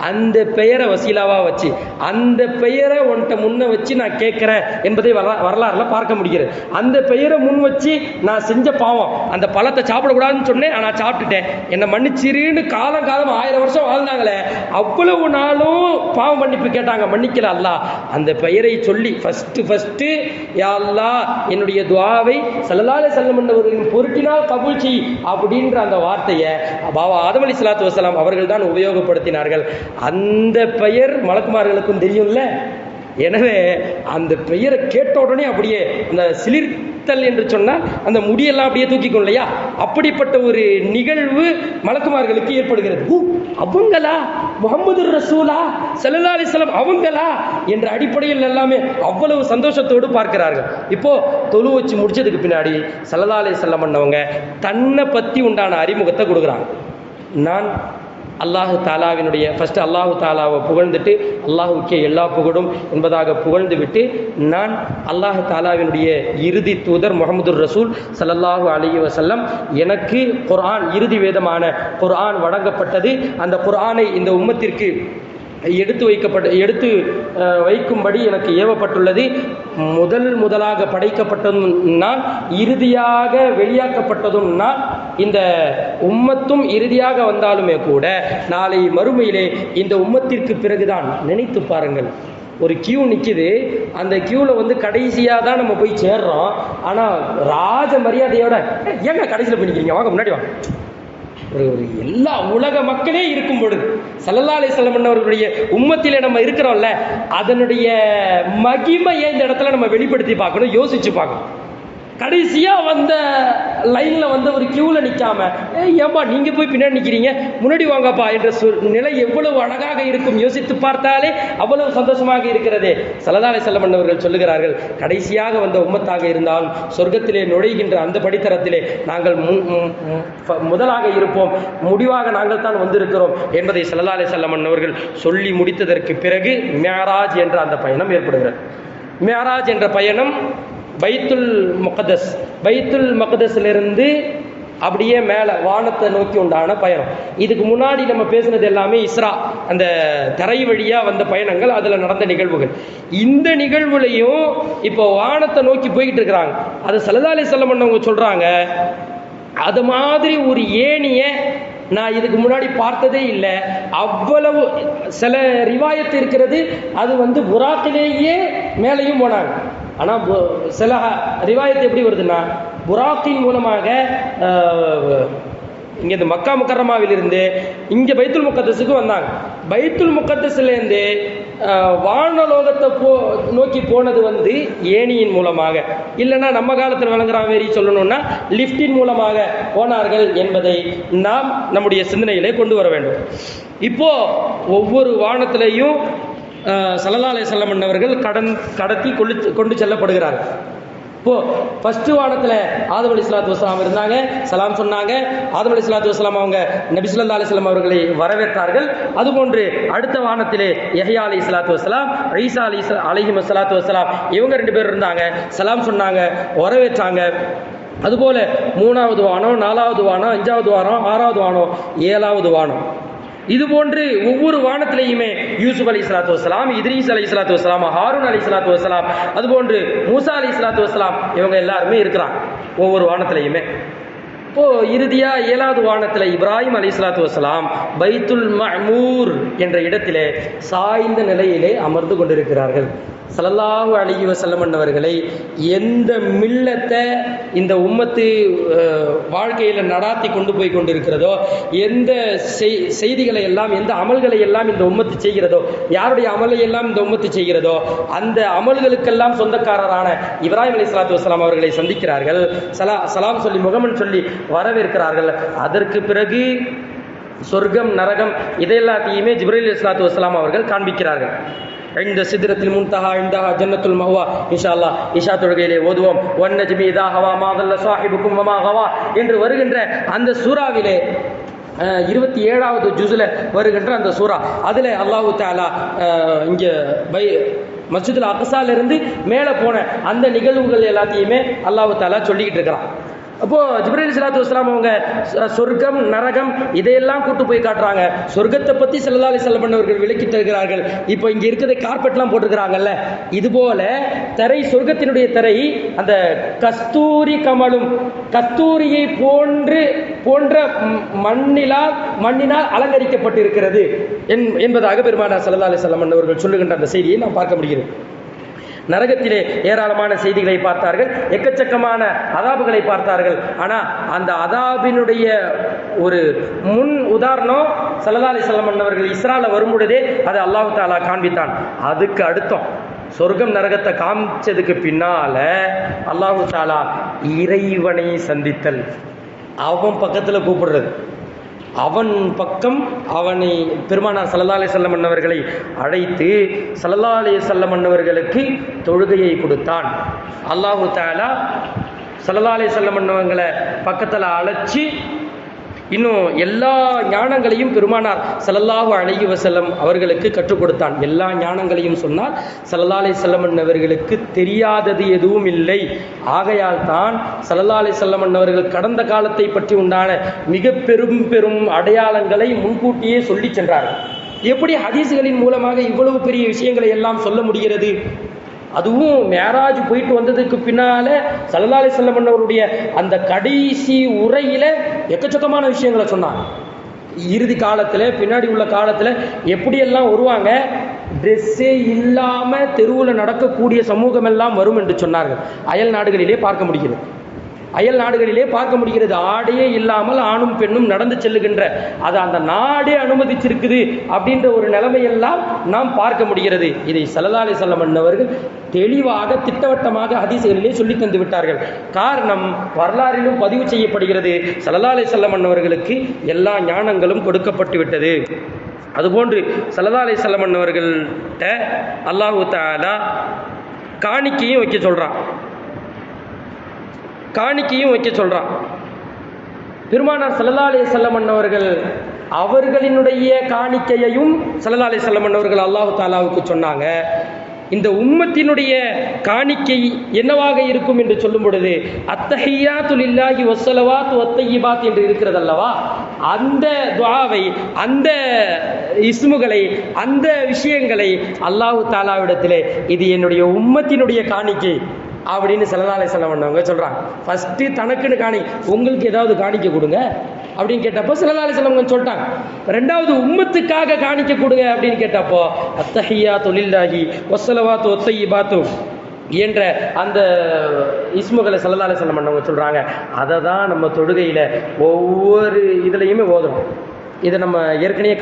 அந்த பெயரை வசீலாவாக வச்சு அந்த பெயரை உன்கிட்ட முன்ன வச்சு நான் கேட்குறேன் என்பதை வரலாறுல பார்க்க முடிகிறது. அந்த பெயரை முன் வச்சு நான் செஞ்ச பாவம், அந்த பழத்தை சாப்பிடக்கூடாதுன்னு சொன்னேன், நான் சாப்பிட்டுட்டேன், என்னை மன்னிச்சிருன்னு காலம் 1000 வருஷம் வாழ்ந்தாங்களே, அவ்வளவு நாளும் பாவம் மன்னிப்பு கேட்டாங்க, மன்னிக்கல அல்லாஹ். அந்த பெயரை சொல்லி ஃபஸ்ட்டு யா அல்லாஹ் என்னுடைய துஆவை ஸல்லல்லாஹு அலைஹி வஸல்லம் அவர்களின் பொருட்டினால் கபூல் செய் அப்படின்னு அந்த வார்த்தையை பாபா ஆதம் அலைஹிஸ்ஸலாத்து வஸ்ஸலாம் அவர்கள் தான் உபயோகப்படுத்தினார்கள். அந்த பெயர் மலக்குமார்களுக்கும் தெரியும்ல. எனவே அந்த பெயரை கேட்ட உடனே அப்படியே அந்த சிலிர்த்தல் என்று சொன்னால் அந்த முடியெல்லாம் அப்படியே தூக்கிக்கும் இல்லையா, அப்படிப்பட்ட ஒரு நிகழ்வு மலக்குமார்களுக்கு ஏற்படுகிறது. அவங்களா முஹம்மது ரசூலா ஸல்லல்லாஹு அலைஹி வஸல்லம் அவங்களா என்ற அடிப்படையில் எல்லாமே அவ்வளவு சந்தோஷத்தோடு பார்க்கிறார்கள். இப்போ தொழு வச்சு முடிச்சதுக்கு பின்னாடி ஸல்லல்லாஹு அலைஹி வஸல்லம் பண்ணவங்க தன்னை பற்றி உண்டான அறிமுகத்தை கொடுக்குறாங்க. நான் அல்லாஹு தாலாவினுடைய ஃபஸ்ட்டு அல்லாஹு தாலாவை புகழ்ந்துட்டு அல்லாஹுக்கே எல்லா புகழும் என்பதாக புகழ்ந்து விட்டு, நான் அல்லாஹு தாலாவினுடைய இறுதி தூதர் முஹம்மது ரசூல் ஸல்லல்லாஹு அலைஹி வஸல்லம், எனக்கு குர்ஆன் இறுதி வேதமான குர்ஆன் வழங்கப்பட்டது, அந்த குர்ஆனை இந்த உம்மத்திற்கு எடுத்து வைக்கும்படி எனக்கு ஏவப்பட்டுள்ளது. முதலாக படைக்கப்பட்டதும் நான், இறுதியாக வெளியாக்கப்பட்டதும் நான். இந்த உம்மத்தும் இறுதியாக வந்தாலுமே கூட நாளை மறுமையிலே இந்த உம்மத்திற்கு பிறகுதான், நினைத்து பாருங்கள், ஒரு கியூ நிற்கிது, அந்த கியூவில் கடைசியாக தான் நம்ம போய் சேர்றோம். ஆனால் ராஜ மரியாதையோட ஏங்க கடைசியில் போய் நிற்கிறீங்க, வாங்க முன்னாடி வாங்க, ஒரு எல்லா உலக மக்களே இருக்கும் பொழுது ஸல்லல்லாஹு அலைஹி வஸல்லம் அவர்களுடைய உம்மத்திலே நம்ம இருக்கிறோம்ல, அதனுடைய மகிமையை இந்த இடத்துல நம்ம வெளிப்படுத்தி பார்க்கணும், யோசிச்சு பார்க்கணும். கடைசியாக வந்த லைனில் ஒரு கியூவில் நிற்காம ஏன்பா நீங்கள் போய் பின்னாடி நிற்கிறீங்க, முன்னாடி வாங்கப்பா என்ற நிலை எவ்வளவு அழகாக இருக்கும், யோசித்து பார்த்தாலே அவ்வளவு சந்தோஷமாக இருக்கிறதே. ஸல்லல்லாஹு அலைஹி வஸல்லம் அவர்கள் சொல்லுகிறார்கள், கடைசியாக வந்த உம்மத்தாக இருந்தாலும் சொர்க்கத்திலே நுழைகின்ற அந்த படித்தரத்திலே நாங்கள் முதலாக இருப்போம், முடிவாக நாங்கள் தான் வந்திருக்கிறோம் என்பதை ஸல்லல்லாஹு அலைஹி வஸல்லம் அவர்கள் சொல்லி முடித்ததற்கு பிறகு மிஅராஜ் என்ற அந்த பயணம் ஏற்படுகிறது. மிஅராஜ் என்ற பயணம் பைத்துல் மக்தஸிலிருந்து அப்படியே மேலே வானத்தை நோக்கி உண்டான பயணம். இதுக்கு முன்னாடி நம்ம பேசுனது எல்லாமே இஸ்ரா, அந்த தரை வழியாக வந்த பயணங்கள், அதில் நடந்த நிகழ்வுகள். இந்த நிகழ்வுலையும் இப்போ வானத்தை நோக்கி போய்கிட்டு இருக்கிறாங்க. அதை ஸல்லல்லாஹு அலைஹி வஸல்லம் அவங்க சொல்கிறாங்க, அது மாதிரி ஒரு ஏணியை நான் இதுக்கு முன்னாடி பார்த்ததே இல்லை. அவ்வளவு சில ரிவாயத்து இருக்கிறது, அது வந்து புராக்கிலேயே மேலையும் போனாங்க. ஆனால் சில ரிவாயத்து எப்படி வருதுன்னா, புராக்கின் மூலமாக இங்கே இந்த மக்கா முக்கர்ரமாவிலிருந்து இங்கே பைத்துல் முக்கத்தஸுக்கு வந்தாங்க. பைத்துல் முக்கத்தஸ்லேருந்து வானலோகத்தை நோக்கி போனது வந்து ஏணியின் மூலமாக, இல்லைன்னா நம்ம காலத்தில் விளங்குற மாரி சொல்லணும்னா லிஃப்டின் மூலமாக போனார்கள் என்பதை நாம் நம்முடைய சிந்தனையிலே கொண்டு வர வேண்டும். இப்போ ஒவ்வொரு வானத்திலையும் ஸல்லல்லாஹு அலைஹி வஸல்லம் அவர்கள் கடத்தி கொண்டு செல்லப்படுகிறார்கள். இப்போ ஃபர்ஸ்ட் வானத்தில் ஆதம் அலைஹிஸ்ஸலாத்து வஸ்ஸலாம் இருந்தாங்க, சலாம் சொன்னாங்க. ஆதம் அலைஹிஸ்ஸலாத்து வஸ்ஸலாம் அவங்க நபி ஸல்லல்லாஹு அலைஹி வஸல்லம் அவர்களை வரவேற்றார்கள். அதுபோன்று அடுத்த வானத்திலே யஹ்யா அலைஹிஸ்ஸலாத்து வஸ்ஸலாம், ஈசா அலைஹிஸ்ஸலாத்து வஸ்ஸலாம் இவங்க 2 பேர் இருந்தாங்க, சலாம் சொன்னாங்க, வரவேற்றாங்க. அதுபோல 3வது வானம், 4வது வானம், 5வது வானம், 6வது வானம், 7வது வானம், இது போன்று ஒவ்வொரு வானத்திலேயுமே யூசுப் அலைஹிஸ்ஸலாத்து வஸ்ஸலாம், இத்ரீஸ் அலைஹிஸ்ஸலாத்து வஸ்ஸலாம், ஹாரூன் அலைஹிஸ்ஸலாத்து வஸ்ஸலாம், அதுபோன்று மூசா அலைஹிஸ்ஸலாத்து வஸ்ஸலாம் இவங்க எல்லாருமே இருக்கிறாங்க ஒவ்வொரு வானத்திலேயுமே. இப்போ இறுதியா 7வது வானத்தில் இப்ராஹிம் அலைஹிஸ்ஸலாத்து வஸ்ஸலாம் பைத்துல் மஅமூர் என்ற இடத்திலே சாய்ந்த நிலையிலே அமர்ந்து கொண்டிருக்கிறார்கள். ஸல்லல்லாஹு அலைஹி வஸல்லம் அவர்களை எந்த மில்லத்தை இந்த உம்மத்து வாழ்க்கையில் நடாத்தி கொண்டு போய் கொண்டிருக்கிறதோ, எந்த செய்திகளை எல்லாம், எந்த அமல்களை எல்லாம் இந்த உம்மத்து செய்கிறதோ, யாருடைய அமலை எல்லாம் இந்த உம்மத்து செய்கிறதோ, அந்த அமல்களுக்கெல்லாம் சொந்தக்காரரான இப்ராஹிம் அலைஹிஸ்ஸலாத்து வஸ்ஸலாம் அவர்களை சந்திக்கிறார்கள். சலாம் சொல்லி முகமன் சொல்லி வரவேற்கிறார்கள். அதற்கு பிறகு சொர்க்கம், நரகம் இதையெல்லாத்தையுமே ஜிப்ரீல் அலைஹிஸ்ஸலாத்து வஸ்ஸலாம் அவர்கள் காண்பிக்கிறார்கள். இந்த சித்ரத்தில் முன்தஹா இன்தஹா ஜன்னத்துல் மஹ்வா இன்ஷா அல்லாஹ் இஷா தொழுகையிலே ஓதுவோம். வன்னஜ்மி இதா ஹவா மா தல்ல ஸாஹிபுக்கும் வமா ஹவா என்று வருகின்ற அந்த சூராவிலே 27வது ஜுஸ்ல வருகின்ற அந்த சூரா, அதில் அல்லாஹு தஆலா இங்கே மஸ்ஜிதுல் அக்ஸாலிருந்து மேலே போன அந்த நிகழ்வுகள் எல்லாத்தையுமே அல்லாஹு தஆலா சொல்லிக்கிட்டு இருக்கிறான். அப்போ ஜிப்ரீல் அலைஹிஸ்ஸலாத்து வஸ்ஸலாம் அவங்க சொர்க்கம், நரகம் இதையெல்லாம் கூட்டு போய் காட்டுறாங்க. சொர்க்கத்தை பற்றி ஸல்லல்லாஹு அலைஹி வஸல்லம் அவர்கள் விளக்கி தருகிறார்கள். இப்போ இங்கே இருக்கிற கார்பெட்லாம் போட்டுருக்கிறாங்கல்ல, இதுபோல தரை, சொர்க்கத்தினுடைய தரை அந்த கஸ்தூரி கமலும் கஸ்தூரியை போன்ற மண்ணினால் அலங்கரிக்கப்பட்டிருக்கிறது என்பதாக பெருமானார் ஸல்லல்லாஹு அலைஹி வஸல்லம் அவர்கள் சொல்லுகின்ற அந்த செய்தியை நாம் பார்க்க முடிகிறது. நரகத்திலே ஏராளமான செய்திகளை பார்த்தார்கள், எக்கச்சக்கமான அதாபுகளை பார்த்தார்கள். ஆனால் அந்த அதாபினுடைய ஒரு முன் உதாரணம் ஸல்லல்லாஹு அலைஹி வஸல்லம் அவர்கள் இஸ்ரால வரும்பொழுதே அதை அல்லாஹ் தஆலா காண்பித்தான். அதுக்கு அடுத்தம் சொர்க்கம் நரகத்தை காமிச்சதுக்கு பின்னால அல்லாஹ் தஆலா இறைவனை சந்தித்தல், அவன் பக்கத்தில் கூப்பிடுறது, அவன் பக்கம் அவனை பெருமானார் ஸல்லல்லாஹு அலைஹி வஸல்லம் அவர்களை அழைத்து ஸல்லல்லாஹு அலைஹி வஸல்லம் அவர்களுக்கு தொழுகையை கொடுத்தான். அல்லாஹ் தஆலா ஸல்லல்லாஹு அலைஹி வஸல்லம் அவர்களை பக்கத்தில் அழைச்சி இன்னும் எல்லா ஞானங்களையும் பெருமானார் ஸல்லல்லாஹு அலைஹி வஸல்லம் அவர்களுக்கு கற்றுக் கொடுத்தான். எல்லா ஞானங்களையும் சொன்னால் ஸல்லல்லாஹு அலைஹி வஸல்லம் அவர்களுக்கு தெரியாதது எதுவும் இல்லை. ஆகையால் தான் ஸல்லல்லாஹு அலைஹி வஸல்லம் அவர்கள் கடந்த காலத்தை பற்றி உண்டான மிக பெரும் அடையாளங்களை முன்கூட்டியே சொல்லி சென்றார்கள். எப்படி ஹதீஸ்களின் மூலமாக இவ்வளவு பெரிய விஷயங்களை எல்லாம் சொல்ல முடிகிறது? அதுவும் மேராஜ் போயிட்டு வந்ததுக்கு பின்னால ஸல்லல்லாஹு அலைஹி வஸல்லம் அவருடைய அந்த கடைசி உரையில எக்கச்சக்கமான விஷயங்களை சொன்னாங்க. இறுதி காலத்தில், பின்னாடி உள்ள காலத்தில் எப்படியெல்லாம் வருவாங்க, ட்ரெஸ்ஸே இல்லாமல் தெருவில் நடக்கக்கூடிய சமூகம் எல்லாம் வரும் என்று சொன்னார்கள். அயல் நாடுகளிலே பார்க்க முடிகிறது, ஆடையே இல்லாமல் ஆணும் பெண்ணும் நடந்து செல்லுகின்ற, அது அந்த நாடே அனுமதிச்சிருக்குது அப்படின்ற ஒரு நிலைமையெல்லாம் நாம் பார்க்க முடிகிறது. இதை ஸல்லல்லாஹு அலைஹி வஸல்லம் அவர்கள் தெளிவாக திட்டவட்டமாக ஹதீஸ்களிலே சொல்லி தந்து விட்டார்கள். காரணம் வரலாறிலும் பதிவு செய்யப்படுகிறது, ஸல்லல்லாஹு அலைஹி வஸல்லம் அவர்களுக்கு எல்லா ஞானங்களும் கொடுக்கப்பட்டு விட்டது. அதுபோன்று ஸல்லல்லாஹு அலைஹி வஸல்லம் அவர்கள்ட்ட அல்லாஹ் தஆலா காணிக்கையும் வைக்க சொல்றான். பெருமானார் ஸல்லல்லாஹு அலைஹி வஸல்லம் அவர்கள் அவர்களினுடைய காணிக்கையையும் ஸல்லல்லாஹு அலைஹி வஸல்லம் அவர்கள் அல்லாஹ் தஆலாவுக்கு சொன்னாங்க. இந்த உம்மத்தினுடைய காணிக்கை என்னவாக இருக்கும் என்று சொல்லும் பொழுது அத்தஹியாத்து லில்லாஹி வஸ்ஸலவாத்து வத்தய்யிபாத் என்று இருக்கிறது அல்லவா, அந்த துஆவை, அந்த இஸ்முகளை, அந்த விஷயங்களை அல்லாஹ் தஆலாவிடத்திலே இது என்னுடைய உம்மத்தினுடைய காணிக்கை அப்படின்னு ஸல்லல்லாஹு அலைஹி வஸல்லம் அவங்க சொல்றாங்க. ஃபர்ஸ்ட் தனக்குன்னு உங்களுக்கு ஏதாவது காணிக்கை கொடுங்க, அப்படின்னு கேட்டப்போ ஸல்லல்லாஹு அலைஹி வஸல்லம் கொஞ்சம் சொல்லிட்டாங்க. ரெண்டாவது உம்மத்துக்காக காணிக்க கொடுங்க அப்படின்னு கேட்டப்போ அத்தஹிய்யாத்து லில்லாஹி வஸ்ஸலவாத்து வத்தய்யிபாத்து என்ற அந்த இஸ்முகளை ஸல்லல்லாஹு அலைஹி வஸல்லம் அவங்க சொல்கிறாங்க. அதை தான் நம்ம தொழுகையில் ஒவ்வொரு இதுலையுமே ஓதுறோம். இதை நம்ம ஏற்கனவே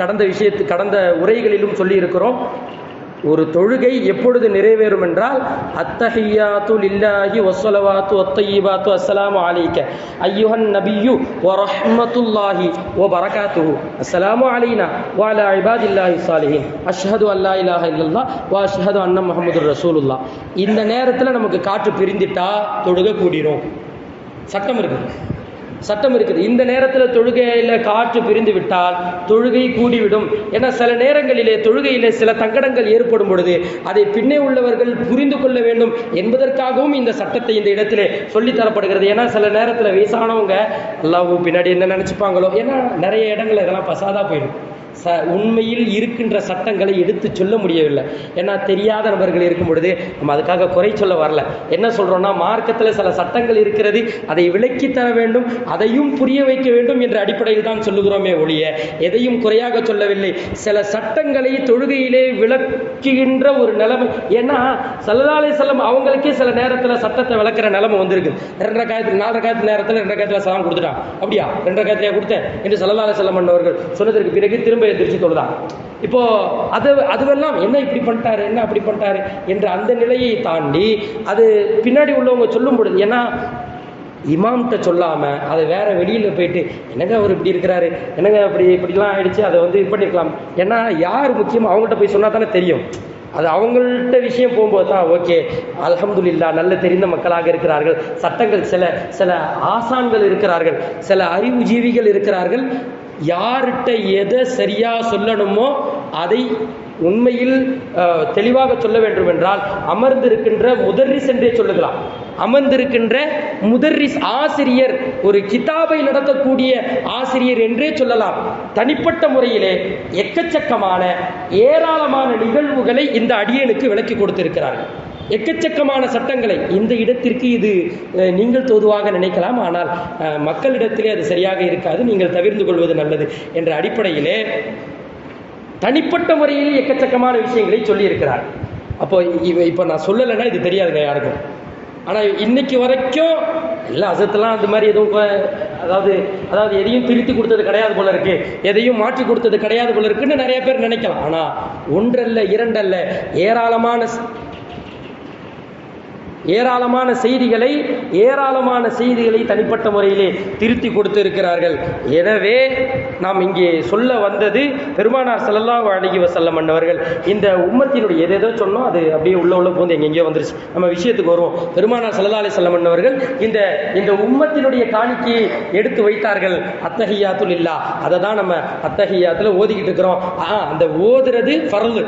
கடந்த உரைகளிலும் சொல்லி இருக்கிறோம். ஒரு தொழுகை எப்பொழுது நிறைவேறும் என்றால் அத்தஹிய்யாத்து லில்லாஹி வஸ்ஸலவாத்து வத்தய்யிபாத்து அஸ்ஸலாமு அலைக்க அய்யுஹன் நபியு வ ரஹ்மத்துல்லாஹி வ பரகாத்துஹு அஸ்ஸலாமு அலைனா வ அலா இபாதில்லாஹி ஸாலிஹீன் அஷ்ஹது அல்லா இலாஹ இல்லல்லாஹ் வ அஷ்ஹது அன்ன முஹம்மதுர் ரசூலுல்லாஹ். இந்த நேரத்தில் நமக்கு காற்று பிரிந்துட்டா தொழுகை கூடிரும். சட்டம் இருக்குது. இந்த நேரத்தில் தொழுகையில் காற்று பிரிந்து விட்டால் தொழுகை கூடிவிடும். ஏன்னா சில நேரங்களிலே தொழுகையிலே சில தங்கடங்கள் ஏற்படும் பொழுது அதை பின்னே உள்ளவர்கள் புரிந்து கொள்ள வேண்டும் என்பதற்காகவும் இந்த சட்டத்தை இந்த இடத்திலே சொல்லித்தரப்படுகிறது. ஏன்னா சில நேரத்தில் வயசானவங்க அல்லாஹ் பின்னாடி என்ன நினச்சிப்பாங்களோ, ஏன்னா நிறைய இடங்கள் இதெல்லாம் பசாதாக போயிடும். உண்மையில் இருக்கின்ற சட்டங்களை எடுத்து சொல்ல முடியவில்லை. ஏன்னா தெரியாத நபர்கள் இருக்கும் பொழுது நம்ம அதுக்காக குறை சொல்ல வரல. என்ன சொல்கிறோன்னா, மார்க்கத்தில் சில சட்டங்கள் இருக்கிறது, அதை விளக்கி தர வேண்டும், அதையும் புரிய வைக்க வேண்டும் என்ற அடிப்படையில் தான் சொல்லுகிறோமே ஒழிய எதையும் குறையாக சொல்லவில்லை. சில சட்டங்களை தொழுகையிலே விளக்குகின்ற ஒரு நிலைமை. ஏன்னா ஸல்லல்லாஹு அலைஹி வஸல்லம் அவங்களுக்கே சில நேரத்தில் சட்டத்தை விளக்குற நிலைமை வந்திருக்கு. 2 ரக்காயத்து 4 ரக்காயத்து நேரத்தில் 2 ரக்காயத்தில் சலாம் கொடுத்துட்டான். அப்படியா 2 ரக்காயத்திலே கொடுத்தேன் என்று ஸல்லல்லாஹு அலைஹி வஸல்லம் அவர்கள் சொன்னதற்கு பிறகு திரும்ப எதிர்த்து தொழுதான். இப்போ அதுவெல்லாம் என்ன இப்படி பண்ணிட்டாரு, என்ன அப்படி பண்ணிட்டாரு என்ற அந்த நிலையை தாண்டி அது பின்னாடி உள்ளவங்க சொல்லும் பொழுது, ஏன்னா இமாம்கிட்ட சொல்லாமல் அதை வேற வெளியில் போயிட்டு என்னங்க அவர் இப்படி இருக்கிறாரு, என்னங்க இப்படிலாம் ஆயிடுச்சு, அதை இது பண்ணியிருக்கலாம். ஏன்னா யார் முக்கியம் அவங்கள்ட்ட போய் சொன்னால் தானே தெரியும். அது அவங்கள்ட்ட விஷயம் போகும்போது தான் ஓகே அல்ஹம்துலில்லாஹ் நல்ல தெரிந்த மக்களாக இருக்கிறார்கள், சட்டங்கள் சில ஆசான்கள் இருக்கிறார்கள், சில அறிவுஜீவிகள் இருக்கிறார்கள். யார்கிட்ட எதை சரியாக சொல்லணுமோ அதை உண்மையில் தெளிவாக சொல்ல வேண்டும் என்றால் அமர்ந்திருக்கின்ற முதர்ரிஸ் என்றே சொல்லுகிறார். அமர்ந்திருக்கின்ற முதர்ரிஸ் ஆசிரியர், ஒரு கிதாபை நடத்தக்கூடிய ஆசிரியர் என்றே சொல்லலாம். தனிப்பட்ட முறையிலே எக்கச்சக்கமான ஏராளமான நிகழ்வுகளை இந்த அடியனுக்கு விளக்கி கொடுத்திருக்கிறார்கள். எக்கச்சக்கமான சட்டங்களை இந்த இடத்திற்கு இது நீங்கள் தோதுவாக நினைக்கலாம், ஆனால் மக்களிடத்திலே அது சரியாக இருக்காது, நீங்கள் தவிர்த்து கொள்வது நல்லது என்ற அடிப்படையிலே தனிப்பட்ட முறையில் எக்கச்சக்கமான விஷயங்களை சொல்லியிருக்கிறார். அப்போ இப்போ நான் சொல்லலைன்னா இது தெரியாதுங்க யாருக்கும். ஆனால் இன்னைக்கு வரைக்கும் எல்லா அசத்தெல்லாம் அந்த மாதிரி எதுவும் அதாவது எதையும் பிரித்து கொடுத்தது கிடையாது போல இருக்கு, எதையும் மாற்றி கொடுத்தது கிடையாது போல இருக்குன்னு நிறைய பேர் நினைக்கலாம். ஆனால் ஒன்றல்ல இரண்டல்ல ஏராளமான செய்திகளை தனிப்பட்ட முறையிலே திருத்தி கொடுத்து இருக்கிறார்கள். எனவே நாம் இங்கே சொல்ல வந்தது, பெருமானார் ஸல்லல்லாஹு அலைஹி வஸல்லம் அவர்கள் இந்த உம்மத்தினுடைய எதேதோ சொன்னோம், அது அப்படியே உள்ள போந்து எங்கெங்கேயோ வந்துருச்சு. நம்ம விஷயத்துக்கு வருவோம். பெருமானார் ஸல்லல்லாஹு அலைஹி வஸல்லம் அவர்கள் இந்த உம்மத்தினுடைய காணிக்கையை எடுத்து வைத்தார்கள். அத்தஹிய்யாத்து லில்லாஹ், அதை தான் நம்ம அத்தஹிய்யாத்துல ஓதிக்கிட்டு இருக்கிறோம். அந்த ஓதுறது ஃபர்து,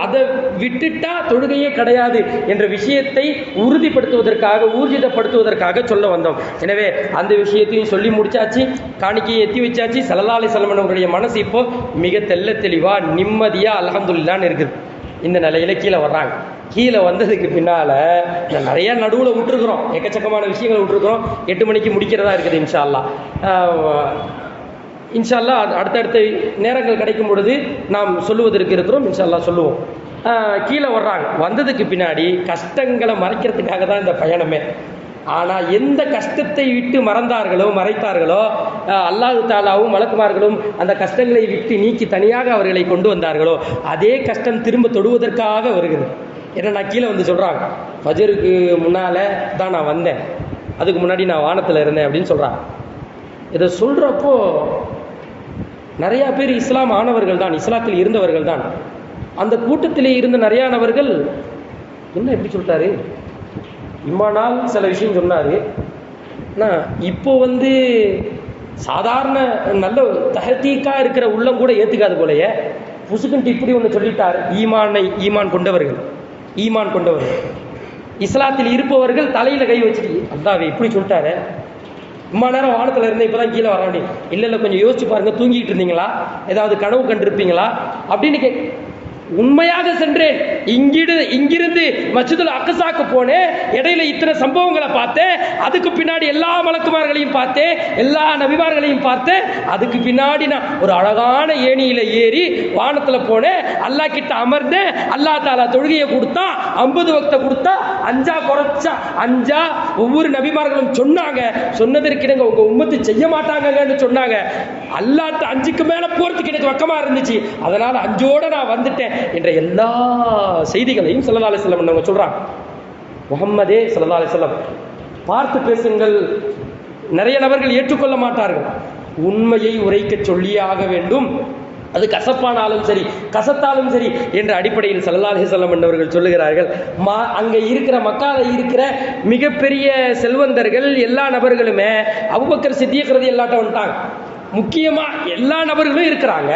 அதை விட்டுட்டா தொழுகையே கிடையாது என்ற விஷயத்தை ஊர்ஜிதப்படுத்துவதற்காக சொல்ல வந்தோம். எனவே அந்த விஷயத்தையும் சொல்லி முடிச்சாச்சு, காணிக்கையை எத்தி வச்சாச்சு. ஸல்லல்லாஹு அலைஹி வஸல்லம் அவருடைய மனசு இப்போ மிக தெளிவா நிம்மதியா அல்ஹம்துலில்லாஹ்னு இருக்குது. இந்த நிலையில கீழே வர்றாங்க. கீழே வந்ததுக்கு பின்னால நிறைய நடுவில் விட்டுருக்குறோம், எக்கச்சக்கமான விஷயங்களை விட்டுருக்குறோம். 8 மணிக்கு முடிக்கிறதா இருக்குது இன்ஷா அல்லாஹ். அடுத்தடுத்த நேரங்கள் கிடைக்கும் பொழுது நாம் சொல்லுவதற்கு இருக்கிறோம். இன்ஷா அல்லாஹ் சொல்லுவோம். கீழே வர்றாங்க. வந்ததுக்கு பின்னாடி கஷ்டங்களை மறைக்கிறதுக்காக தான் இந்த பயணமே. ஆனால் எந்த கஷ்டத்தை விட்டு மறைத்தார்களோ அல்லாஹ் தஆலாவும் மலக்குமார்களும் அந்த கஷ்டங்களை விட்டு நீக்கி தனியாக அவர்களை கொண்டு வந்தார்களோ அதே கஷ்டம் திரும்ப தொடுவதற்காக வருகிறது. ஏன்னா நான் கீழே வந்து சொல்கிறாங்க, ஃபஜருக்கு முன்னால் தான் நான் வந்தேன், அதுக்கு முன்னாடி நான் வானத்தில் இருந்தேன் அப்படின்னு சொல்கிறாங்க. இதை சொல்கிறப்போ நிறையா பேர் இஸ்லாம் ஆனவர்கள் தான், இஸ்லாத்தில் இருந்தவர்கள் தான். அந்த கூட்டத்திலே இருந்த நிறையா நபர்கள் என்ன எப்படி சொல்லிட்டாரு, இம்மானால் சில விஷயம் சொன்னார். ஆனால் இப்போ சாதாரண நல்ல தஹதீக்காக இருக்கிற உள்ளம் கூட ஏற்றுக்காது போலையே, புசுக்குன்ட்டு இப்படி ஒன்று சொல்லிட்டார். ஈமான் கொண்டவர்கள் இஸ்லாத்தில் இருப்பவர்கள் தலையில் கை வச்சுட்டு அல்லாஹ் இப்படி சொல்லிட்டாரு, இம்மா நேரம் வானத்தில் இருந்தேன் இப்போ தான் கீழே வர வேண்டிய இல்லை கொஞ்சம் யோசிச்சு பாருங்கள், தூங்கிட்டு இருந்தீங்களா, ஏதாவது கனவு கண்டிருப்பீங்களா அப்படின்னு உண்மையாக சென்றேன். இங்கிருந்து மஸ்ஜிதுல் அக்ஸாக்கு போனேன். இடையில இத்தனை சம்பவங்களை பார்த்தேன். அதுக்கு பின்னாடி எல்லா மலக்குமார்களையும் பார்த்தேன், எல்லா நபிமார்களையும் பார்த்தேன். அதுக்கு பின்னாடி நான் ஒரு அழகான ஏணியில ஏறி வானத்துல போனேன். அல்லாஹ் கிட்ட அமர்ந்தேன். அல்லாஹ் தாலா தொழுகையை கொடுத்தா, 50 வக்த கொடுத்தா, 5 குறைச்சா 5. ஒவ்வொரு நபிமார்களும் சொன்னாங்க, சொன்னதற்கிடங்க உங்க உம்மத்து செய்ய மாட்டாங்கன்னு சொன்னாங்க. அல்லாஹ் 5க்கு மேல போறதுக்கு எனக்கு வக்கமா இருந்துச்சு. அதனால 5ஓட நான் வந்துட்டேன் என்ற எல்லா செய்திகளையும் ஸல்லல்லாஹு அலைஹி வஸல்லம் அவங்க சொல்றாங்க. முஹம்மதே ஸல்லல்லாஹு அலைஹி வஸல்லம் பார்த்து பேசுங்கள். நிறைய நபர்கள் ஏற்றுக்கொள்ள மாட்டார்கள். உண்மையை உரைக்க சொல்லியே ஆக வேண்டும். அது கசப்பானாலும் சரி, கசத்தாலும் சரி என்ற அடிப்படையில் ஸல்லல்லாஹு அலைஹி வஸல்லம் என்பவர்கள் சொல்லுகிறார்கள். அங்க இருக்கிற மக்கால இருக்கிற மிகப்பெரிய செல்வந்தர்கள் எல்லா நபர்களுமே அபூபக்கர் சித்திக் ரலியல்லாஹு அன்ஹு வந்துட்டாங்க. முக்கியமா எல்லா நபர்களும் இருக்கிறாங்க.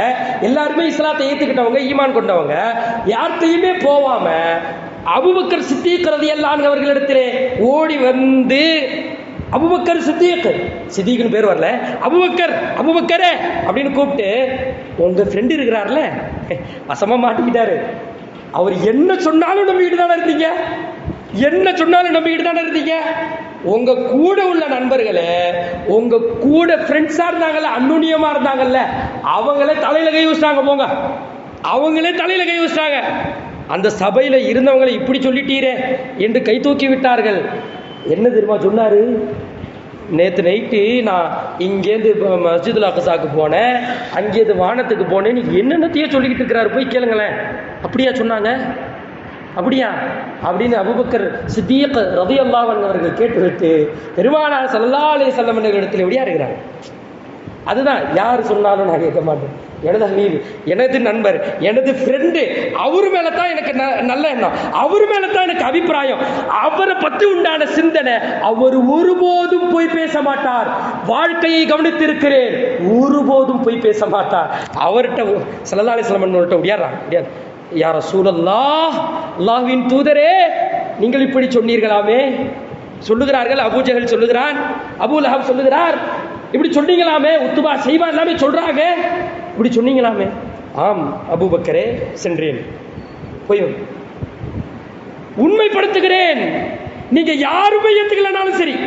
எல்லாருமே இஸ்லாத்தை ஏத்துக்கிட்டவங்க, ஈமான் கொண்டவங்க. யார்கிட்டையுமே போவாம அபூபக்கர் சித்திக் ரலியல்லாஹு அன்ஹு அவர்களிடத்திலே ஓடி வந்து, அபூபக்கர் சித்திக்னு பேர் வரல, அபூபக்கரே அப்படின்னு கூப்பிட்டு, உங்க ஃப்ரெண்ட் இருக்கிறார்ல, வசமா மாட்டிக்கிட்டாரு, அவர் என்ன சொன்னாலும் நம்பிக்கிட்டு தானே இருந்தீங்க, என்ன சொன்னாலும் நம்பிக்கிட்டு தானே இருந்தீங்க. உங்க கூட உள்ள நண்பர்களே, உங்க கூட ஃப்ரெண்ட்ஸா இருந்தாங்கல்ல, அன்னுனியமா இருந்தாங்கல்ல, அவங்களே தலையில கை வச்சிட்டாங்க. போங்க, அவங்களே தலையில கை வச்சிட்டாங்க. அந்த சபையில இருந்தவங்களை இப்படி சொல்லிட்டீரே என்று கை தூக்கி விட்டார்கள். என்ன தெரியுமா சொன்னாரு? நேற்று நைட்டு நான் இங்கேருந்து மஸ்ஜிதுல் அக்ஸாக்கு போனேன், அங்கேருந்து வானத்துக்கு போனேன், நீ என்னென்னத்தையே சொல்லிக்கிட்டு இருக்கிறாரு, போய் கேளுங்களேன். அப்படியா சொன்னாங்க? அப்படியா அப்படின்னு அபூபக்கர் சித்திக் ரலியல்லாஹு அன்ஹு அவர்கள் கேட்டுவிட்டு பெருமானார் ஸல்லல்லாஹு அலைஹி வஸல்லம் இடத்துல எப்படியா இருக்கிறாங்க. அதுதான் யார் சொன்னாலும் நான் கேட்க மாட்டேன். எனது ஹபீப், எனது நண்பர், எனது ஃப்ரெண்டு, அவர் மேல தான் எனக்கு நல்ல எண்ணம், அவர் மேல தான் எனக்கு அபிப்பிராயம், அவரை பற்றி உண்டான சிந்தனை. அவர் ஒருபோதும் போய் பேச மாட்டார். வாழ்க்கையை கவனித்திருக்கிறேன், ஒருபோதும் போய் பேச மாட்டார். அவர்கிட்ட ஸல்லல்லாஹு அலைஹி வஸல்லம் முடியாது. யா ரசூலல்லாஹ், அல்லாஹ்வின் தூதரே, நீங்கள் இப்படி சொன்னீர்களாமே. சொல்லுகிறார்கள், அபூஜஹல் சொல்லுகிறான், அபூ லஹப் சொல்லுகிறார், இப்படி சொன்னீங்களாமே, உத்துபா ஷைபா எல்லாமே சொல்றாங்க, இப்படி சொன்னீங்களாமே. ஆம் அபூபக்கரே, சென்றேன், போய் உண்மைப்படுத்துகிறேன். நீங்க யாருமே ஏத்துக்கலனாலும் சரி,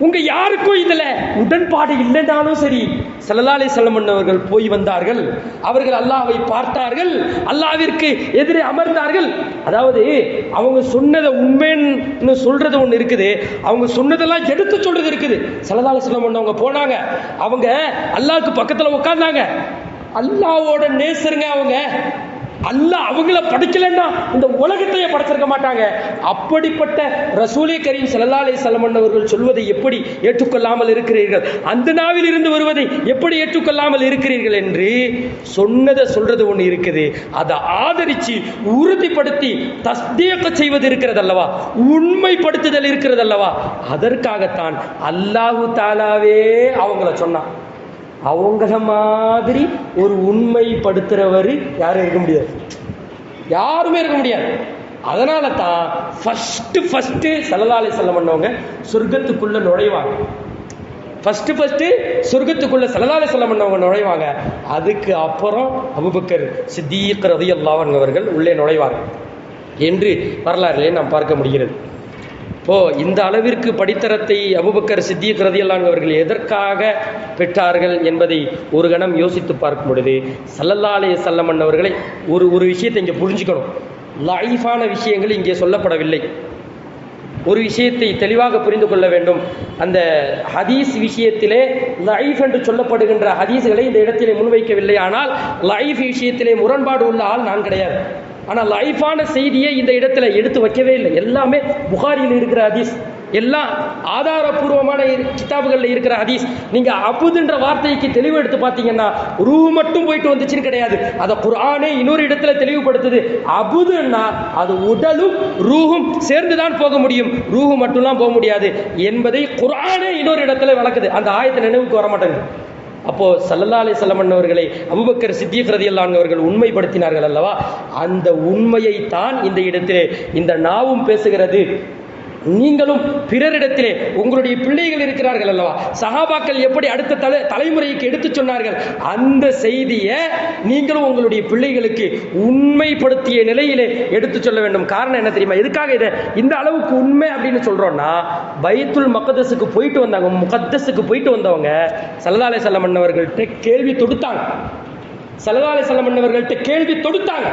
உங்க யாருக்கும் இதுல உடன்பாடு இல்லைனாலும் சரி, ஸல்லல்லாஹு அலைஹி வஸல்லம் அவர்கள் போய் வந்தார்கள். அவர்கள் அல்லாஹ்வை பார்த்தார்கள், அல்லாஹ்விற்கு எதிரே அமர்ந்தார்கள். அதாவது அவங்க சொன்னதை உண்மைன்னு சொல்றது ஒன்று இருக்குது, அவங்க சொன்னதெல்லாம் எடுத்து சொல்றது இருக்குது. ஸல்லல்லாஹு அலைஹி வஸல்லம் அவங்க போனாங்க, அவங்க அல்லாஹ்க்கு பக்கத்துல உட்கார்ந்தாங்க. அல்லாஹ்வோட நேசருங்க அவங்க. அல்லாஹ் அவங்கள படைக்கலன்னா இந்த உலகத்தையே படைச்சிருக்க மாட்டாங்க. அப்படிப்பட்ட ரசூலே கரீம் ஸல்லல்லாஹு அலைஹி வஸல்லம் அவர்கள் சொல்வதை எப்படி ஏற்றுக்கொள்ளாமல் இருக்கிறீர்கள், அந்த நாவில் இருந்து வருவதை எப்படி ஏற்றுக்கொள்ளாமல் இருக்கிறீர்கள் என்று சொன்னதை சொல்றது ஒன்று இருக்குது. அதை ஆதரிச்சு உறுதிப்படுத்தி தஸ்தீக் செய்வது இருக்கிறது அல்லவா, உண்மைப்படுத்துதல் இருக்கிறது அல்லவா, அதற்காகத்தான் அல்லாஹு தாலாவே அவங்கள சொன்னான். அவங்கள மாதிரி ஒரு உண்மைப்படுத்துறவர் யாரும் இருக்க முடியாது, யாருமே இருக்க முடியாது. அதனால தான் ஃபர்ஸ்ட் ஸல்லல்லாஹு அலைஹி வஸல்லம் பண்ணவங்க சொர்க்கத்துக்குள்ள நுழைவாங்க. ஃபர்ஸ்ட் சொர்க்கத்துக்குள்ள ஸல்லல்லாஹு அலைஹி வஸல்லம் பண்ணவங்க நுழைவாங்க. அதுக்கு அப்புறம் அபூபக்கர் சித்திக் ரலியல்லாஹு அன்ஹு அவர்கள் உள்ளே நுழைவார்கள் என்று வரலாறுகளை நாம் பார்க்க முடிகிறது. இப்போ இந்த அளவிற்கு படித்தரத்தை அபூபக்கர் சித்திக் ரலியல்லாஹு அன்ஹு அவர்கள் எதற்காக பெற்றார்கள் என்பதை ஒரு கணம் யோசித்து பார்க்கும் பொழுது, ஸல்லல்லாஹு அலைஹி வஸல்லம் அவர்களை ஒரு விஷயத்தை இங்கே புரிஞ்சுக்கணும். லைஃபான விஷயங்கள் இங்கே சொல்லப்படவில்லை. ஒரு விஷயத்தை தெளிவாக புரிந்து கொள்ள வேண்டும். அந்த ஹதீஸ் விஷயத்திலே லைஃப் என்று சொல்லப்படுகின்ற ஹதீஸ்களை இந்த இடத்திலே முன்வைக்கவில்லை. ஆனால் லைஃப் விஷயத்திலே முரண்பாடு உள்ள ஆள் நான் கிடையாது. ஆனால் லைஃபான செய்தியை இந்த இடத்துல எடுத்து வைக்கவே இல்லை. எல்லாமே புகாரியில் இருக்கிற ஹதீஸ், எல்லாம் ஆதாரபூர்வமான கிதாபுகளில் இருக்கிற ஹதீஸ். நீங்க அபுதுன்ற வார்த்தைக்கு தெளிவு எடுத்து பார்த்தீங்கன்னா ரூஹ் மட்டும் போயிட்டு வந்துச்சுன்னு கிடையாது. அதை குர்ஆனே இன்னொரு இடத்துல தெளிவுபடுத்துது. அபுதுன்னா அது உடலும் ரூஹும் சேர்ந்துதான் போக முடியும், ரூஹு மட்டும்லாம் போக முடியாது என்பதை குர்ஆனே இன்னொரு இடத்துல விளக்குது. அந்த ஆயத்தை நினைவுக்கு வர மாட்டேங்குது. அப்போ ஸல்லல்லாஹு அலைஹி வஸல்லம் அவர்களை அபூபக்கர் சித்திக் ரலியல்லாஹு அன்ஹு அவர்கள் உண்மைப்படுத்தினார்கள் அல்லவா, அந்த உண்மையை தான் இந்த இடத்திலே இந்த நாவும் பேசுகிறது. நீங்களும் பிறரிடத்திலே உங்களுடைய பிள்ளைகள் இருக்கிறார்கள் அல்லவா, சஹாபாக்கள் எப்படி அடுத்த தலைமுறைக்கு எடுத்து சொன்னார்கள், அந்த செய்தியை நீங்களும் உங்களுடைய பிள்ளைகளுக்கு உண்மைப்படுத்திய நிலையிலே எடுத்து சொல்ல வேண்டும். காரணம் என்ன தெரியுமா? எதுக்காக இதை இந்த அளவுக்கு உண்மை அப்படின்னு சொல்றோம்னா, பைத்துல் மக்தஸுக்கு போயிட்டு வந்தாங்க, முகத்தஸுக்கு போயிட்டு வந்தவங்க ஸல்லல்லாஹு அலைஹி வஸல்லம் அவர்கள்ட்ட கேள்வி தொடுத்தாங்க. ஸல்லல்லாஹு அலைஹி வஸல்லம் அவர்கள்ட்ட கேள்வி தொடுத்தாங்க.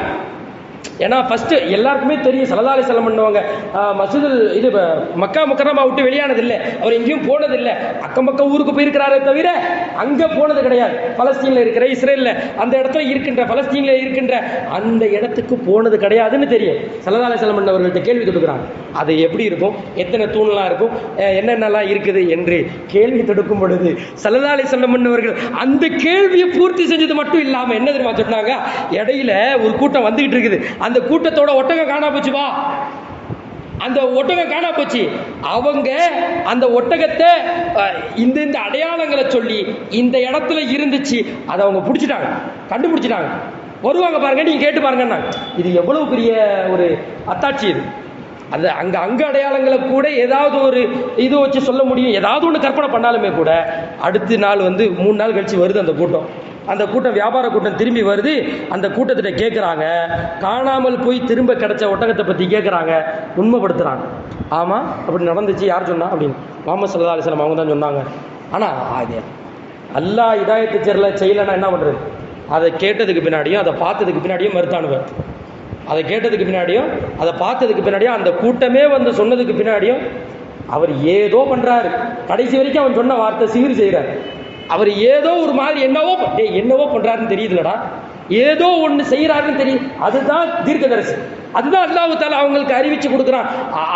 ஏன்னா ஃபர்ஸ்ட் எல்லாருக்குமே தெரியும் ஸல்லல்லாஹு அலைஹி வஸல்லம் பண்ணவங்க மஸ்ஜிதுல் இது மக்கா முக்கர்ரமா விட்டு வெளியானதில்லை, அவர் எங்கேயும் போனதில்லை, அக்கம் பக்கம் ஊருக்கு போயிருக்கிறாரே தவிர அங்கே போனது கிடையாது. பலஸ்தீனில் இருக்கிற இஸ்ரேலில் அந்த இடத்துல இருக்கின்ற பலஸ்தீனில் இருக்கின்ற அந்த இடத்துக்கு போனது கிடையாதுன்னு தெரியும். ஸல்லல்லாஹு அலைஹி வஸல்லம் அவர்கள்ட்ட கேள்வி தொடுக்கிறாங்க, அது எப்படி இருக்கும், எத்தனை தூண்லாம் இருக்கும், என்னென்னலாம் இருக்குது என்று கேள்வி தொடுக்கும் பொழுது ஸல்லல்லாஹு அலைஹி வஸல்லம் அவர்கள் அந்த கேள்வியை பூர்த்தி செஞ்சது மட்டும் இல்லாமல் என்ன தெரியுமா சொன்னாங்க, இடையில ஒரு கூட்டம் வந்துகிட்டு இருக்குது, அந்த கூட்டத்தோட ஒட்டகம் காணா போச்சு, வா அந்த ஒட்டகம் காணா போச்சு, அவங்க அந்த ஒட்டகத்தை இந்த அடையாளங்களை சொல்லி இந்த இடத்துல இருந்துச்சு, அதை அவங்க பிடிச்சிட்டாங்க, கண்டுபிடிச்சிட்டாங்க, வருவாங்க பாருங்க, நீங்க கேட்டு பாருங்க. இது எவ்வளவு பெரிய ஒரு அத்தாட்சி இது. அது அங்க அடையாளங்களை கூட ஏதாவது ஒரு இது வச்சு சொல்ல முடியும், ஏதாவது ஒன்று கற்பனை பண்ணாலுமே கூட அடுத்த நாள் 3 நாள் கழிச்சு வருது அந்த கூட்டம் வியாபார கூட்டம் திரும்பி வருது. அந்த கூட்டத்திட்ட கேட்குறாங்க, காணாமல் போய் திரும்ப கிடைச்ச ஒட்டகத்தை பற்றி கேட்குறாங்க, உண்மைப்படுத்துகிறாங்க. ஆமாம் அப்படி நடந்துச்சு, யார் சொன்னா அப்படின்னு முஹம்மது ஸல்லல்லாஹு அலைஹி வஸல்லம் அவங்க தான் சொன்னாங்க. ஆனால் அது அல்லாஹ் ஹிதாயத்து செய்யலைன்னா என்ன பண்ணுறது? அதை கேட்டதுக்கு பின்னாடியும் அதை பார்த்ததுக்கு பின்னாடியும் மறுத்தானுவர், அதை கேட்டதுக்கு பின்னாடியும் அதை பார்த்ததுக்கு பின்னாடியும் அந்த கூட்டமே சொன்னதுக்கு பின்னாடியும் அவர் ஏதோ பண்ணுறாரு. கடைசி வரைக்கும் அவன் சொன்ன வார்த்தை சீர் செய்கிறார். அவர் ஏதோ ஒரு மாதிரி என்னவோ பண்றாருன்னு தெரியுதுலடா, ஏதோ ஒன்று செய்யறாருன்னு தெரியுது. அதுதான் தீர்க்கதரிசி, அதுதான் அல்லாஹ் தஆலா அவங்களுக்கு அறிவிச்சு கொடுக்கிறான்.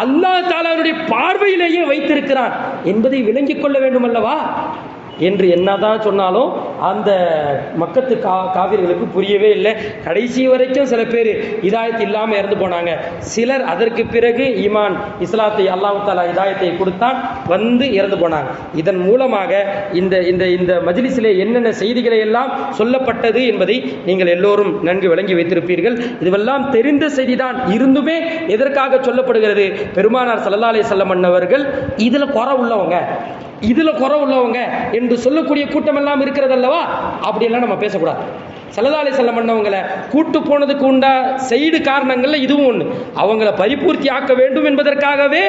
அல்லாஹ் தஆலா அவருடைய பார்வையிலேயே வைத்திருக்கிறான் என்பதை விளங்கிக் கொள்ள வேண்டும் அல்லவா என்று என்னதான் சொன்னாலும் அந்த மக்கத்து காவிர்களுக்கு புரியவே இல்லை. கடைசி வரைக்கும் சில பேர் இதாயத்து இல்லாமல் இறந்து போனாங்க. சிலர் அதற்கு பிறகு ஈமான் இஸ்லாத்தை அல்லாஹ் தஆலா இதாயத்தை கொடுத்தான், இறந்து போனாங்க. இதன் மூலமாக இந்த இந்த இந்த மஜ்லிஸிலே என்னென்ன செய்திகளை எல்லாம் சொல்லப்பட்டது என்பதை நீங்கள் எல்லோரும் நன்கு விளங்கி வைத்திருப்பீர்கள். இதுவெல்லாம் தெரிந்த செய்திதான், இருந்துமே எதற்காக சொல்லப்படுகிறது? பெருமானார் ஸல்லல்லாஹு அலைஹி வஸல்லம் அவர்கள் இதுல குறை உள்ளவங்க என்று சொல்லக்கூடிய கூட்டம் எல்லாம் இருக்கிறது அல்லவா, அப்படியெல்லாம் நம்ம பேசக்கூடாது. ஸல்லல்லாஹு அலைஹி வஸல்லம் பண்ணவங்களை கூட்டு போனதுக்கு உண்டா சைடு காரணங்கள்ல இதுவும் ஒன்று. அவங்களை பரிபூர்த்தி ஆக்க வேண்டும் என்பதற்காகவே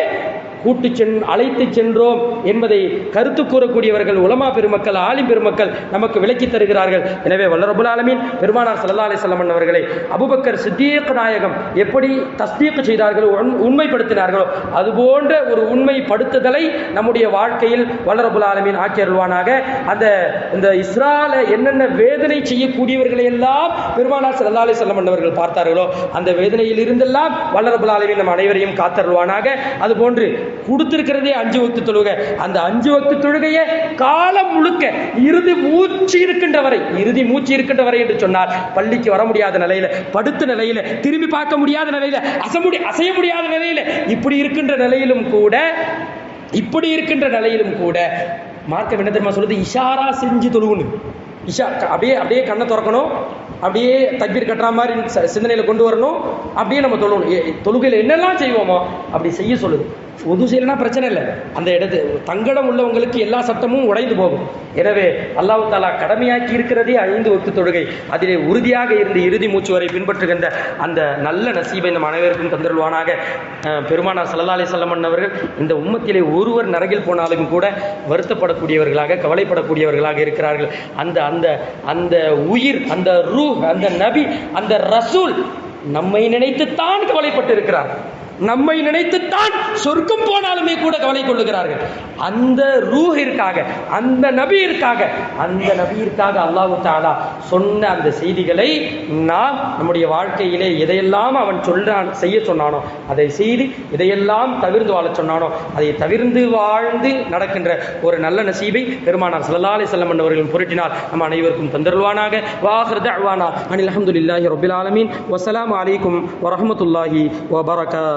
அழைத்து சென்றோம் என்பதை கருத்து கூறக்கூடியவர்கள் உலமா பெருமக்கள், ஆலிம் பெருமக்கள் நமக்கு விளக்கி தருகிறார்கள். எனவே வல்ல ரப்புல் ஆலமீன் பெருமானார் ஸல்லல்லாஹு அலைஹி வஸல்லம் அவர்களை அபூபக்கர் சித்தீக் நாயகம் எப்படி தஸ்தீக் செய்தார்களோ, உண்மைப்படுத்தினார்களோ, அதுபோன்ற ஒரு உண்மைப்படுத்துதலை நம்முடைய வாழ்க்கையில் வல்ல ரப்புல் ஆலமீன் ஆக்கி அருள்வானாக. இந்த இஸ்ரால என்னென்ன வேதனை செய்யக்கூடியவர்களை எல்லாம் பெருமானார் ஸல்லல்லாஹு அலைஹி வஸல்லம் அவர்கள் பார்த்தார்களோ, அந்த வேதனையில் இருந்தெல்லாம் வல்ல ரப்புல் ஆலமீன் நம் அனைவரையும் காத்தருள்வானாக. அதுபோன்று கொடுத்திருக்கிறதே 5 வக்து தொழுகை, அந்த 5 வக்து தொழுகையை காலம் முழுக்க இறுதி மூச்சு இருக்கின்ற வரை என்று சொன்னார். பள்ளிக்கு வர முடியாத நிலையில, படுத்த நிலையில, திரும்பி பார்க்க முடியாத நிலையில, அசைய முடியாத நிலையில, இப்படி இருக்கின்ற நிலையிலும் கூட மார்க்கம் என்ன தெரியுமா சொல்லுது? இஷாரா செஞ்சு தொழுகணும். அப்படியே கண்ணை திறக்கணும், அப்படியே தக்பீர் கட்டுற மாதிரி சிந்தனையில் கொண்டு வரணும், அப்படியே நம்ம தொழுகையில் என்னெல்லாம் செய்வோமோ அப்படி செய்ய சொல்லுது. உது செய்யலனா பிரச்சனை இல்லை, அந்த இடத்து தங்கடம் உள்ளவங்களுக்கு எல்லா சட்டமும் உடைந்து போகும். எனவே அல்லாஹ் தஆலா கடமையாக்கி இருக்கிறதே 5 வக்து தொழுகை. அதிலே உறுதியாக இருந்து இறுதி மூச்சு வரை பின்பற்றுகின்ற அந்த நல்ல நசீபை நம் அனைவருக்கும் தந்தருள்வானாக. பெருமானார் ஸல்லல்லாஹு அலைஹி வஸல்லம் அவர்கள் இந்த உம்மத்திலே ஒருவர் நரகில் போனாலும் கூட வருத்தப்படக்கூடியவர்களாக, கவலைப்படக்கூடியவர்களாக இருக்கிறார்கள். அந்த உயிர், அந்த ரூஹ், அந்த நபி, அந்த ரசூல் நம்மை நினைத்துத்தான் கவலைப்பட்டு இருக்கிறார். நம்மை நினைத்துத்தான் சொர்க்கம் போனாலுமே கூட கவலை கொள்ளுகிறார்கள். அந்த ரூஹிற்காக, அந்த நபியிற்காக அல்லாஹ் தஆலா சொன்ன அந்த செய்திகளை நாம் நம்முடைய வாழ்க்கையிலே எதையெல்லாம் அவன் செய்ய சொன்னானோ அதை செய்து, இதையெல்லாம் தவிர்த்து வாழ சொன்னானோ அதை தவிர்த்து வாழ்ந்து நடக்கின்ற ஒரு நல்ல நசீபை பெருமானார் ஸல்லல்லாஹு அலைஹி வஸல்லம் அவர்களின் பொருட்டினால் நம் அனைவருக்கும் தந்தருள்வானாக. வாஹிர் தஅவானா அனில் ஹம்துலில்லாஹி ரப்பில் ஆலமீன். வஸ்ஸலாமு அலைக்கும் வரஹ்மத்துல்லாஹி வபரகாத்துஹு.